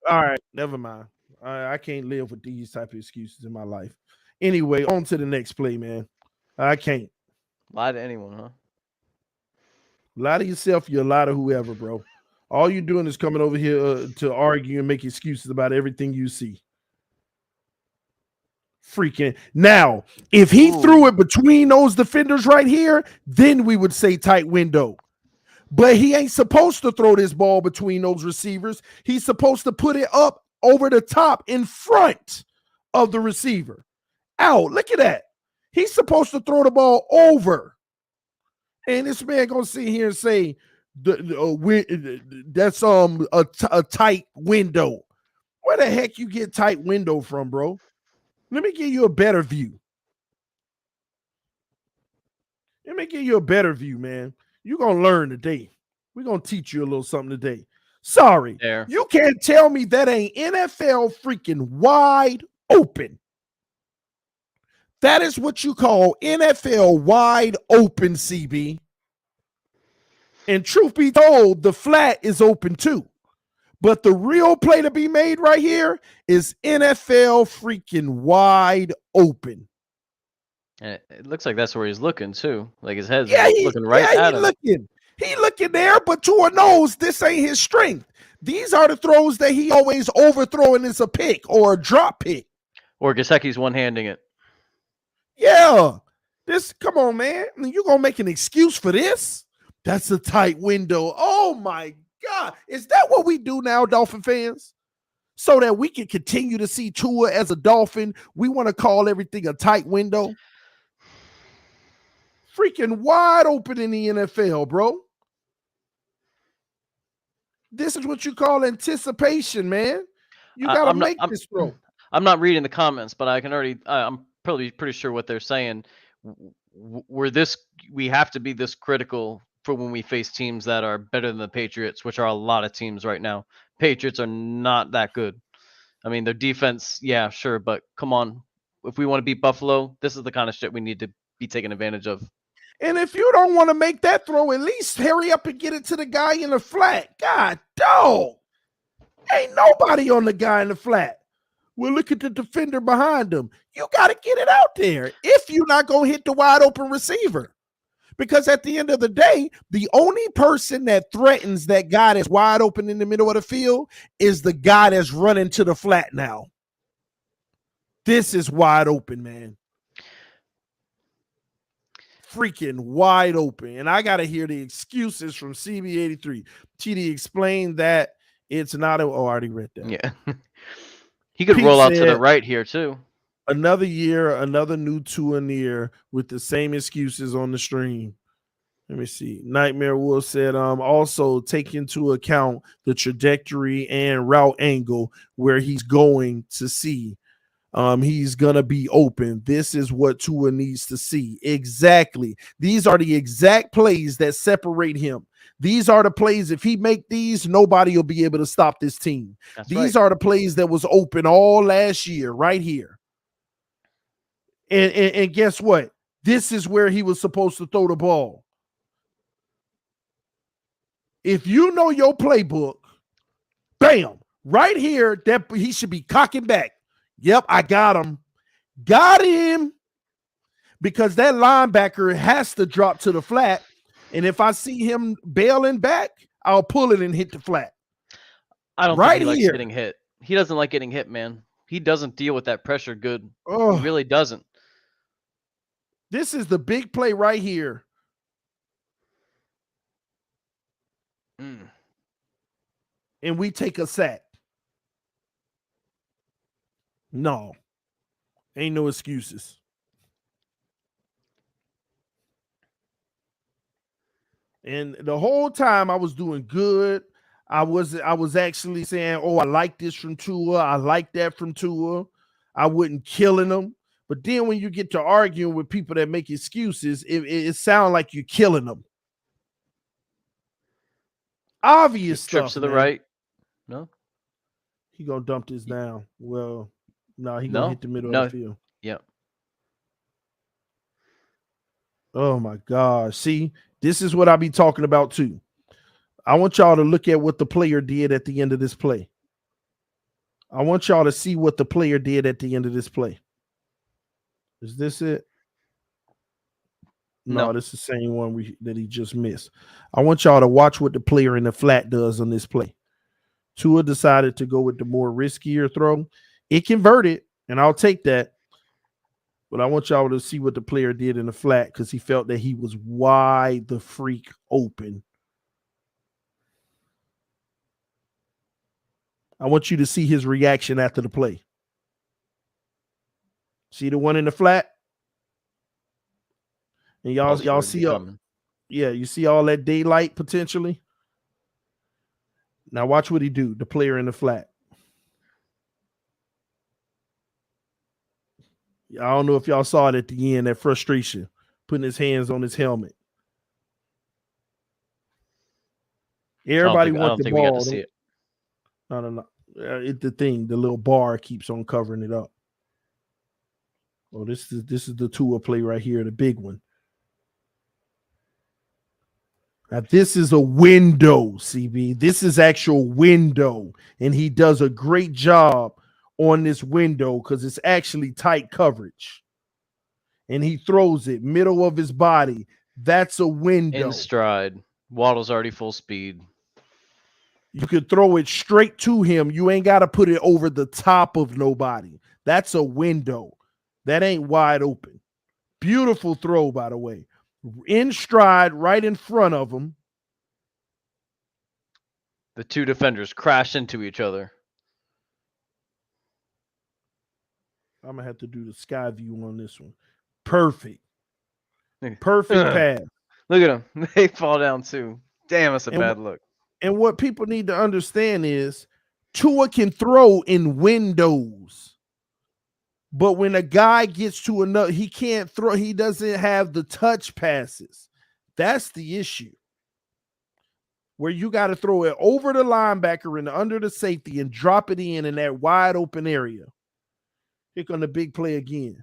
right, never mind. I can't live with these type of excuses in my life. Anyway, on to the next play, man. I can't. Lie to anyone, huh? Lie to yourself, you lie to whoever, bro. All you're doing is coming over here to argue and make excuses about everything you see. Freaking now, if he threw it between those defenders right here, then we would say tight window. But he ain't supposed to throw this ball between those receivers. He's supposed to put it up over the top in front of the receiver. Out. Look at that. He's supposed to throw the ball over. And this man gonna sit here and say that's a tight window. Where the heck you get tight window from, bro? Let me give you a better view. Let me give you a better view, man. You're going to learn today. We're going to teach you a little something today. Sorry. There. You can't tell me that ain't NFL freaking wide open. That is what you call NFL wide open, CB. And truth be told, the flat is open too. But the real play to be made right here is NFL freaking wide open. And it looks like that's where he's looking too. Like his head's looking at him. He looking there, but Tua knows this ain't his strength. These are the throws that he always overthrowing as a pick or a drop pick. Or Gesicki's one-handing it. Yeah. Come on, man. You gonna make an excuse for this? That's a tight window. Oh my God. Is that what we do now, Dolphin fans? So that we can continue to see Tua as a Dolphin, we want to call everything a tight window. Freaking wide open in the NFL, bro. This is what you call anticipation, man. You got to make this throw. I'm not reading the comments, but I can already. I'm probably pretty sure what they're saying. We have to be this critical for when we face teams that are better than the Patriots, which are a lot of teams right now. Patriots are not that good. I mean, their defense, yeah, sure, but come on. If we want to beat Buffalo, this is the kind of shit we need to be taking advantage of. And if you don't want to make that throw, at least hurry up and get it to the guy in the flat. God, dog. Ain't nobody on the guy in the flat. Well, look at the defender behind him. You got to get it out there if you're not going to hit the wide open receiver. Because at the end of the day, the only person that threatens that guy that's wide open in the middle of the field is the guy that's running to the flat now. This is wide open, man. Freaking wide open. And I got to hear the excuses from CB83. TD explained that it's not I already read that. Yeah. He could roll out to the right here too. Another year, another new Tua near with the same excuses on the stream. Let me see. Nightmare Wolf said, also take into account the trajectory and route angle where he's going to see. He's going to be open. This is what Tua needs to see. Exactly. These are the exact plays that separate him. These are the plays. If he make these, nobody will be able to stop this team. These are the plays that was open all last year right here. And guess what? This is where he was supposed to throw the ball. If you know your playbook, bam, right here, that he should be cocking back. Yep, I got him. Got him. Because that linebacker has to drop to the flat. And if I see him bailing back, I'll pull it and hit the flat. I don't think he likes getting hit. He doesn't like getting hit, man. He doesn't deal with that pressure good. He really doesn't. This is the big play right here. And we take a sack. No. Ain't no excuses. And the whole time I was doing good. I was actually saying, oh, I like this from Tua. I like that from Tua. I wasn't killing them. But then when you get to arguing with people that make excuses, it sounds like you're killing them. Obvious stuff. Trips to the right. No. He gonna dump this down. Well, no, he gonna hit the middle of the field. Yep. Oh my gosh. See, this is what I be talking about too. I want y'all to look at what the player did at the end of this play. I want y'all to see what the player did at the end of this play. Is this it? No, this is the same one that he just missed. I want y'all to watch what the player in the flat does on this play. Tua decided to go with the more riskier throw. It converted, and I'll take that. But I want y'all to see what the player did in the flat because he felt that he was wide the freak open. I want you to see his reaction after the play. See the one in the flat? And y'all see you see all that daylight potentially? Now watch what he do, the player in the flat. I don't know if y'all saw it at the end, that frustration, putting his hands on his helmet. Everybody wants the ball. We got to see it. No. It's the thing, the little bar keeps on covering it up. Oh, this is the Tua play right here, the big one. Now, this is a window, CB. This is actual window, and he does a great job on this window because it's actually tight coverage. And he throws it middle of his body. That's a window. In stride. Waddle's already full speed. You could throw it straight to him. You ain't got to put it over the top of nobody. That's a window. That ain't wide open. Beautiful throw, by the way. In stride, right in front of him. The two defenders crash into each other. I'm going to have to do the sky view on this one. Perfect. Perfect pass. Look at them. They fall down too. Damn, that's a bad look. And what people need to understand is Tua can throw in windows. But when a guy gets to another, he can't throw. He doesn't have the touch passes. That's the issue. Where you got to throw it over the linebacker and under the safety and drop it in that wide open area. Pick on the big play again.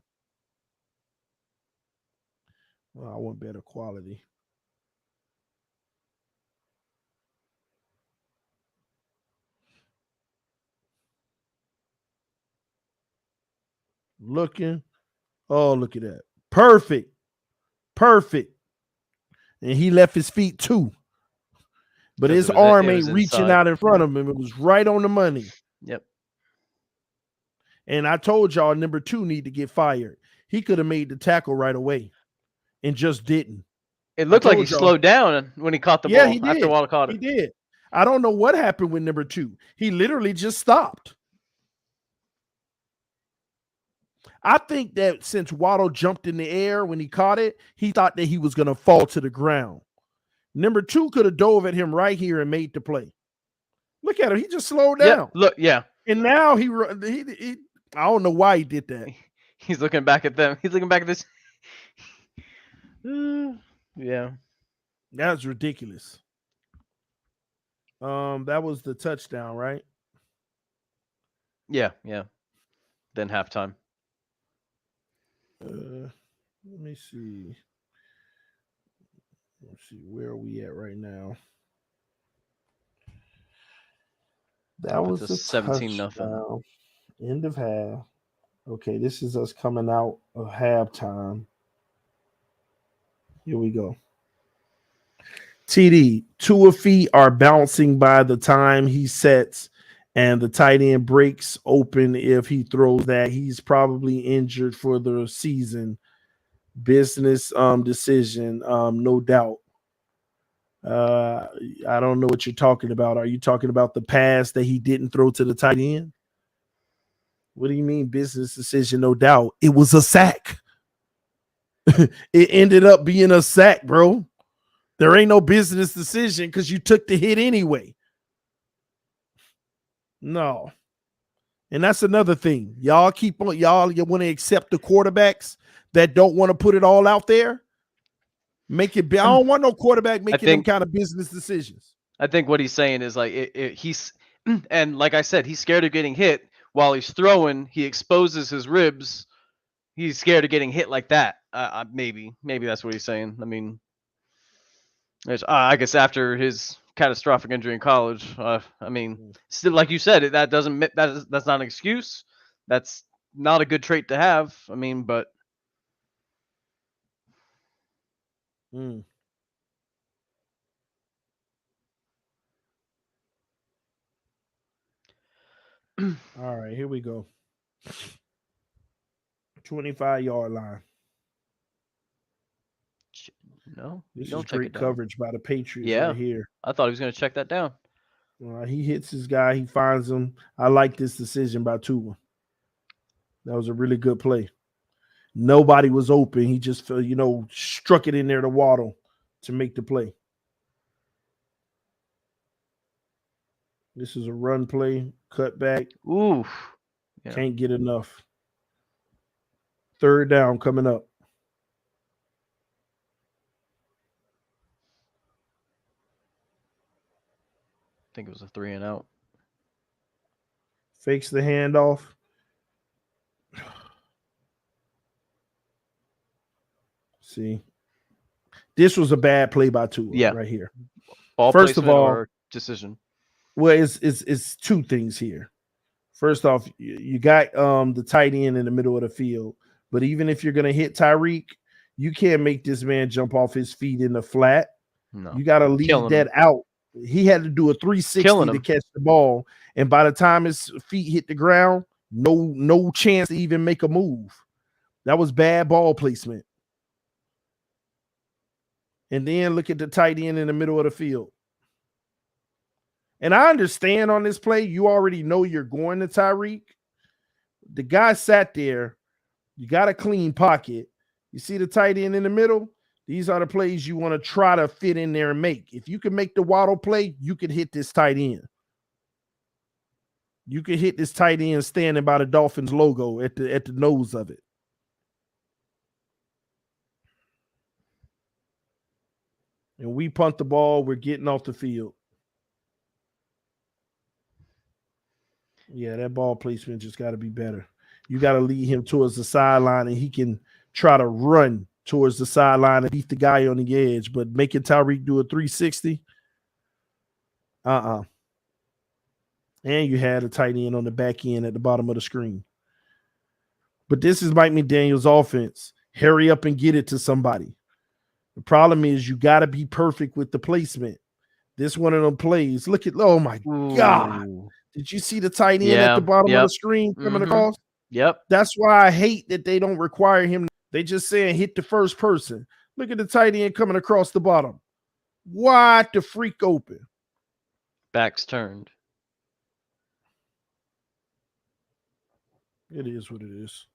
Well, I want better quality. Looking. Oh, look at that. Perfect. Perfect. And he left his feet too. But his arm ain't reaching out in front of him. It was right on the money. Yep. And I told y'all number 2 need to get fired. He could have made the tackle right away and just didn't. It looked like he slowed down when he caught the ball. He did. After Waddle caught it. He did. I don't know what happened with number 2. He literally just stopped. I think that since Waddle jumped in the air when he caught it, he thought that he was going to fall to the ground. Number 2 could have dove at him right here and made the play. Look at him. He just slowed down. Yeah, look, yeah. And now he I don't know why he did that. He's looking back at them. He's looking back at this. Yeah. That's ridiculous. That was the touchdown, right? Yeah, yeah. Then halftime. Let me see. Let's see, where are we at right now? That was the 17-0. End of half. Okay, this is us coming out of halftime. Here we go. TD, Tua feet are bouncing by the time he sets, and the tight end breaks open if he throws that. He's probably injured for the season. Business decision, no doubt. I don't know what you're talking about. Are you talking about the pass that he didn't throw to the tight end? What do you mean business decision? No doubt. It was a sack. It ended up being a sack, bro. There ain't no business decision because you took the hit anyway. No. And that's another thing. Y'all you want to accept the quarterbacks that don't want to put it all out there? Make it. I don't want no quarterback making them kind of business decisions. I think what he's saying is like he's, and like I said, he's scared of getting hit while he's throwing. He exposes his ribs. He's scared of getting hit like that. Maybe that's what he's saying. I mean, I guess after his catastrophic injury in college, I mean, still, like you said, that's not an excuse. That's not a good trait to have. I mean, but. All right, here we go. 25-yard line. No, this is great coverage by the Patriots right here. I thought he was going to check that down. He hits his guy. He finds him. I like this decision by Tua. That was a really good play. Nobody was open. He just, struck it in there to Waddle to make the play. This is a run play, cut back. Ooh. Yeah. Can't get enough. 3rd down coming up. I think it was a 3 and out. Fakes the handoff. See, this was a bad play by Tua right here. First of all, decision. Well, it's 2 things here. First off, you got the tight end in the middle of the field, but even if you're going to hit Tyreek, you can't make this man jump off his feet in the flat. No. You got to leave that out. He had to do a 360 to catch the ball, and by the time his feet hit the ground, No chance to even make a move. That was bad ball placement. And then look at the tight end in the middle of the field. And I understand on this play, you already know you're going to Tyreek. The guy sat there. You got a clean pocket. You see the tight end in the middle? These are the plays you want to try to fit in there and make. If you can make the Waddle play, you can hit this tight end. You can hit this tight end standing by the Dolphins logo at the nose of it. And we punt the ball. We're getting off the field. Yeah, that ball placement just got to be better. You got to lead him towards the sideline, and he can try to run towards the sideline and beat the guy on the edge. But making Tyreek do a 360, And you had a tight end on the back end at the bottom of the screen. But this is Mike McDaniel's offense. Hurry up and get it to somebody. The problem is you got to be perfect with the placement. This one of them plays. Look at, oh my God. Did you see the tight end at the bottom of the screen coming across? Yep. That's why I hate that they don't require him. They just saying hit the first person. Look at the tight end coming across the bottom. Wide the freak open. Back's turned. It is what it is.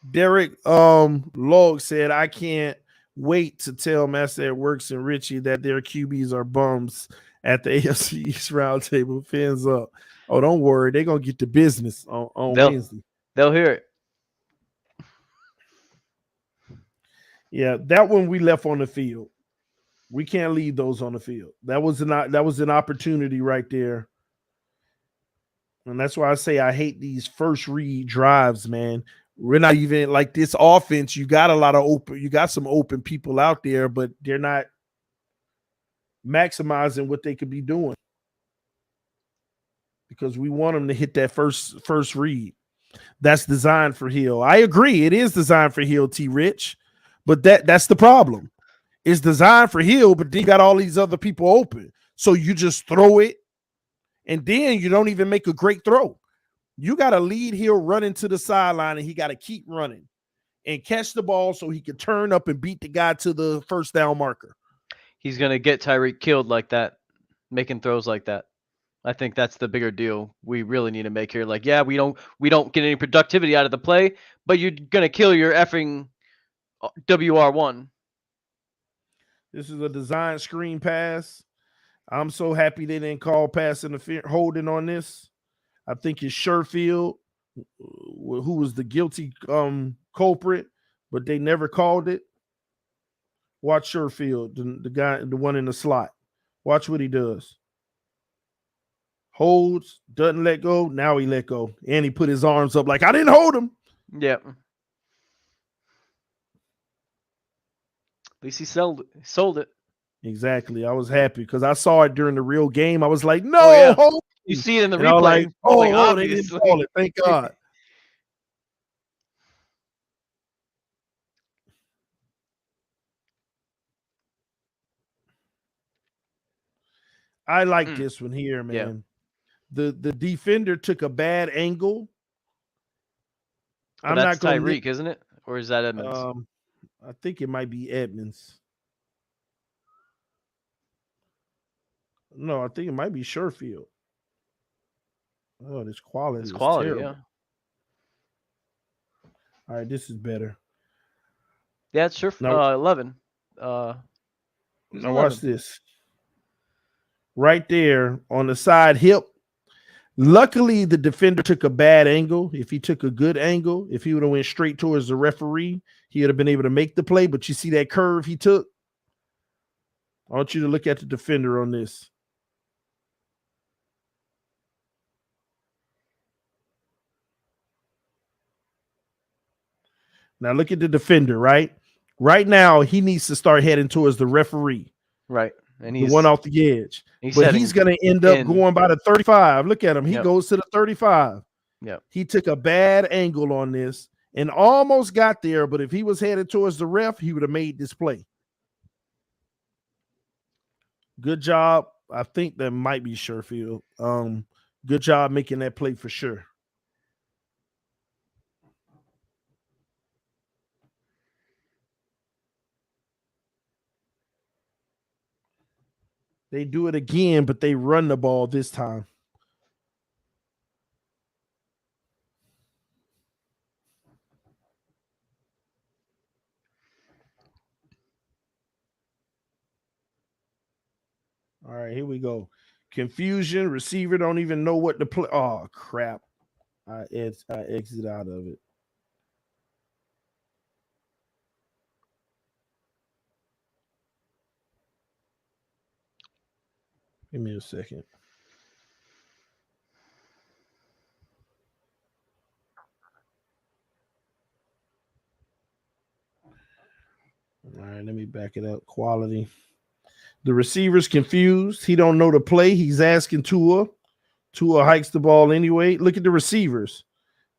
Derek Log said, I can't wait to tell Master at Works and Richie that their QBs are bums at the AFC East Roundtable. Fans up. Oh, don't worry. They're going to get the business on Wednesday. They'll hear it. Yeah, that one we left on the field. We can't leave those on the field. That was an opportunity right there. And that's why I say I hate these first read drives, man. We're not even like this offense. You got some open people out there, but they're not maximizing what they could be doing because we want them to hit that first read. That's designed for Hill. I agree. It is designed for Hill, T. Rich, but that's the problem. It's designed for Hill, but then you got all these other people open. So you just throw it, and then you don't even make a great throw. You got to lead Hill running to the sideline, and he got to keep running and catch the ball so he can turn up and beat the guy to the first down marker. He's going to get Tyreek killed like that, making throws like that. I think that's the bigger deal we really need to make here. Like, yeah, we don't get any productivity out of the play, but you're going to kill your effing WR1. This is a design screen pass. I'm so happy they didn't call pass interference holding on this. I think it's Sherfield, who was the guilty culprit, but they never called it. Watch Sherfield, the guy, the one in the slot. Watch what he does. Holds, doesn't let go. Now he let go. And he put his arms up like, I didn't hold him. Yep. At least he sold it. Exactly. I was happy because I saw it during the real game. I was like, no, hold. You see it in the replay. Like, they didn't call it. Thank God. I like this one here, man. Yeah. The defender took a bad angle. Well, that's Tyreek, isn't it? Or is that Edmonds? I think it might be Edmonds. No, I think it might be Sherfield. Oh, this quality is terrible. Yeah. All right, this is better. Yeah, it's Sherfield. 11. Now watch this. Right there on the side hip. Luckily, the defender took a bad angle. If he took a good angle, if he would have went straight towards the referee, he would have been able to make the play. But you see that curve he took? I want you to look at the defender on this. Now look at the defender, right? Right now, he needs to start heading towards the referee. Right. And he's the one off the edge. But he's going to end up going by the 35. Look at him. He goes to the 35. Yeah. He took a bad angle on this and almost got there, but if he was headed towards the ref, he would have made this play. Good job, I think that might be Sherfield. Good job making that play for sure. They do it again, but they run the ball this time. All right, here we go. Confusion. Receiver don't even know what to play. Oh, crap. I exit out of it. Give me a second. All right, let me back it up. Quality. The receiver's confused. He don't know the play. He's asking Tua. Tua hikes the ball anyway. Look at the receivers.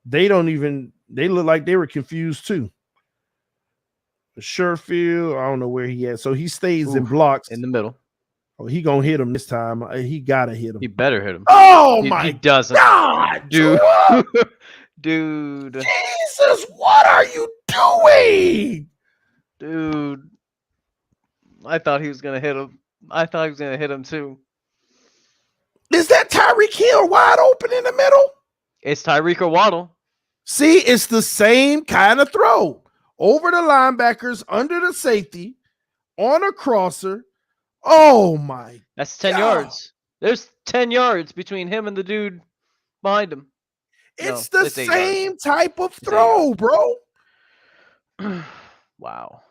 They look like they were confused too. Sherfield, I don't know where he at. So he stays in blocks. In the middle. Oh, he gonna hit him this time. He gotta hit him. He better hit him. Oh he doesn't. God, dude. Tua! Dude. Jesus, what are you doing? Dude. I thought he was gonna hit him. I thought he was gonna hit him too. Is that Tyreek Hill wide open in the middle? It's Tyreek or Waddle. See, it's the same kind of throw. Over the linebackers, under the safety, on a crosser. Oh my! That's 10 yards. There's 10 yards between him and the dude behind him. It's the same type of throw, bro. Wow.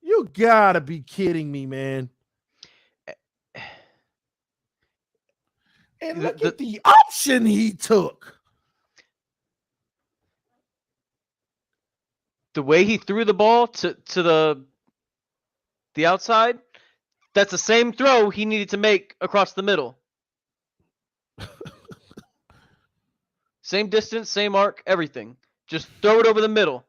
You gotta be kidding me, man. And look at the option he took. The way he threw the ball to the outside, that's the same throw he needed to make across the middle. Same distance, same arc, everything. Just throw it over the middle.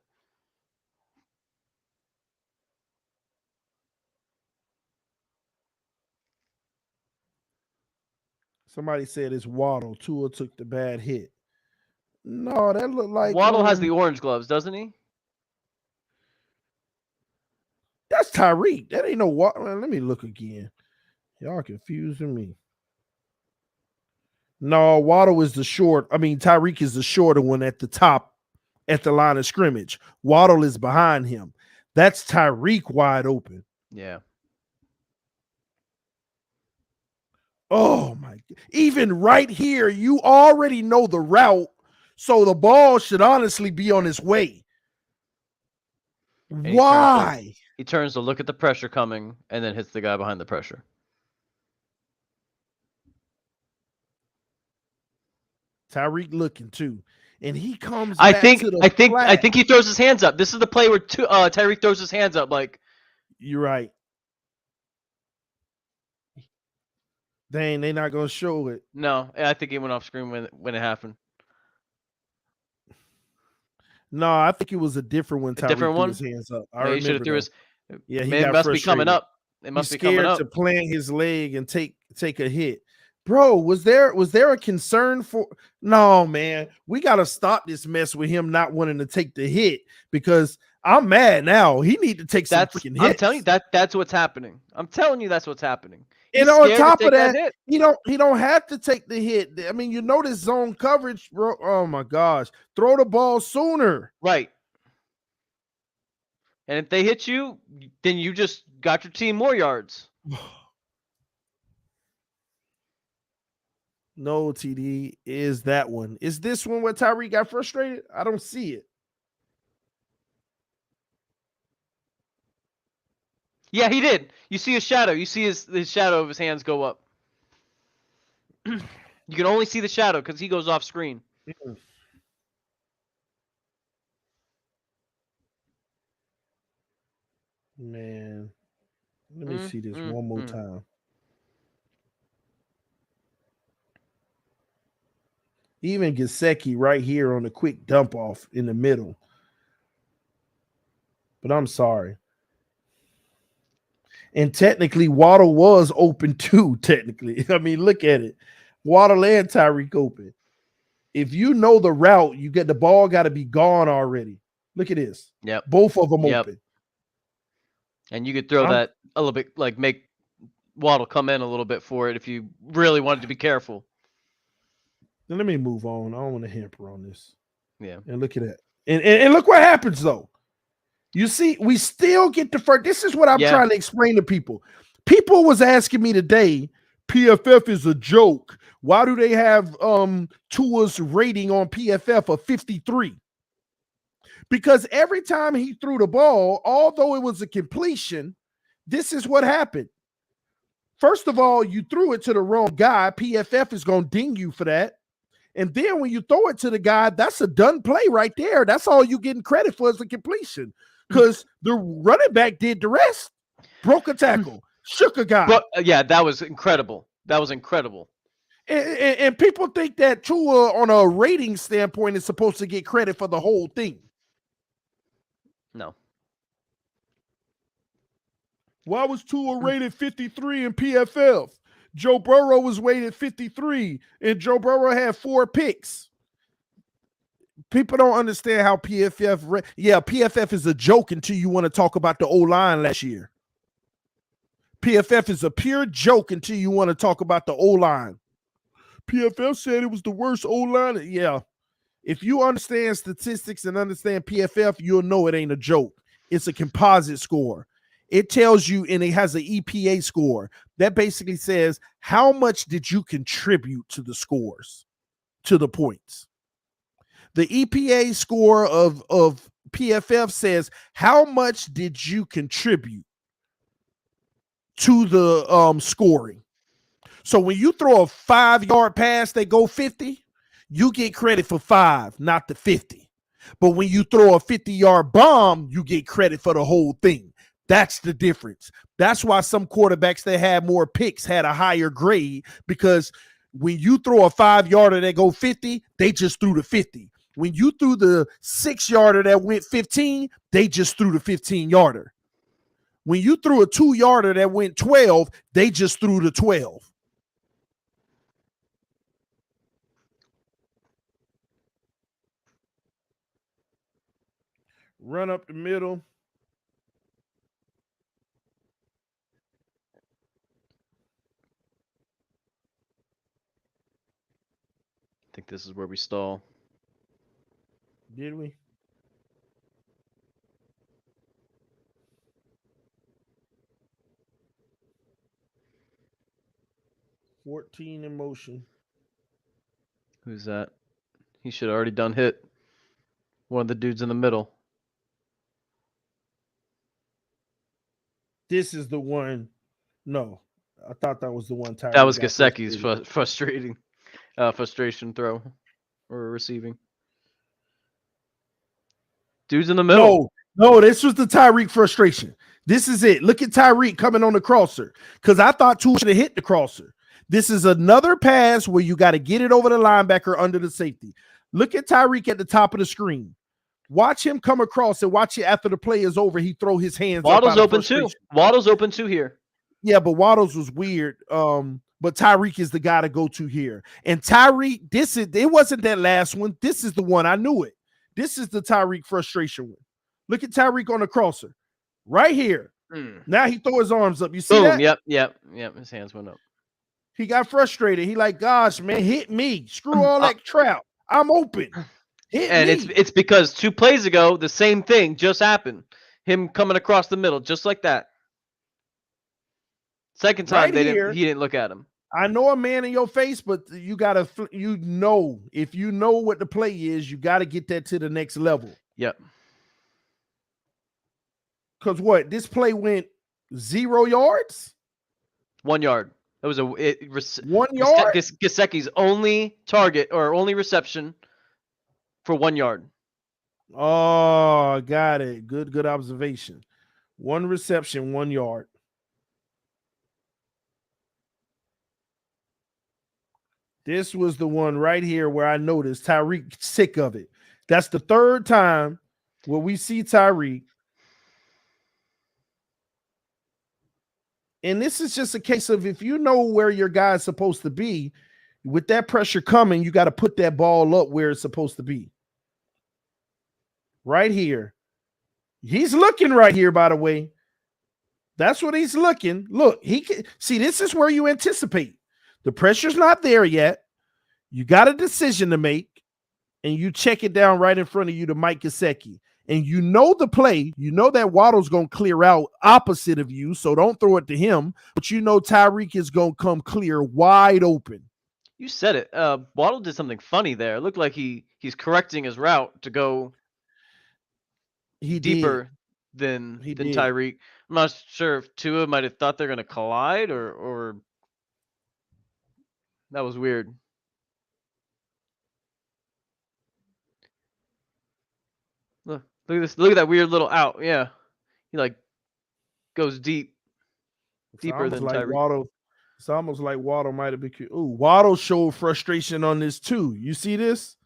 Somebody said it's Waddle. Tua took the bad hit. No, that looked like Waddle has the orange gloves, doesn't he? That's Tyreek. That ain't no Waddle. Let me look again. Y'all confusing me. No, Waddle is the short. I mean, Tyreek is the shorter one at the top at the line of scrimmage. Waddle is behind him. That's Tyreek wide open. Yeah. Oh my! Even right here, you already know the route, so the ball should honestly be on its way. And Why? He turns to look at the pressure coming and then hits the guy behind the pressure. Tyreek looking too, and he comes. I back think to the flat. I think he throws his hands up. This is the play where Tyreek throws his hands up. Like, you're right. Dang, they not gonna show it. No, I think he went off screen when it happened. No, I think it was a different one. Tyreek threw his hands up. I remember. He should have threw his. Yeah, he it got must frustrated. be coming up. It must He's be coming scared up to plant his leg and take a hit. Bro, was there a concern for? No, man, we got to stop this mess with him not wanting to take the hit, because I'm mad now. He need to take some freaking hits. I'm telling you that's what's happening. I'm telling you that's what's happening. And on top of that, he don't have to take the hit. I mean, you know this zone coverage, bro. Oh my gosh, throw the ball sooner. Right. And if they hit you, then you just got your team more yards. No, TD is that one. Is this one where Tyreek got frustrated? I don't see it. Yeah, he did. You see his shadow. You see his shadow of his hands go up. You can only see the shadow because he goes off screen. Man, let me see this one more time. Even Gesicki right here on the quick dump off in the middle. but I'm sorry. And technically, Waddle was open too. Technically, I mean, look at it. Waddle and Tyreek open. If you know the route, you get the ball got to be gone already. Look at this. Yep. Both of them open. And you could throw that a little bit, like make Waddle come in a little bit for it if you really wanted to be careful. Then let me move on. I don't want to hamper on this. Yeah. And look at that. And look what happens though. You see, we still get the first. This is what I'm trying to explain to people. People was asking me today, PFF is a joke. Why do they have Tua's rating on PFF of 53? Because every time he threw the ball, although it was a completion, this is what happened. First of all, you threw it to the wrong guy. PFF is going to ding you for that. And then when you throw it to the guy, that's a done play right there. That's all you getting credit for is the completion. Because the running back did the rest. Broke a tackle. Shook a guy. But, that was incredible. That was incredible. And people think that Tua, on a rating standpoint, is supposed to get credit for the whole thing. No. Why was Tua rated 53 in PFF? Joe Burrow was rated 53, and Joe Burrow had 4 picks. People don't understand how PFF. PFF is a joke until you want to talk about the O-line last year. PFF is a pure joke until you want to talk about the O-line. PFF said it was the worst O-line. Yeah. If you understand statistics and understand PFF, you'll know it ain't a joke. It's a composite score. It tells you, and it has an EPA score. That basically says, how much did you contribute to the scores, to the points? The EPA score of PFF says, how much did you contribute to the scoring? So when you throw a 5-yard pass, they go 50, you get credit for 5, not the 50. But when you throw a 50-yard bomb, you get credit for the whole thing. That's the difference. That's why some quarterbacks that had more picks had a higher grade, because when you throw a 5-yarder that go 50, they just threw the 50. When you threw the 6-yarder that went 15, they just threw the 15-yarder. When you threw a 2-yarder that went 12, they just threw the 12. Run up the middle. I think this is where we stall. Did we? $14 in motion. Who's that? He should have already done hit. One of the dudes in the middle. This is the one. No, I thought that was the one. That was Gesicki's frustration throw or receiving. Dude's in the middle. No, this was the Tyreek frustration. This is it. Look at Tyreek coming on the crosser, because I thought Tua should have hit the crosser. This is another pass where you got to get it over the linebacker under the safety. Look at Tyreek at the top of the screen. Watch him come across and watch it after the play is over. He throw his hands. Waddle's open too. Waddle's open too here. Yeah, but Waddle's was weird. But Tyreek is the guy to go to here. And Tyreek, it wasn't that last one. This is the one. I knew it. This is the Tyreek frustration one. Look at Tyreek on the crosser. Right here. Now he throw his arms up. You see that? Yep. His hands went up. He got frustrated. He like, gosh, man, hit me. Screw all that trout. I'm open. Hit me. It's because 2 plays ago, the same thing just happened. Him coming across the middle, just like that. Second time, he didn't look at him. I know a man in your face, but you gotta, if you know what the play is, you gotta get that to the next level. Yep. Because what? This play went 0 yards? 1 yard. It was 1 yard? Gesicki's only target or only reception for 1 yard. Oh, got it. Good observation. 1 reception, 1 yard. This was the one right here where I noticed Tyreek sick of it. That's the 3rd time where we see Tyreek And this is just a case of if you know where your guy's supposed to be, with that pressure coming, you got to put that ball up where it's supposed to be. Right here. He's looking right here, by the way. That's what he's looking. Look, he can see this is where you anticipate. The pressure's not there yet. You got a decision to make, and you check it down right in front of you to Mike Gesicki. And you know the play. You know that Waddle's going to clear out opposite of you, so don't throw it to him. But you know Tyreek is going to come clear wide open. You said it. Waddle did something funny there. It looked like he's correcting his route to go deeper than Tyreek. I'm not sure if Tua might have thought they're going to collide or that was weird. Look at this. Look at that weird little out. Yeah. He like goes deeper than Tyreek. Waddle. It's almost like Waddle might have been. Ooh, Waddle showed frustration on this too. You see this?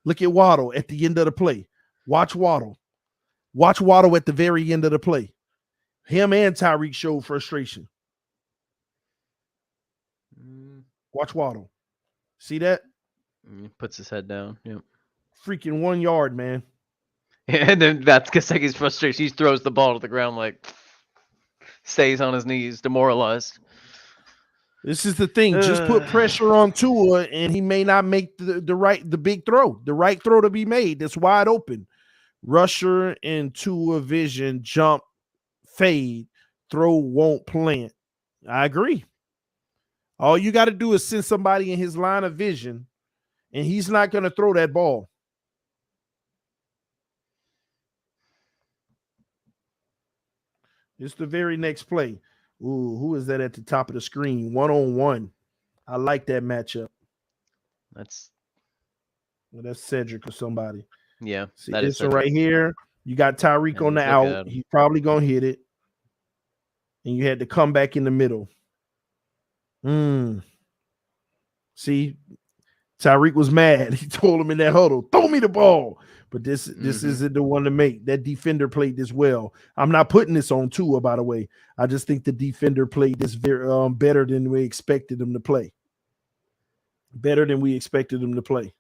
Look at Waddle at the end of the play. Watch Waddle. Watch Waddle at the very end of the play. Him and Tyreek showed frustration. Watch Waddle. See that? He puts his head down. Yep. Freaking 1 yard, man. And then that's Gesicki's frustration. He throws the ball to the ground, like stays on his knees, demoralized. This is the thing. Just put pressure on Tua, and he may not make the big throw, the right throw to be made. That's wide open. Rusher and Tua vision, jump, fade, throw won't plant. I agree. All you got to do is send somebody in his line of vision, and he's not going to throw that ball. It's the very next play. Ooh, who is that at the top of the screen? 1-on-1. I like that matchup. That's Cedric or somebody. Yeah. See this one right here. You got Tyreek on the out. He's probably going to hit it. And you had to come back in the middle. See, Tyreek was mad. He told him in that huddle, throw me the ball. But this isn't the one to make. That defender played this well. I'm not putting this on Tua, by the way. I just think the defender played this very better than we expected him to play. Better than we expected him to play.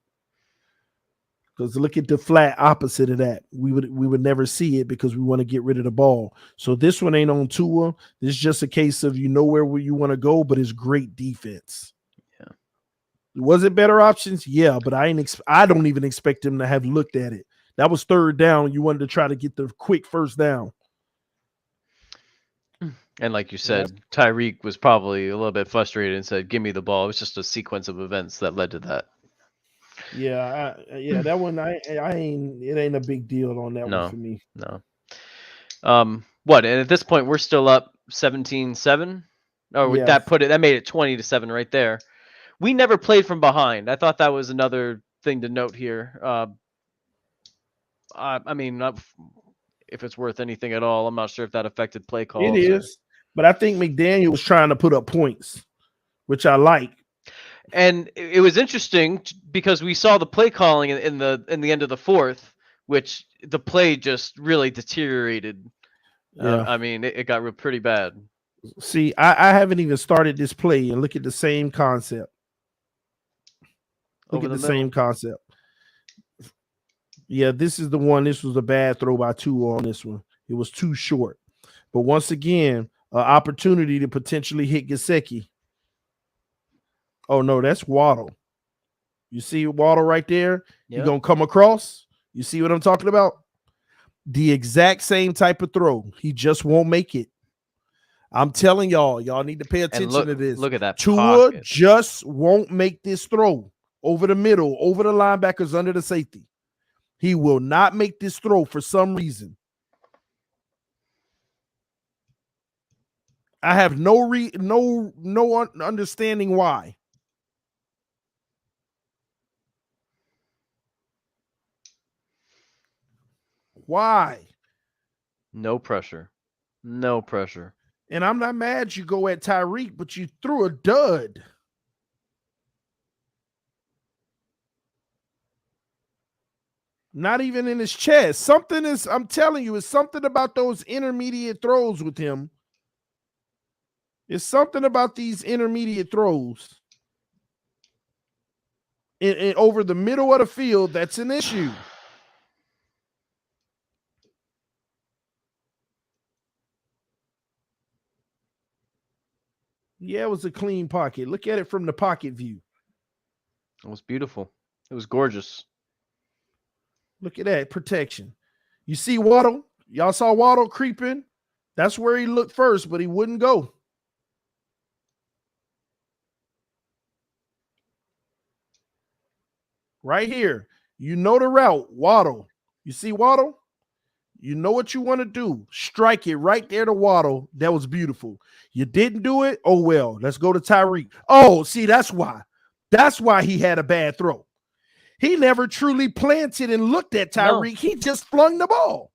Because look at the flat opposite of that. We would never see it because we want to get rid of the ball. So this one ain't on Tua. This is just a case of you know where you want to go, but it's great defense. Was it better options? Yeah, but I don't even expect him to have looked at it. That was third down. You wanted to try to get the quick first down. And like you said, Tyreek was probably a little bit frustrated and said, give me the ball. It was just a sequence of events that led to that. Yeah, that one it ain't a big deal on that one for me. No. And at this point we're still up 17-7? Oh, yes. That made it 20-7 right there. We never played from behind. I thought that was another thing to note here. I mean, if it's worth anything at all, I'm not sure if that affected play calls. It is, but I think McDaniel was trying to put up points, which I like. And it was interesting because we saw the play calling in the end of the fourth, which the play just really deteriorated. Yeah. I mean, it got pretty bad. See, I haven't even started this play, and look at the same concept. Look at the same concept. Yeah, this is the one. This was a bad throw by Tua on this one. It was too short. But once again, an opportunity to potentially hit Gesicki. Oh, no, that's Waddle. You see Waddle right there? Yep. You're going to come across. You see what I'm talking about? The exact same type of throw. He just won't make it. I'm telling y'all need to pay attention to this. Look at that. Tua just won't make this throw over the middle, over the linebackers, under the safety. He will not make this throw for some reason. I have no understanding why. Why? No pressure. No pressure. And I'm not mad you go at Tyreek, but you threw a dud. Not even in his chest. I'm telling you, it's something about those intermediate throws with him. It's something about these intermediate throws in over the middle of the field that's an issue. Yeah, it was a clean pocket. Look at it from the pocket view. It was beautiful. It was gorgeous. Look at that protection. You see Waddle? Y'all saw Waddle creeping? That's where he looked first, but he wouldn't go. Right here. You know the route, Waddle. You see Waddle? You know what you want to do. Strike it right there to Waddle. That was beautiful. You didn't do it? Oh, well. Let's go to Tyreek. Oh, see, that's why. That's why he had a bad throw. He never truly planted and looked at Tyreek. No. He just flung the ball.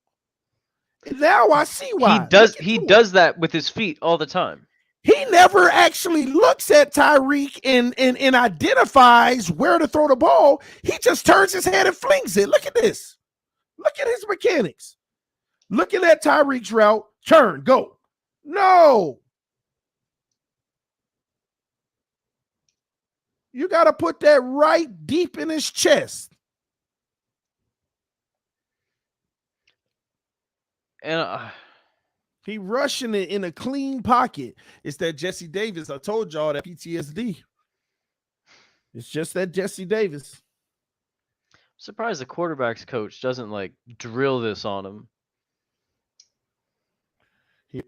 And now I see why. He does that with his feet all the time. He never actually looks at Tyreek and identifies where to throw the ball. He just turns his head and flings it. Look at this. Look at his mechanics. Looking at Tyreek's route, turn, go. No. You got to put that right deep in his chest. And he rushing it in a clean pocket. It's that Jesse Davis. I told y'all that PTSD. It's just that Jesse Davis. I'm surprised the quarterback's coach doesn't like drill this on him.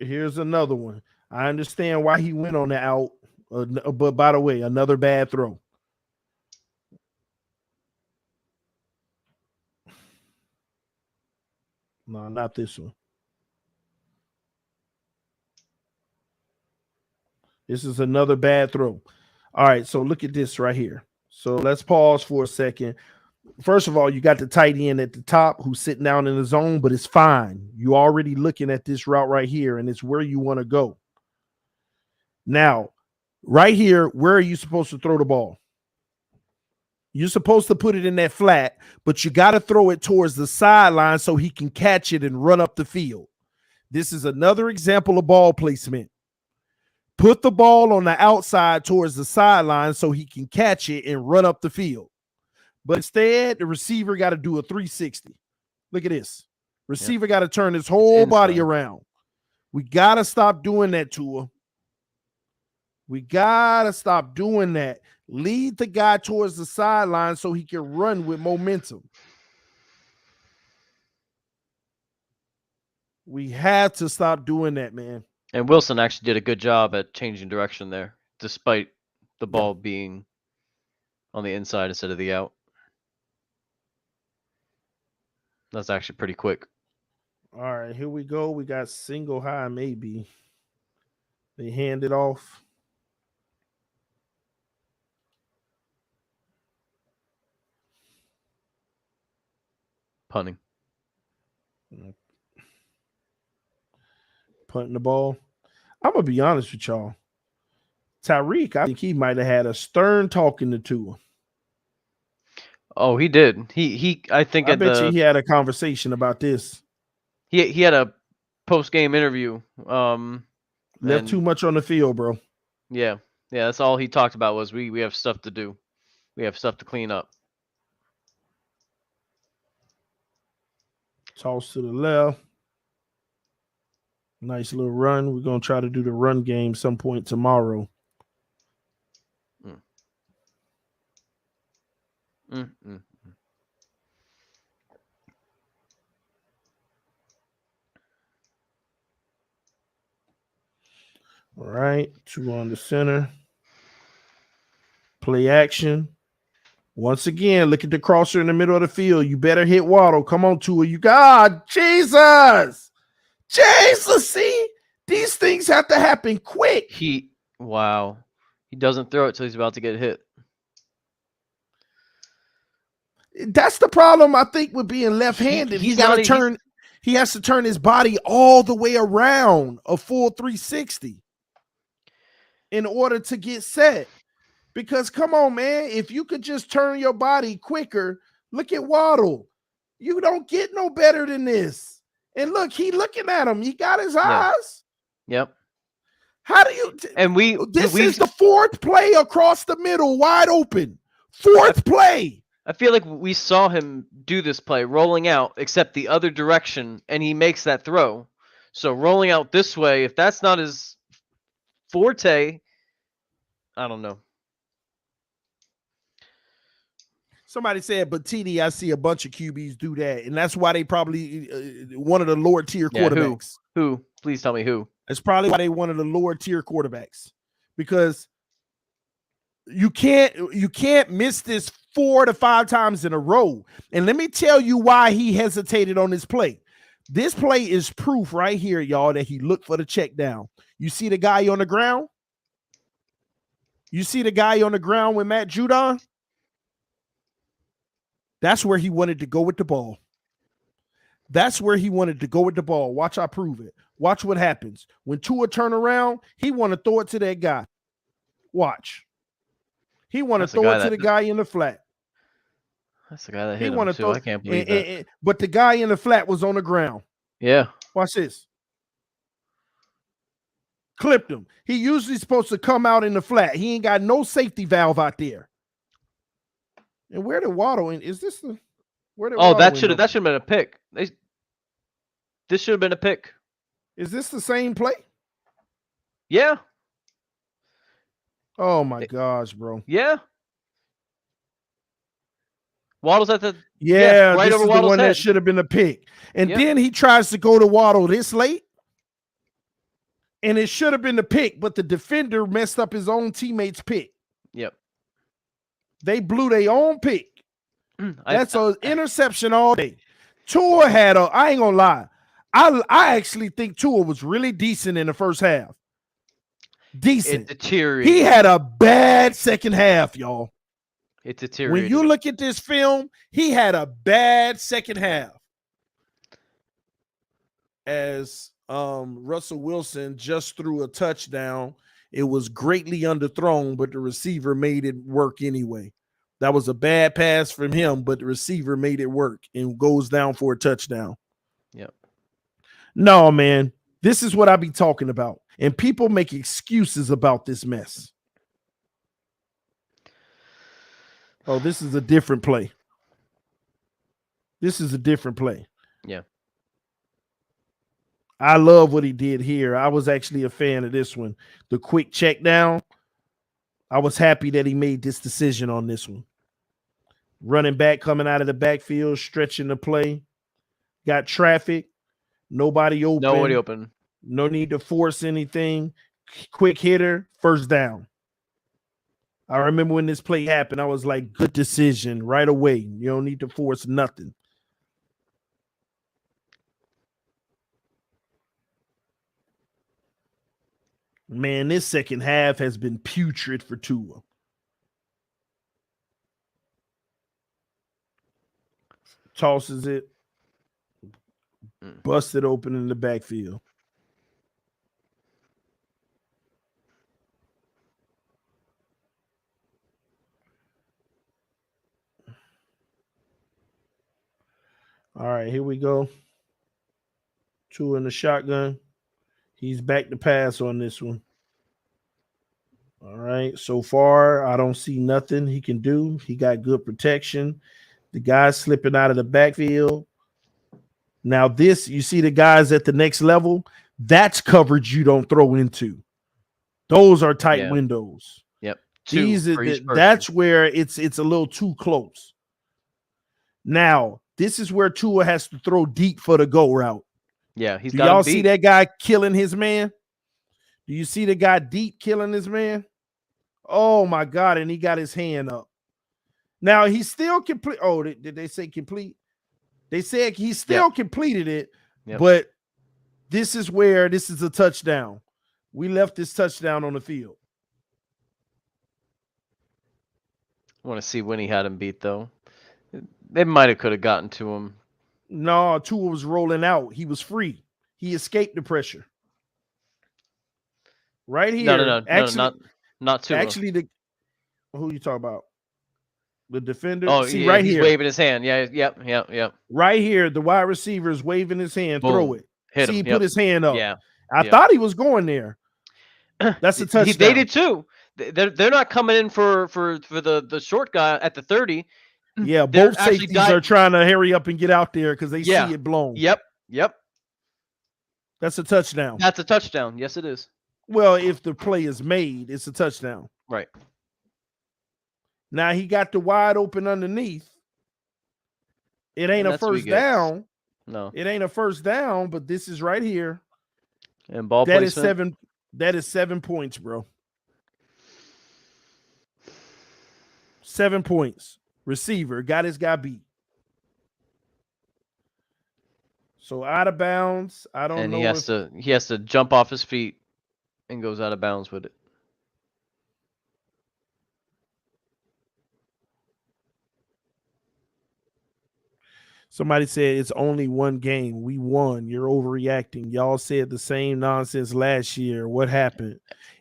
Here's another one. I understand why he went on the out, but by the way, another bad throw. No, not this one. This is another bad throw. All right, so look at this right here. So let's pause for a second. First of all, you got the tight end at the top who's sitting down in the zone, but it's fine. You're already looking at this route right here, and it's where you want to go. Now, right here, where are you supposed to throw the ball? You're supposed to put it in that flat, but you got to throw it towards the sideline so he can catch it and run up the field. This is another example of ball placement. Put the ball on the outside towards the sideline so he can catch it and run up the field. But instead, the receiver got to do a 360. Look at this. Receiver got to turn his whole body around. We got to stop doing that, Tua. We got to stop doing that. Lead the guy towards the sideline so he can run with momentum. We have to stop doing that, man. And Wilson actually did a good job at changing direction there, despite the ball being on the inside instead of the out. That's actually pretty quick. All right, here we go. We got single high, maybe. They hand it off. Punting. Punting the ball. I'm going to be honest with y'all. Tyreek, I think he might have had a stern talking to Tua. Oh, he did. I bet you he had a conversation about this. He had a post-game interview. Left too much on the field, bro. Yeah. Yeah, that's all he talked about was we have stuff to do. We have stuff to clean up. Toss to the left. Nice little run. We're going to try to do the run game some point tomorrow. All right, 2 on the center. Play action. Once again, look at the crosser in the middle of the field. You better hit Waddle. Come on, Tua. You God, Jesus. Jesus, see? These things have to happen quick. Wow. He doesn't throw it till he's about to get hit. That's the problem, I think, with being left-handed. He has to turn his body all the way around a full 360 in order to get set. Because come on, man, if you could just turn your body quicker, look at Waddle. You don't get no better than this. And look, he looking at him. He got his eyes. Yep. How do you? And This is the fourth play across the middle, wide open. Fourth play. I feel like we saw him do this play, rolling out, except the other direction, and he makes that throw. So rolling out this way, if that's not his forte, I don't know. Somebody said, but TD, I see a bunch of QBs do that, and that's why they probably one of the lower tier quarterbacks. Who? Please tell me who. That's probably why they one of the lower tier quarterbacks, because you can't miss this 4 to 5 times in a row. And let me tell you why he hesitated on this play. This play is proof right here, y'all, that he looked for the check down. You see the guy on the ground? You see the guy on the ground with Matt Judon? That's where he wanted to go with the ball. That's where he wanted to go with the ball. Watch I prove it. Watch what happens. When Tua turn around, he want to throw it to that guy. Watch. He want to throw it to the guy in the flat. That's the guy that hit him too. I can't believe that. But the guy in the flat was on the ground. Yeah. Watch this. Clipped him. He usually supposed to come out in the flat. He ain't got no safety valve out there. And where did Waddle in? Is this the where did that should have been a pick. This should have been a pick. Is this the same play? Yeah. Oh my gosh, bro. Yeah. Waddle's at the right this over is Waddle's the one head. That should have been a pick. And then he tries to go to Waddle this late. And it should have been the pick, but the defender messed up his own teammate's pick. Yep. They blew their own pick. That's an interception all day. Tua had I ain't gonna lie. I actually think Tua was really decent in the first half. Decent. It deteriorated. He had a bad second half, y'all. It deteriorated. When you look at this film, he had a bad second half. As Russell Wilson just threw a touchdown. It was greatly underthrown, but the receiver made it work anyway. That was a bad pass from him, but the receiver made it work and goes down for a touchdown. Yep. No, man, this is what I be talking about. And people make excuses about this mess. Oh, this is a different play. This is a different play. Yeah. I love what he did here. I was actually a fan of this one. The quick check down. I was happy that he made this decision on this one. Running back coming out of the backfield, stretching the play. Got traffic. Nobody open. Nobody open. No need to force anything. Quick hitter, first down. I remember when this play happened, I was like, good decision right away. You don't need to force nothing. Man, this second half has been putrid for Tua. Tosses it. Busted open in the backfield. All right, here we go. Tua in the shotgun. He's back to pass on this one. All right. So far, I don't see nothing he can do. He got good protection. The guy's slipping out of the backfield. Now this, you see the guys at the next level, that's coverage you don't throw into. Those are tight windows. Yep. That's where it's a little too close. Now, this is where Tua has to throw deep for the go route. Yeah, he's got. Y'all see that guy killing his man? Do you see the guy deep killing his man? Oh my God! And he got his hand up. Now he's still complete. Oh, did they say complete? They said he still completed it, but this is where this is a touchdown. We left this touchdown on the field. I want to see when he had him beat, though. They might have could have gotten to him. No, Tua was rolling out. He was free. He escaped the pressure. Right here. No. Actually, not Tua. Actually, who you talking about? The defender. Oh, see right he's here, waving his hand. Yeah, yep. Right here, the wide receiver is waving his hand. Boom. Throw it. Hit see, him. He put his hand up. Yeah. I thought he was going there. That's a touchdown. They did too. They're not coming in for the short guy at the 30. Yeah, They're both safeties are trying to hurry up and get out there because they see it blown. Yep. That's a touchdown. That's a touchdown. Yes, it is. Well, if the play is made, it's a touchdown. Right. Now he got the wide open underneath. It ain't a first down. No. It ain't a first down, but this is right here. And ball that placement. That is 7 points, bro. 7 points. Receiver got his guy beat. So out of bounds. I don't know. And he has to jump off his feet and goes out of bounds with it. Somebody said it's only one game. We won. You're overreacting. Y'all said the same nonsense last year. What happened?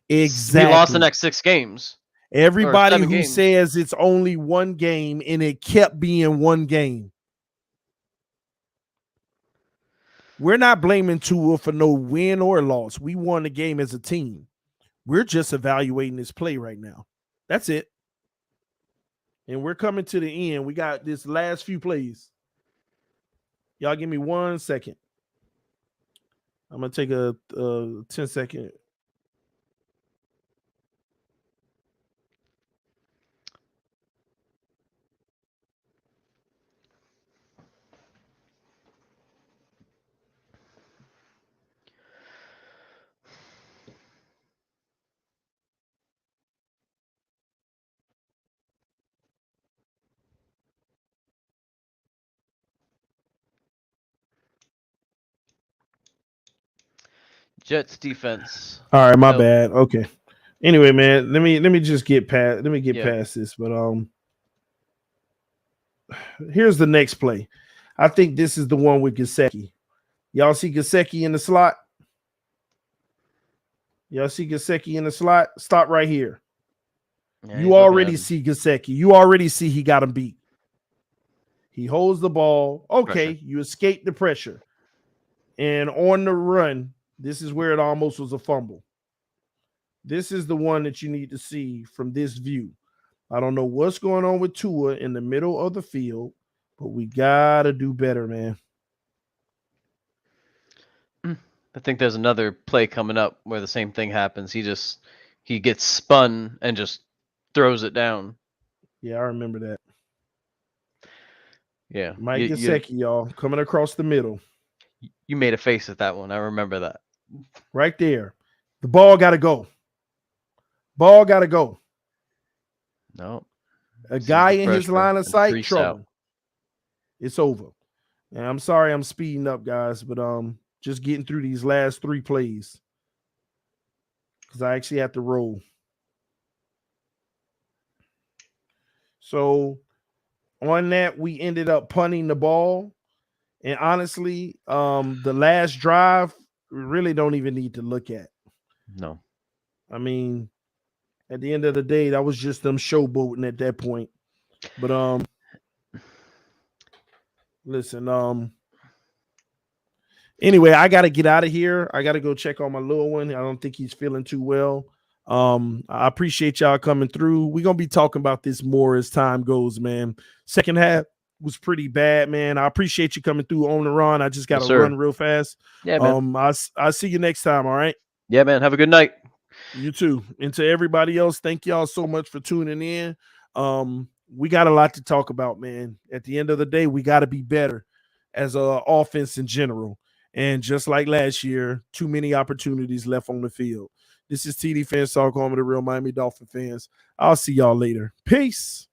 Exactly. We lost the next 6 games. Everybody who says it's only one game and it kept being one game. We're not blaming Tua for no win or loss. We won the game as a team. We're just evaluating this play right now. That's it. And we're coming to the end. We got this last few plays. Y'all give me 1 second. I'm going to take a 10-second. Jets defense. All right, my bad. Okay. Anyway, man, let me just get past past this, but here's the next play. I think this is the one with Gesicki. Y'all see Gesicki in the slot? Y'all see Gesicki in the slot? Stop right here. Yeah, you already see Gesicki. You already see he got him beat. He holds the ball. Okay, pressure. You escape the pressure. And on the run, this is where it almost was a fumble. This is the one that you need to see from this view. I don't know what's going on with Tua in the middle of the field, but we got to do better, man. I think there's another play coming up where the same thing happens. He gets spun and just throws it down. Yeah, I remember that. Yeah. Mike Gesicki, y'all, coming across the middle. You made a face at that one. I remember that. Right there. The ball got to go. Ball got to go. No. A guy in his line of sight, trouble. Out. It's over. And I'm sorry I'm speeding up, guys, but just getting through these last 3 plays because I actually have to roll. So on that, we ended up punting the ball. And honestly, the last drive, we really don't even need to look at. No. I mean, at the end of the day, that was just them showboating at that point. But listen, anyway, I got to get out of here. I got to go check on my little one. I don't think he's feeling too well. I appreciate y'all coming through. We're going to be talking about this more as time goes, man. Second half was pretty bad, man. I appreciate you coming through on the run. I just got to run real fast. Yeah, man. I'll see you next time, all right? Yeah, man. Have a good night. You too. And to everybody else, thank y'all so much for tuning in. We got a lot to talk about, man. At the end of the day, we got to be better as an offense in general. And just like last year, too many opportunities left on the field. This is TD FansTalk, home of the real Miami Dolphin fans. I'll see y'all later. Peace.